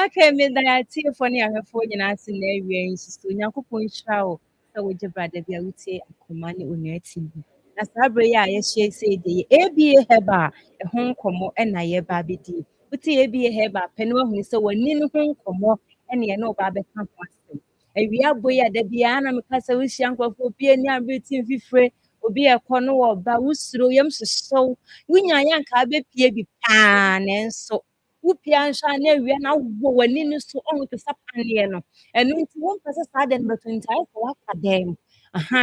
[SPEAKER 17] Okay, me da tie for ne ahwefo nyina ase na awie nsusu Nyankopɔn hyira wo sɛ wo gye brada bia wotie Akoma ne Onua TV. Na saa bere a yɛhyɛ sɛ de ABA heba ɛho nkɔmmɔ ɛna yɛba abɛdi. Wotie ABA heba pɛ no ahunu sɛ wɔni ne ho nkɔmmɔ ɛne yɛne wo ba bɛka ho asɛm. Awia boy a da bia na meka sɛ wohyia nkurɔfo obi ani aberɛtim fifire obi ɛkɔ no wɔ ba wosuro yam hyehyɛw wonya yɛ anka abɛpie bi paa nanso wopia nhwa na awia na wowɔ w'ani no so ɔho te sɛ paneɛ no ɛno nti wompɛ sɛ saa da no bɛto nti ayɛ sɛ woaka dan mu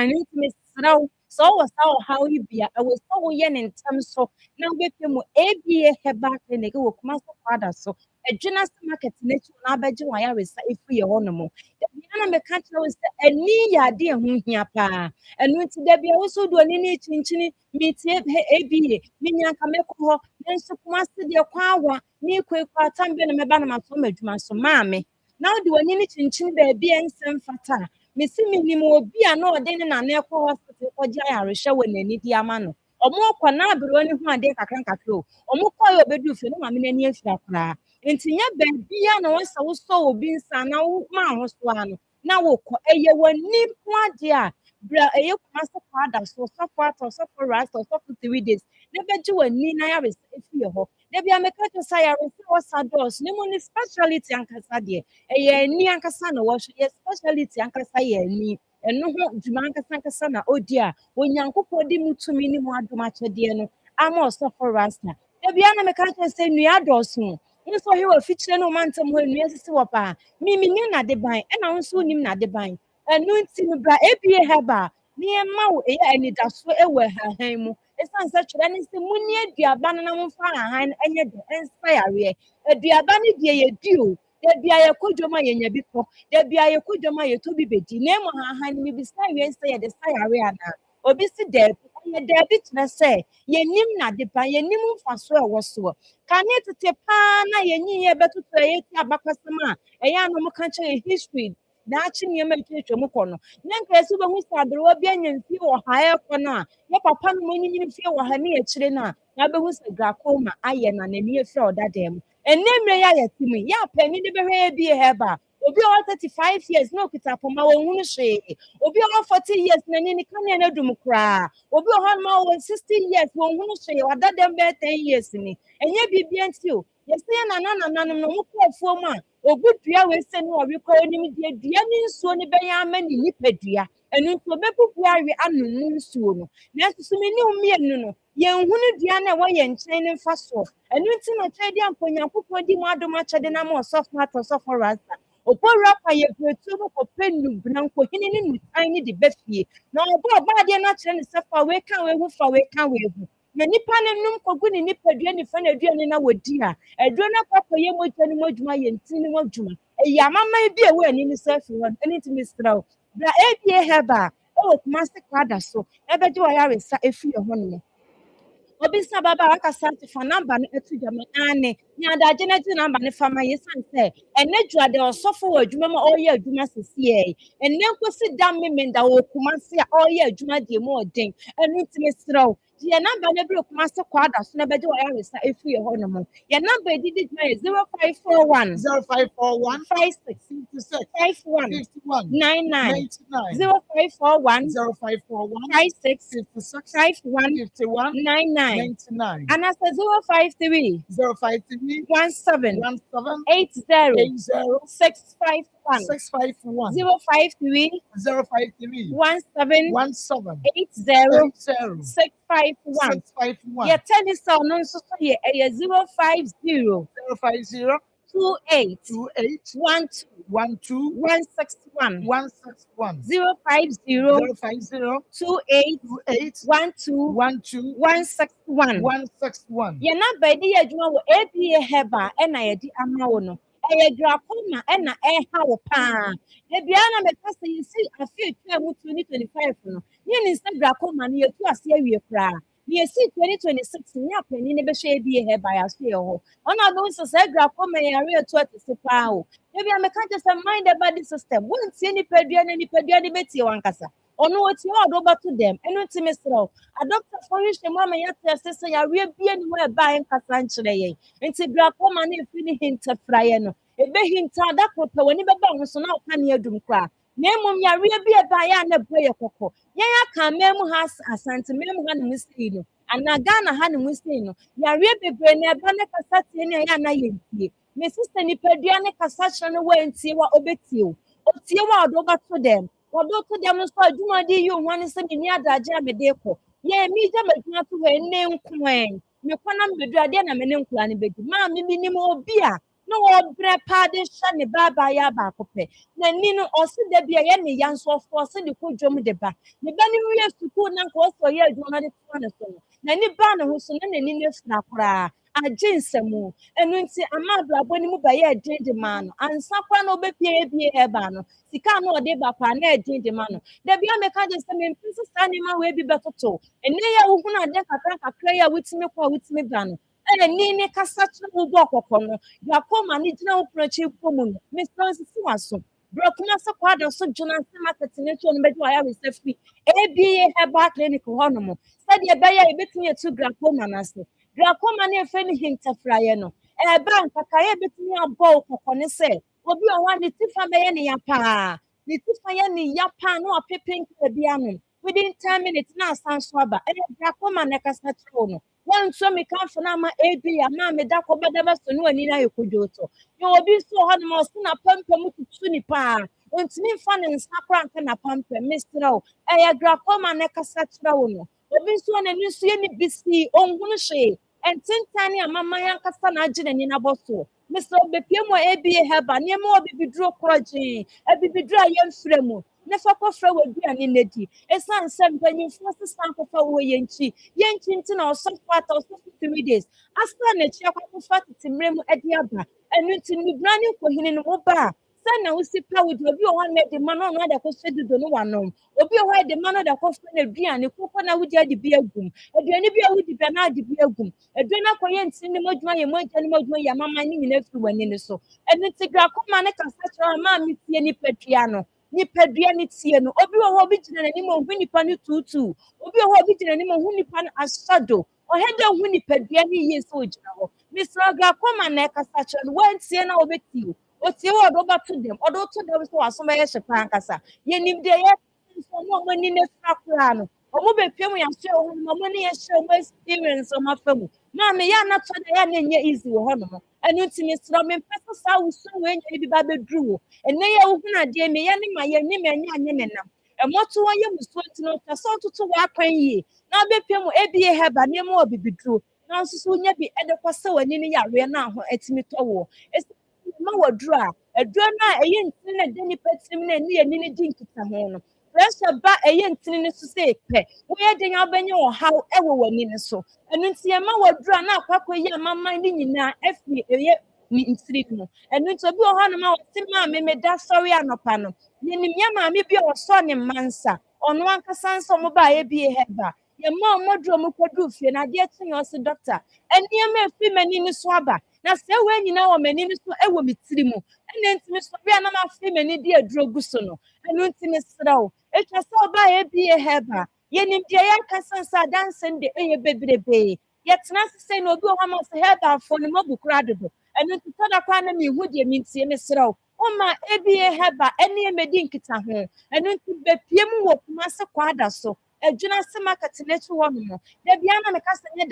[SPEAKER 17] no nti mesrɛ wo sɛ wowɔ saa ɔhaw yi bia ɛwɔ sɛ woyɛ ne ntɛm so na wobɛpie mu ABA Herbal Clinic wɔ Kumasi Kwada so adwena sɛ market n'akyi na abɛgye wɔn ayaresa ɛfiri yɛ hɔ nom na meka kyerɛ wo sɛ ani yɛ ade ho hia paa ɛno nti da bia wo so do ani ne kyinkyini metie ABA menya nka mɛkɔ hɔ nanso Kumasi deɛ kɔ awa ne kɔ atam bi na mɛba na matɔ m'adwuma so maame na wode w'ani ne kyinkyini baabi a nsɛm fata mesi menim obi a na ɔde ne nana ɛkɔ hospital kɔgye ayarehwɛ wɔ n'ani di ama no ɔmo kɔ na abere ne ho ade kakra o ɔmo kɔ yɛ obedu fie no maame n'ani afira koraa nti nya baabi a na wɔsɛ wosɔ obi nsa na wo ma ho so ano na wokɔ ɛyɛ w'ani ho ade a bra ɛyɛ Kumasi Kwada so sɔfo atɔ sɔfo rasta sɔfo 3 days na bɛgye w'ani na ayaresa efie hɔ da bia meka kyerɛ sɛ ayaresa wɔsa dɔɔso ne mu ne speciality ankasa deɛ ɛyɛ ani ankasa na wɔhwɛ yɛ speciality ankasa yɛ ani ɛno ho dwuma ankasa na odi a Onyankopɔn de mu tumi ne mu adom akyɛdeɛ no ama ɔsɔfo rasta da bia na meka kyerɛ sɛ nnua dɔɔso nso he wɔ fikyire no mantam hɔ nnua sisi wɔ paa mimi nim na de ban ɛna wo nso nim na de ban ɛno nti no bra ABA Herbal ne ɛma wo ɛyɛ anidaso ɛwɔ hahan mu ɛsan sɛ twɛrɛ ne sɛ munni aduaba no na momfa hahan no ɛnyɛ de ɛnsa yareɛ aduaba no deɛ yɛdi o da bia yɛkɔ dwom a yɛnya bi kɔ da bia yɛkɔ dwom a yɛtɔ bi bɛdi na ɛmu hahan no mebisa wie sɛ yɛde sa yare anaa obi si daabi ɛyɛ daabi kyerɛ sɛ yɛnim na de ban yɛnim mfaso a ɛwɔ soɔ kane tete paa na yɛnyi yɛ bɛtoto ɛyɛ ti abakɔsɛm a ɛyɛ ano mo ka kyerɛ history daakye nneɛma etwetwe mu kɔ no na nka esi bɛhu sɛ aberewa bi anya mfie wɔ ha ɛkɔ no a yɛ papa no mo nyinyi mfie wɔ ha ne yɛkyerɛ no a na bɛhu sɛ Akoma ayɛ na n'ani efira ɔda dan mu ɛnɛ mmerɛ yɛ ayɛ ti mu yɛ apɛni de bɛhwɛ ABA Herbal Obi a 35 years no kita poma wo hunu hwe. Obi a 40 years na ni kan na dum kra. Obi a han ma wo 60 years wo hunu hwe wada dem be 10 years ni. Enye bibia nti o. Yesi na nanom no mo kofo mu a ogudua we se no obi ko nim die dua ni nsuo ni benya ama ni nipadua. Enu nso bebubu awe anu mu nsuo no. Na susu me ni umienu no. Yen hunu dua na wo ye nkyɛn ne mfa so. Enu nti na twedi amponyankopɔn di mu adom akyɛde na mo sɔfo rasta. Opo rapa ye pretu no ko penu branko hini ni nutan ni de befie. Na obo ba de na kyerɛ ne safa we kan we hu fa we kan we hu. Na nipa ne num kogu ni nipadua ni fa na aduane na wodi a. Aduro na papa ye modwa ni modwuma ye nti ni modwuma. Eya mama bi e we ani ni safi hon. Eni ti misraw. Bra ebie heba. O kuma se kwada so. Ebeji wa ya resa efi ye hon no. Obi sa baba aka santi fa number no etu jama ane nya da je na ti number ne fa ma yesan se ene juade osofo wa adwuma ma oye adwuma sese ene nkosi dam me nda wo kuma se a oye adwuma de mo odin enu ti mesraw ye number ne bi kuma se kwada so na beje wa ya resa efu ye ho no mo ye number didi juma 0541 56 51 99 0541 56 51 99 and as 053 17 80 651 053 17 80 651 your tennis no so ye 050 28 12 161 050 28 161 ye na ba di adwuma wo ABA heba na ye di ama wo no Akoma na ha wo pa e bia na me kase yisi afi 2025 no ye ni Akoma na ye tu ase awie kra ni esi 2026 ni apani ne be hwe ABA heba ya so ye ho ona no so Akoma ya re tu atese pa o e bia me kan just mind the body system won tie ni padua na ni padua de betie wankasa ono wati odo ba to them eno ti mesro a doctor for you she mama ya test say ya we bia ni we ba en kasa nkyere ye enti Akoma na efi ni hinta fraye no ebe hinta da ko pe woni be ba ho so na oka ne adum kra na emum ya we bia ba ya na boye kokko ya ka memu ha asante memu ha ne musi no ana Ghana ha ne musi no ya we bebre na eba ne kasa tie ne ya na ye ntie me sister ni padua ne kasa kyere no we ntie wa obetie o tie wa odo ba to them odo to dem so adwuma di yi ohwan se me ni adaje amede ko ye mi je madwuma to we ne nkwen me kwana mbedu ade na me ne nkula ne bedi ma me bi ni mo obi a no obre pa de hwa ne baba ya ba kope na ni no osi de bia ye ne yanso ofo se de ko dwom de ba ne ba ni wi suku na ko so ye adwuma de to na so na ni ba na ho so na ni ne fina kora agye nsɛm enu nti ama abrabɔ ni mu ba yɛ ɛdin de ma no ansa kwa na obepie ebie ɛba no sika na ɔde ba pa na ɛdin de ma no dabi ameka gye sɛ me mpisi saa nneɛma wo ebi bɛtoto ene yɛ wo hunu ade kakra yɛ wotimi kɔ wotimi ba no ɛna ni ne kasa kyerɛ wo bɔ kɔkɔ no Akoma ne gyina wo prɔkye kɔ mu no mesrɛ sisi waso brokuma se kwada so juna se market ne to no be wa ya resefi ABA herbal clinic ho no mo said ye be ya ebetumi etu Akoma na se Akoma na efe ni hintafraye no bank akaye betumi abọ kokọ ne se obi o wa ne tifa be ye ne ya pa ne tifa ye ne ya pa no apepen ka bia no within 10 minutes na asanso aba Akoma na kasa tro no wan so me kan fo na ma ABA ma me da ko beda ba so no ani na yekojo to yo obi so ha no so na pampam tutu ni pa ontimi fa ne nsakra nka na pampam mistro Akoma na kasa tro no obi so na ni so ye ni bisi onhunu hwe entintani amama yankasa na agye n'ani na boso Mr. Obepie mo ABA heba ne mo bibiduro kroje bibiduro ayemfrɛ mu ne fa kɔfrɛ waduane nedi esan sɛ mpanyimfo sesan kɔfa wo yɛnchi nti na ɔsɔfo ata ɔsɔfo 3 days asa na kyia kɔfa titimrɛ mu adi aba ɛnu nti nubrane kɔhini no mo ba sɛ na wosi pa wo di obi ɔhɔ na de ma no na de kɔhwɛ dido no wanom obi ɔhɔ de ma no de kɔfa na aduane kɔkɔ na wodi adi bi agum aduane bi a wodi ba na adi bi agum aduane akɔyɛ nti ne modwuma yɛ mogya ne modwuma yɛ mama ne nyina fi wani ne so ɛnu nti Akoma ne kasa kyerɛ ma me tie nipadua no nipadua ne tie no obi ɔhɔ bi gyina n'anim ɔhu nipa no tutu obi ɔhɔ bi gyina n'anim ɔhu nipa no asado ɔhɛ de ɔhu nipadua ne yie sɛ ogyina hɔ Mr. Akoma na kasa kyerɛ no wantie na obɛtie otie wo do ba to dem odo to dem so aso ma ye hyepa ankasa ye nim de ye so mo mani ne fra no omo be piem ya so ho mo mani ye hye mo experience o ma famu na me ya na to de ya na nye easy wo ho no enu ntimi sro me pesa sa wo so we nya bi ba bedru wo ene ye wo huna de me ye ne ma ye ni me nya anye nenam emoto wo ye muso ntino ta so toto wa kwan yi na be piem ebie heba ne mo obibidru na nso so nya bi ede kwasa wani ne yare na ho etimi to wo ma wadru a adru na eye ntini na de nipa tirim na ni ani ne di nkita ho no pressure ba eye ntini ne so se pe wo ye de nya banya wo haw ewo wani ne so enu nti ma wadru a na akwakọ yi amama ni nyina afi eye ni ntiri mu enu nti obi wo ha no ma wo ti ma me da sorry anopa no ye nim ya ma me bi o so ne mansa ono ankasa nso mo ba ye bi heba ye ma modro mo kwadu fie na de tinyo se doctor eni ma fi mani ni so aba na se we nyina wo mani ni so ewo mitiri mu ene ntimi so bia na ma fi mani di aduro gu so no enu ntimi srawo etwa se oba ye bi heba ye nim de ye kasa sa dansen de eye bebrebe ye tena se no obi o ha ma se heba fo ni mabu kura dodo enu ntada kwa na mi hu de mi ntie me srawo oma ebi heba ene emedi nkita ho enu nti bepie mu wo kuma se kwada so adwuna se market netu ho no da bia na me kasa ne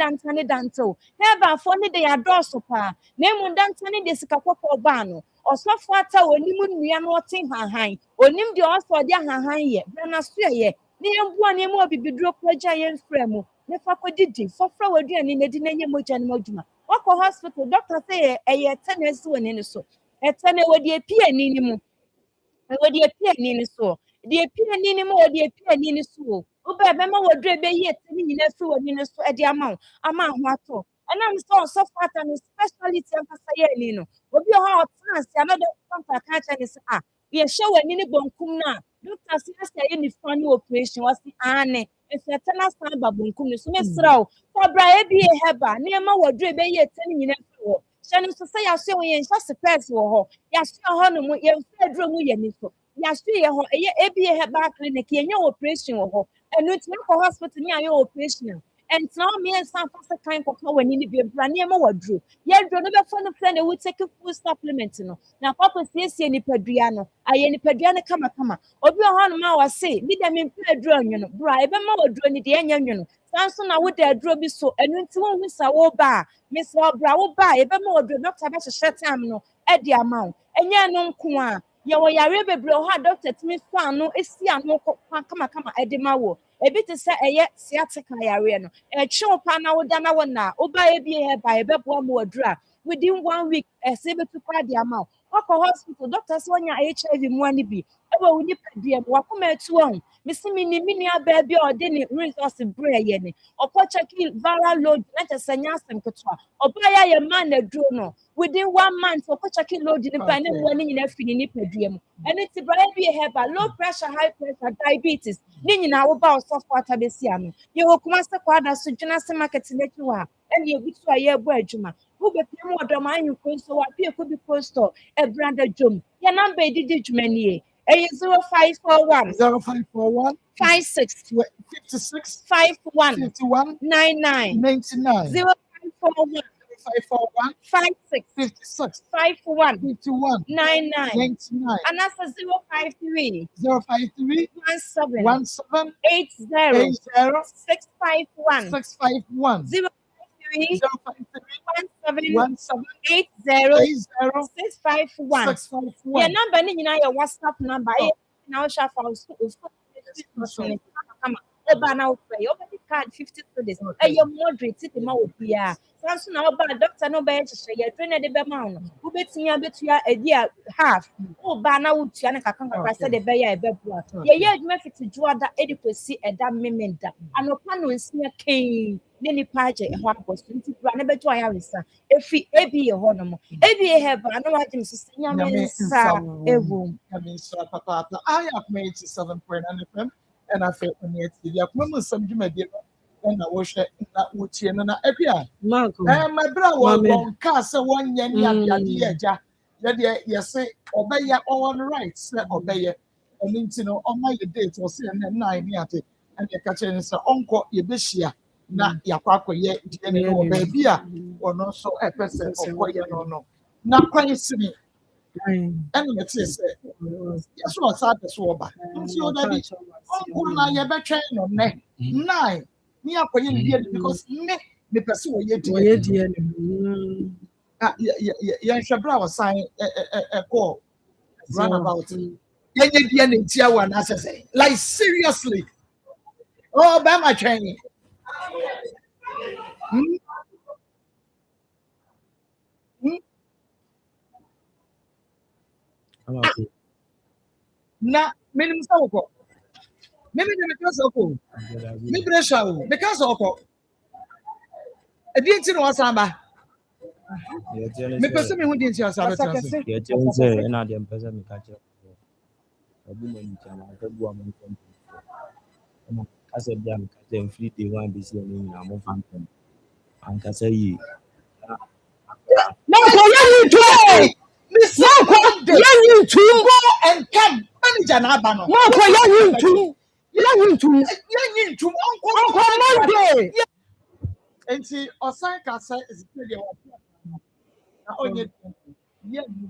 [SPEAKER 17] danto heba fo ne de ya doso pa na emu danta ne de sika kokko ba no osofo ata onimu nnua no otin hahan onim de oso de hahan ye bra na so ye ne yembu ne mu obibiduro proja ye mfra mu ne fa kodidi fofra waduani ne di na ye moja ne modwuma wako hospital doctor say eye tenesi woni ne so etene wodi epie ni mu wodi epie ni so de epie ni mu wodi epie ni so oba be ma wodre be yi etene nyina fi woni ne so e de ama ho ato enam so fata no speciality empasa ye ni no obi o ha otanse another contact catch ni say ye hye wani ni bonkum na doctor say ye ni funny operation wasi ane efetana san ba bonkum ni so me sraw for bra e bi e heba ne ma wodre be yi etene nyina fi wo shani so say ya so ye nsa space wo ho ya so ho no mu ye fedro mu ye ni so ya so ye ho e bi e heba clinic ye nya operation wo ho enu ti ko hospital ni ayo operation and now me and some fast kind of when you be brand near more drew. Yeah, drew never fun of friend would take a full supplement. No, now papa says any pedriano. I any pedriana come. Obi on ma was say, need them in pedron, you know, bribe a more drone the onion, you know. Samson, I would dare draw be so, and when two miss a war bar, Miss Brow bar, ever more do not have a shut time, no, at the amount. And ya no kwa. Ya wa ya rebe bro ha doctor timi fa no esi ano kama edemawo e bi te se eye sciatica yare no e chill pa na wo da na wo na oba e bi he ba e be bo mo adura within 1 week e se be to kwa di amount wako hospital doctor se wonya HIV mu ani bi e ba woni padua mo wakoma etu ho misimi ni mini aba bi o de ni resource bra ye ni opo check viral load na te senya asem ketwa oba ya ye man na duro no within 1 month opo check load ni pa na mo ni nyina fini ni padua mu ene ti bra bi he ba low pressure high pressure diabetes ni nyina wo ba osofo atabesi ano ye wo kuma se kwada so dwuna se market letu wa ene egutu aye bo adwuma wo be pem odom anyu konso wa bi ko bi posto e branda jom ye number didi dwumanie 0541
[SPEAKER 4] 0541
[SPEAKER 17] 56
[SPEAKER 4] 56
[SPEAKER 17] 51
[SPEAKER 4] 51
[SPEAKER 17] 99
[SPEAKER 4] 99
[SPEAKER 17] 0541
[SPEAKER 4] 541
[SPEAKER 17] 56
[SPEAKER 4] 56
[SPEAKER 17] 51
[SPEAKER 4] 51
[SPEAKER 17] 99
[SPEAKER 4] 99
[SPEAKER 17] and that's 053
[SPEAKER 4] 053
[SPEAKER 17] 17
[SPEAKER 4] 17
[SPEAKER 17] 80
[SPEAKER 4] 80
[SPEAKER 17] 651
[SPEAKER 4] 651
[SPEAKER 17] 053
[SPEAKER 4] 053 17
[SPEAKER 17] 80 651
[SPEAKER 4] 651
[SPEAKER 17] your number ni nyina your WhatsApp number now share for oba na ofre oba di card 50 cedis your moderate ti ma obia sanso na oba doctor no be hye ye train de be ma no wo betia betua edi a half oba na wo tua na kakra se de be ya e be bua ye adwuma fiti juada edikosi eda memenda anopa no nsia ken ne ni page e ho aboso nti bua na betua ya resa efi ebi ye ho no mo ebi ye he ba na wa dim so nya mensa ewu
[SPEAKER 4] mensa papa I have made 7.9 FM and I feel on the TV. I come some Jimmy and I wash it na utie no na epia my bra was bon car say one yen ya dia ya yes obey on right say obey and into no on my date was say na 9 yate and the catch and say onko ye behia na yakwakọ ye die no obey bia ono so person okoye no na kwan sini ɛna mɛte sɛ yɛso ɔsa de so ɔba nti ɔda bi ɔnko na yɛbɛtwɛn no nnɛ 9 ne yɛakɔyɛ ne deɛ because nnɛ mepɛ sɛ wɔyɛ deɛ yɛnhwɛ berɛ a wɔsan ɛkɔɔ runabout yɛnyɛ deɛ ne ntia wɔ anaasɛ sɛ like seriously bɛma twɛn na menim sɛ wokɔ meme de meka sɛ wokɔ mebrɛ hyɛ wo meka sɛ wokɔ ɛdeɛ nti na wɔsan ba mepɛ sɛ mehu deɛ nti ɔsa bɛtena sɛ
[SPEAKER 14] yɛkyɛn sɛ ɛna deɛ mpɛ sɛ meka kyerɛ abu ma nkyɛn akabu ama nkyɛn ɛna kasa bia meka sɛ mfiri day one bɛsi ɛno nyinaa mɔfa ntɛm ankasa yie
[SPEAKER 4] na kɔ yɛyi nto misa kɔ yɛyi nto ngo ɛnka manager na aba no kɔ yɛyi nto yɛyi nto ɔnkɔ monday enti ɔsan kasa ezikiri deɛ wɔpɛ na ɔnyɛ yɛyi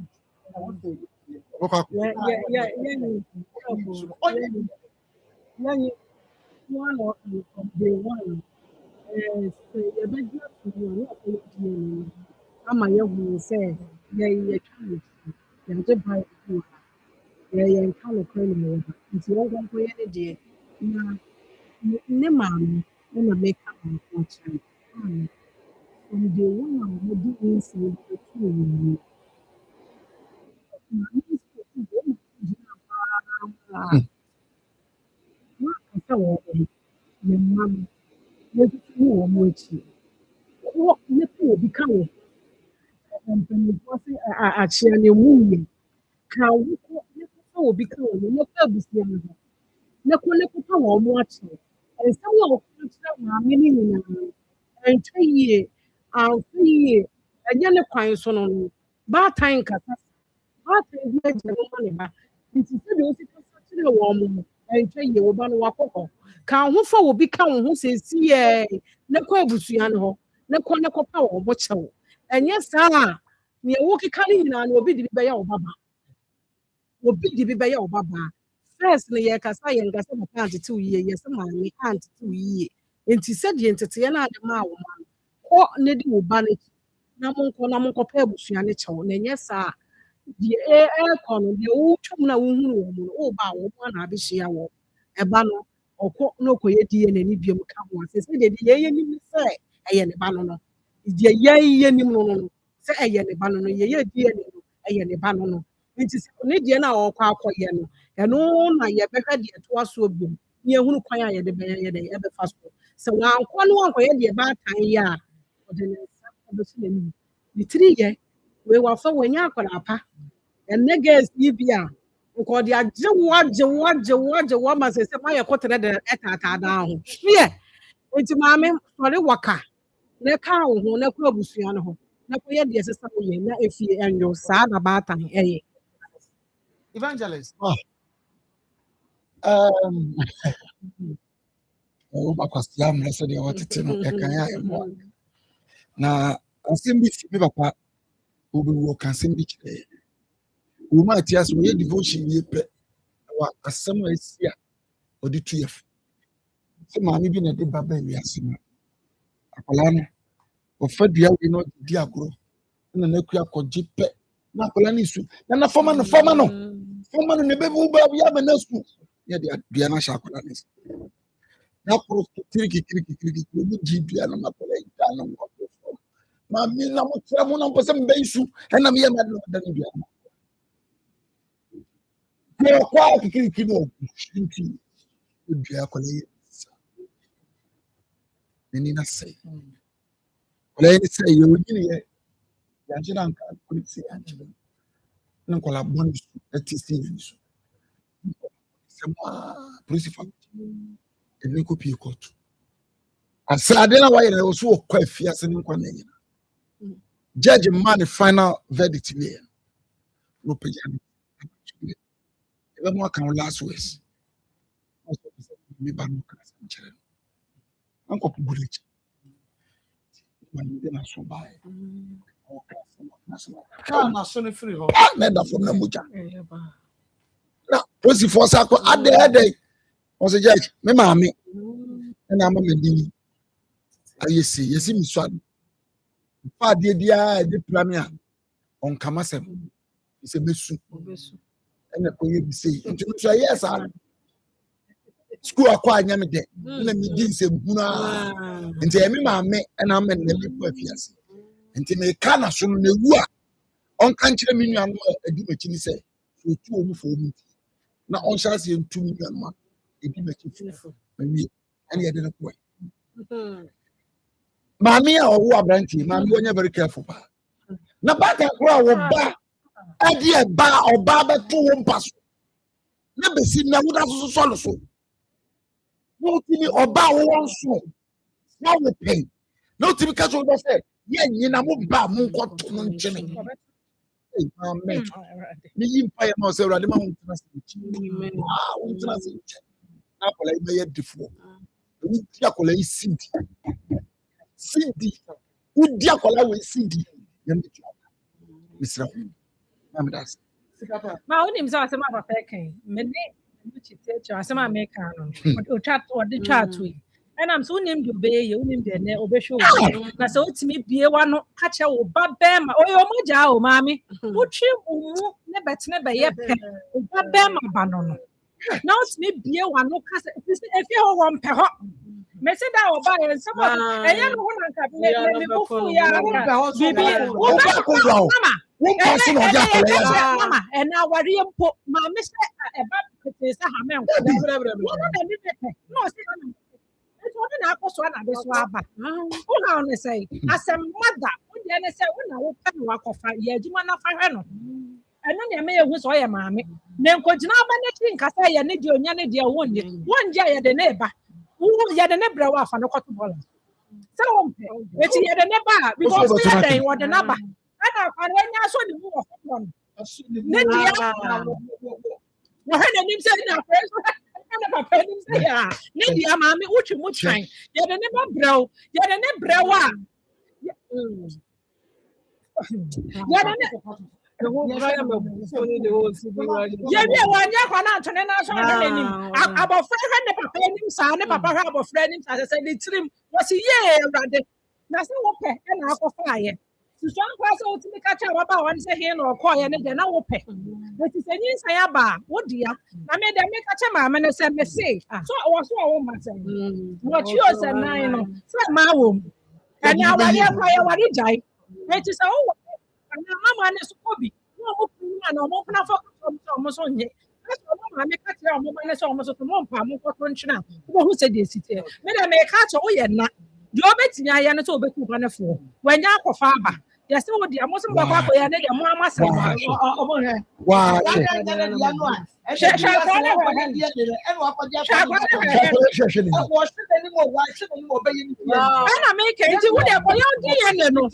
[SPEAKER 10] ama yɛhunu sɛ yɛtwa no yɛagye ba yɛnka nokorɛ no mɛwɔ ha nti wɔnkɔnkɔyɛ ne deɛ na ne maame na mɛka baako akyerɛ no from day one a wɔde nsɛm bɛtu wɔ mu maame nso gyina paa wakasa wɔ ne mma no yɛtutu wɔ mu akyi yɛpɛ obi ka wɔ mpanimfoɔ sɛ akyea ne mu yɛ ka wokɔ yɛkɔfa obi ka wɔ mu yɛkɔ abusua no ho ne kɔfa wɔn mo akyerɛ nsɛm a wɔka kyerɛ maame no nyinaa ɛntwa yie amfa yie ɛnyɛ ne kwan so no baatan nkasa baatan bi agya no ma ne ba nti sɛdeɛ wosi kasa kyerɛ wɔn mo no ɛntwa yie wo ba no wakɔ hɔ ka ho fa obi ka wo ho sɛsi yɛ ne kɔ abusua no hɔ ne kɔfa wɔn mo kyɛw ɛnyɛ saa a nea wokeka no nyinaa no obi de bi bɛyɛ wo baba first no yɛkasa yɛnkasa papa antetew yie yɛsɛ maame antetew yie nti sɛdeɛ nteteɛ no ade maa wo ma no kɔ ne de wo ba no akyi na monkɔpɛ abusua no kyɛw na ɛnyɛ saa deɛ ɛkɔ no deɛ wotwam no a wohunu wɔ mu no woba a wɔ mu ana abɛhyia wɔ ɛba no ɔkɔ na ɔkɔyɛ deɛ n'ani biam ka ho asɛ sɛdeɛ deɛ yɛyɛ nim sɛ ɛyɛ ne ba no no deɛ yɛyɛ nim no sɛ ɛyɛ ne ba no no yɛyɛ deɛ ne no ɛyɛ ne ba no no nti ne deɛ no a ɔkɔ akɔyɛ no ɛno na yɛbɛhwɛ deɛ ɛtoa soɔ biom ne yɛhunu kwan a yɛde yɛbɛfa so sɛ wankɔ no wankɔyɛ deɛ baatan yɛ a ɔde ne nsa ɔbɛso n'anim ne tiri yɛ wei wafa wanya akwadaa pa ɛnɛ gas yi bi a nka ɔde agye wo ama sɛ mayɛ kɔtene de ɛtaataadaa ho hweɛ nti maame sɔre waka na ka wo ho na kɔ abusua no ho na kɔyɛ deɛ ɛsɛ sɛ woyɛ na efie ɛnwo saa na baatan ɛyɛ
[SPEAKER 4] evangelist
[SPEAKER 2] wobakwasia mmerɛ sɛdeɛ wɔtete no yɛkan a ɛmmoa na asɛm bi fi me papa wobɛwu ɔka asɛm bi kyerɛ wɔ mu ate ase wɔyɛ devotion wie pɛ wɔ asɛm a ɛsi a ɔde tu yɛfo sɛ maame bi na de ba ba wiase no akwalaa no wɔfa dua wei na ɔde di agorɔ na n'akua akɔgye pɛ na akwalaa no su na fama no ne bɛbi ba yɛ ama no asu yɛde dua no ahyɛ akwalaa no na koro kirikikiri mu gye dua no akwalaa yi da no nkɔtɔ fam maame na mo kyerɛ mo na mpɛ sɛ mbɛyi su ɛna meyɛ made no ɔda no dua no kɔ kirikiri no nti dua akwalaa yi n'ani na sɛ akwalaa yi sɛ yɛ onyini yɛ yɛagye na nka polisi yɛagye na nkwalaa bɔ no so ɛte sɛ yɛni so sɛ polisi fa ɛne kɔpie kɔto asade na wayɛ na wɔso wɔkɔ afiase ne nkwa na nyina judge ma ne final verdict ne yɛ no pagya no ɛbɛmo aka wo last words me ba no kasa nkyerɛ no ankɔpo bɔlɛkyi ma ne de na so bae
[SPEAKER 4] Kana so ne free ho.
[SPEAKER 12] Na da from na muja. Na posi for sako ade. On se judge me maame. Na ama me din. Ayesi, yesi mi so. Fa de dia de pramia. On kamasem. Ise mesu. Ena koye bi sei. Nti no so yes a. School akwa anya me de. Na mi din se huna. Nti e me maame na ama na me po afiase. Nti me ka na so no na wu a. On kan kire me nua no edi machi ni se. So tu omu fo mu. Na on chance ye ntu me nua no. Edi machi fo. Mawi. Ene ye de no ko. Maame a owo abranti, maame onye very careful pa. Na bata kura wo ba adi e ba oba be to wo mpa so. Na besi na wo da so so so. No timi oba wo won so. Na wo pay. No timi ka so do say, ye nyina mo ba mo nko to no nchene. Amen. Me yimpa ye ma so urade ma ho tena se. Ah, wo tena se. Na kola me ye defo. Wo ti akola yi sindi. Cindy, who dear Kola with Cindy? Mr. Namadas.
[SPEAKER 10] My own name is Asama Peking. Many which is Asama American or chat or the chat we. And I'm so named you bay, you named the name Obesho. That's all to me be one catch a babam or your moja, mammy. What you never yet babam banana. Now it's me be one no cast if you want per me say that oba e se mo eya no na nka me bufu ya bibi wo ba ko mama wo pa so no dia ko mama e na ware mpo ma me se e ba kete se ha me nko wo na ni pepe no se na e to na akoso na be so aba wo na on say asem mother wo dia ne say wo na wo pa no akofa ya adwuma na fa hwe no eno ne me ye hu so ye maame ne nkogina aba na chi nkasa ye ne di onya ne di wonje ye de na eba ya de nebra wa fa no kwato bola se wo mpe eti ya de neba because ya de wo de naba ana fa no nya so ni mu wo fo no ne dia wo he ne nim se na fa so ana papa nim se ya ne dia ma me uchi mu tran ya de neba braw ya de ne brawa ya de ne yeah, one year for now, and I saw about friend papa him, son, papa have a friend, as I said, it's him was a year rather. That's not okay, and I'll go fire. So some person to make a child about one say here or call and then I will pay. But it's a new sayaba, what dear? I made them make a chama and I said, me say, so I was so woman. What yours and nine, so my womb. And now I have what it died. It is all. Mama na so obi no mo punu na mo puna focus on mo so nye so mama me ka tire mo na so mo so mo mpa mo ko nchina wo hu se de sitie me na me ka to wo ye na de obetimi aye no so obeku ba na fo wanya akofa aba ye se wo de mo so mo kwa ko ye na de mo amasa obo he
[SPEAKER 12] wa
[SPEAKER 10] ana me ke nti wo de ko yo di ye ne no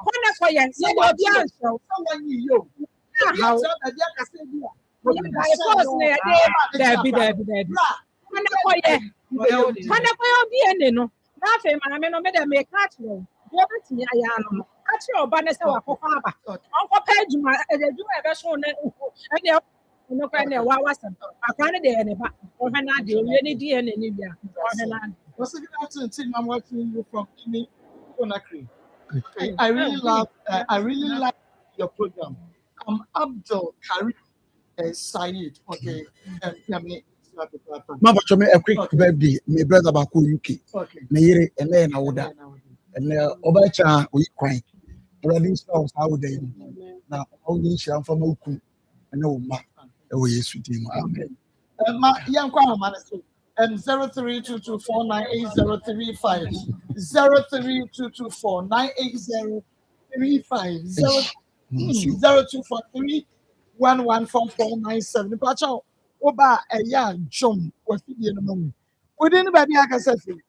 [SPEAKER 10] ko na ko ye se do bi anso yo how Debbie. When I call you, no, nothing, I no matter make catch you. Go back to me, I am. Catch your banners or Papa. Uncle Page, my do ever shown and they no kind of was I can't do any back or when I do any DNA in India or the land.
[SPEAKER 4] What's the good thing I'm watching you from Conakry? I really like your program. I'm Abdul Karim Said. Okay.
[SPEAKER 12] Mama to me a quick birthday. My brother back in UK.
[SPEAKER 4] Okay.
[SPEAKER 12] Na yere ene na woda. Ene obacha oyi kwan. Brother spouse how dey. Na only share from oku. Ene wo ma. E wo Yesu dim. Amen.
[SPEAKER 4] Ma yankwa ma na so. 0322498035 0322498035 0243114497 pacho oba eya jom wafidie no mu wodi ni ba bi aka safi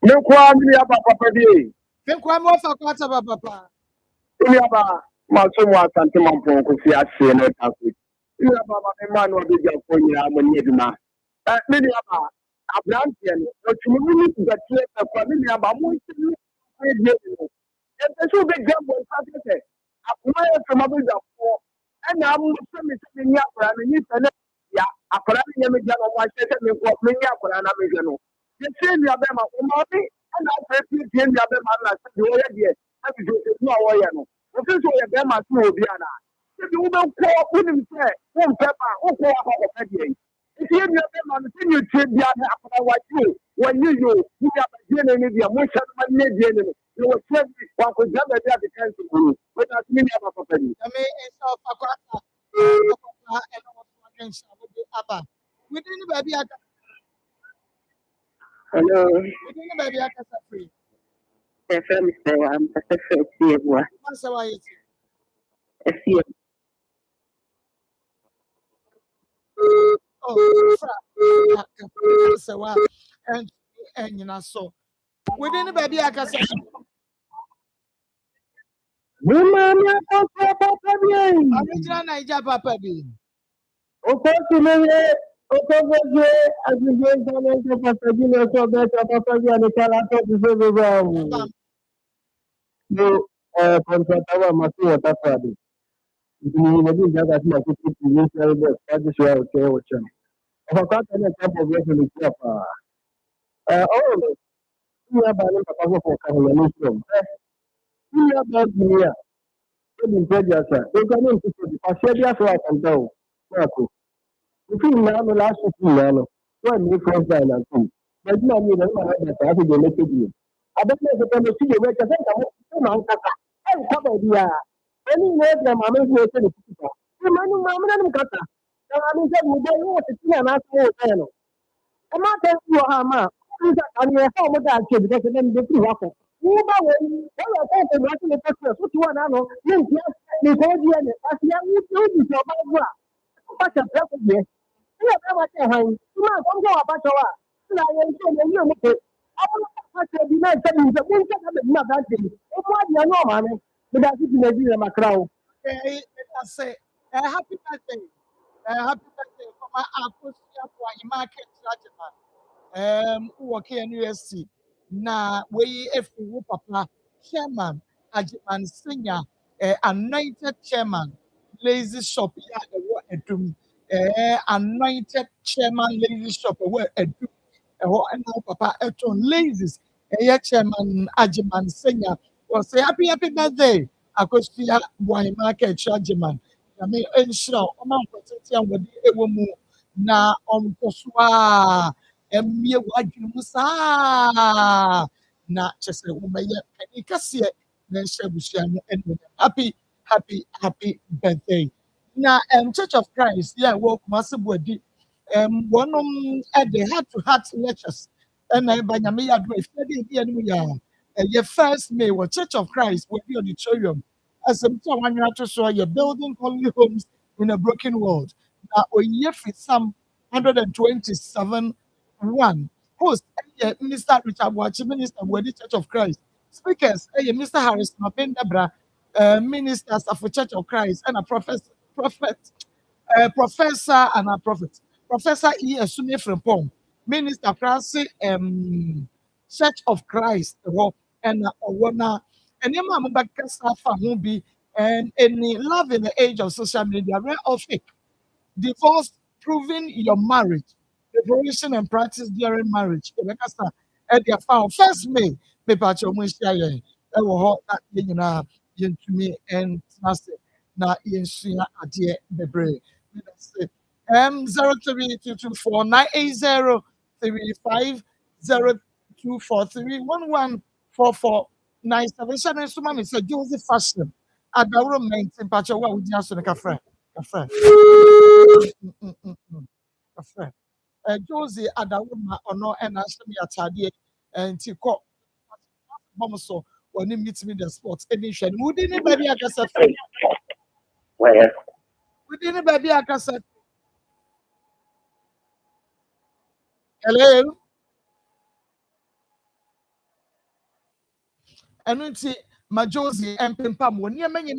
[SPEAKER 16] me kwa mi ya papa bi
[SPEAKER 4] me kwa mo fa kwata papa
[SPEAKER 16] mi ya ba ma so mo asante mo pon ko fi ase no ta ko mi ya ba ma me ma no bi ja ko nyira mo ni eduma mi ya ba abrantie no otumi ni ti gatie kwa mi ya ba mo ti ni ɛsɛ sɛ wobɛgya bɔ nsa sɛ sɛ akoma yɛ fam abɛdwafoɔ ɛna amosɛ me sɛ menni akwaraa no nyi sɛ ne ya akwaraa no nyɛ megya no ɔmo ahyɛ sɛ menni akwaraa no amehwɛ no yɛsie nnuabɛma ɔmaame ɛna afei piepie nnuabɛma no na sɛ deɛ ɔyɛ deɛ abidwosɛnu a wɔyɛ no ɔfi sɛ ɔyɛ bɛrima so wɔ bi anaa sɛbi wobɛkɔ wonim sɛ wompɛ ba wokɔ akɔ akɔpɛ deɛ yi nti yɛ nnuabɛma no sɛ nyɛtie bia ne akwaraa wakye o wɔnyɛ yo ne nuabagye ne no deɛ monhyɛ no ma nnɛ die ne no na wɔkyerɛ bi wankɔgyina baabi adeka nsi buru wɔda se me nuaba papa ni
[SPEAKER 4] Nyame nsa ɔfa kwata papa ɛna wɔso adwenhyɛ a wode aba wede ne baabi aka
[SPEAKER 16] hello
[SPEAKER 4] wede ne baabi akasa firi
[SPEAKER 16] yɛfrɛ me sɛ ampɛsɛ sɛ asie boa
[SPEAKER 4] masɛ wayɛ ti
[SPEAKER 16] asie
[SPEAKER 4] fra sɛ wa ɛnyina so wede ne baabi akasa
[SPEAKER 16] Bumama papa papa bien.
[SPEAKER 4] Original Naija papa bi.
[SPEAKER 16] Oko sumeye, oko goje, azije sana papa bi na so be papa bi ani kala to bi so be ba. No contract wa masu wata fadi. Ni ne bi jaga ti ma ko ti ni sai be fadi so o ke o chen. Oko ka ta ne ka bo be ni ko pa. Oh, ya ba ni papa ko ka ho ni so. Ya ba dunia. Ebi mpɛdi asa, ega ne nkuku di, ahyɛ bi asɔ akanta o, n'ako. Nfi nyinaa no last week nyinaa no, wɔn mi first die na ntom. Bɛdi na mi yɛ ɛma ɛda saa afɔ deɛ mɛtɛ bi. Abɛn na ɛsɛ no si deɛ wɛkyɛ sɛ nka mo ma nkasa, ɛnka baabi a. Ɛni nyinaa gyina maame nso ɛsɛ ne kuku pa. Maame maame na nim kasa. Na maame nso ɛdi mo bɛ yɛ tete na n'asɛ wɔ bɛn no. Ɛma atɛ nsi wɔ ha ama, ɔmo nsa ka ne ɛfɛ ɔmo da akyɛ bi kɛse na ne bɛ firi hɔ akɔ. Wuba wei, wala kwa kwa mwati ni pesa, suti wana no, nintia, ni koji ene, kasi ya uti sio bagwa, kupata pesa je. Iyo kama te hai, kuma kwa mko wapata wa, sila yenye yenye mke, hapo pesa bina tabi nje, mungu kama bina dante, umwadi ya noma ne, bila sisi nezile makrao.
[SPEAKER 4] Say, happy birthday. Happy birthday for my akosia for Imake Trajima. Work here in USC. Na we efi wo papa chairman Ajiman Senior anointed chairman lazy shop ya ewo edum anointed chairman lazy shop ewo edum ewo na papa eton lazies chairman Ajiman Senior was say happy birthday akosia boy market Ajiman I mean ensure o man protect am wodi ewo mu na onkoswa emie wadwene mu saa na kyerɛ sɛ wobɛyɛ pani kɛseɛ na nhyɛ abusua no anuonyam happy birthday na church of christ yɛ ɛwɔ kumase boadi wɔnom de heart to heart lectures ɛna ɛba nyame yɛ adoma ɛfie de ɛdi anim yɛ a ɛyɛ first may wɔ church of christ wɔdi auditorium asɛm tí a wɔanwene ato so yɛ building holy homes in a broken world na oyie firi psalm 127:1 host Minister Richard Wachi, Minister Wedi Church of Christ. Speakers, Mr. Harris Mapendabra, ministers of the Church of Christ, and a professor and a prophet. Professor E. Esumi Frimpong, Minister Krasi, Church of Christ, and Owana, and Yama Mubakasa Fahubi, and any love in the age of social media, rare or fake. Divorce, proving your marriage. Preparation and practice during marriage. At their found first May, paper to Mushia, I will hold that to me and na Yensina Adia Bebre. 03224980350243114497. Suman is a Joseph Fashion. At the room maintain patch of what we just on a cafe. Cafe. Josie Adawuma ono and Ashmi Atadie and Tiko Bomoso when he meets me the sports edition. Would anybody a cassette?
[SPEAKER 16] Where?
[SPEAKER 4] Would anybody a cassette? Hello? And when see my Josie and Pimpam, when you're many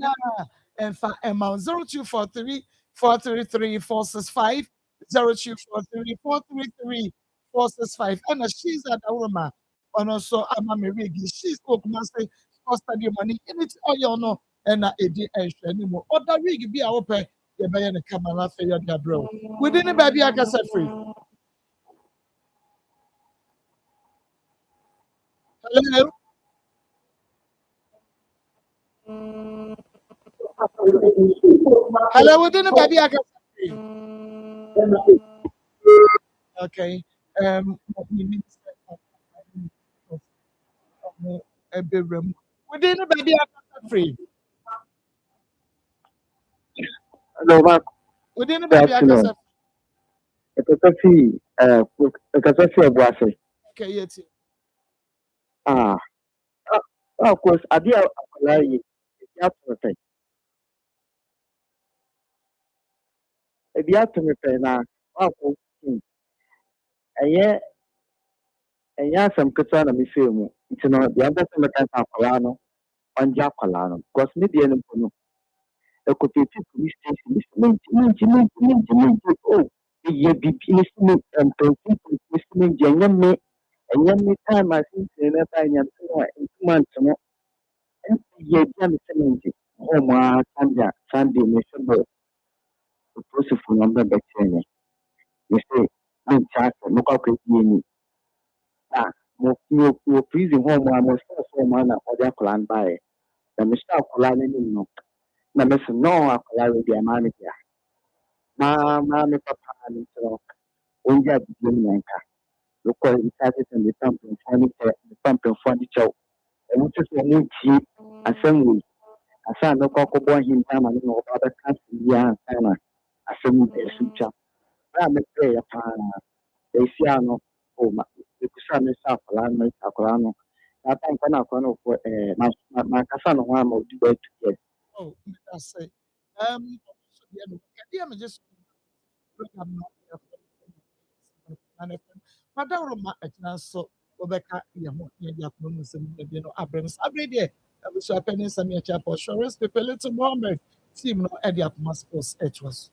[SPEAKER 4] and for amount 0243 433 465 0243 433 465 and she's at Aroma and also Amami Rigi. She's spoke master football stadium money in it all no and edi anymore other rig be our pay ye be na kama na fe ya bro within the baby aka say free hello hello within the baby aka say free okay we need to within the baby aka say free
[SPEAKER 16] Hello, Mark.
[SPEAKER 4] within the
[SPEAKER 16] Good
[SPEAKER 4] baby aka say
[SPEAKER 16] afternoon. Ekasasi Obuasi.
[SPEAKER 4] okay yet
[SPEAKER 16] Ah, of course, I did apply it. If you have to me pay now, of course, ɛyɛ ɛyɛ asɛm ketewa na mefɛɛ mu nti no deɛ mpɛ sɛ mɛka sɛ akwaraa no ɔngye akwaraa no because me deɛ no mpo no ɛkɔtɛti police station menti o meyɛ biribi ne sɛ me mpɛnfo me sɛ mengye ɛnyɛ me time a sensini no ɛbaa nyamsɛ no a ntuma nte no yɛ agya me sɛ mengye hɔ mu a Sunday mehwɛ bɔ opolisifoɔ no ɔmbɛ bɛkyerɛ me me sɛ menkyɛ asɛ mekɔ akɔdi ani mo prison hɔ mu a mo sɛ sɛ mu a na ɔde akwaraa no baeɛ na mehyɛ akwaraa no anim no na mese no akwaraa wei deɛ maa me dea maa me papa no nkyerɛ ɔngye abibie mu nyanka lokɔ ntaase sɛ mepa mpemfoɔ no kyɛw ɔmo nso sɛ ɔmo ntie asɛm wei asa a mɛkɔ akɔbɔ ahinta ma no na ɔba bɛka asɛm yi ansa na asɛm yi bɛɛso twa bere a mepɛɛyɛ paa ɛsi a no mekusa me sɛ akwaraa no na atamfa no akwaraa no fo makasa no ho ama ɔdi bɛɛ 2 years
[SPEAKER 4] oh that's it so deɛ no kɛdeɛ me just program no madam Roma ɛkyina nso wɔbɛka yɛ ho yɛde akoma mu nsɛm bi no abrɛ no saa berɛ deɛ abusua panyin nsɛm yɛkyɛ apɔ assurance pepe little moment team no ɛde akoma sports ɛtoa so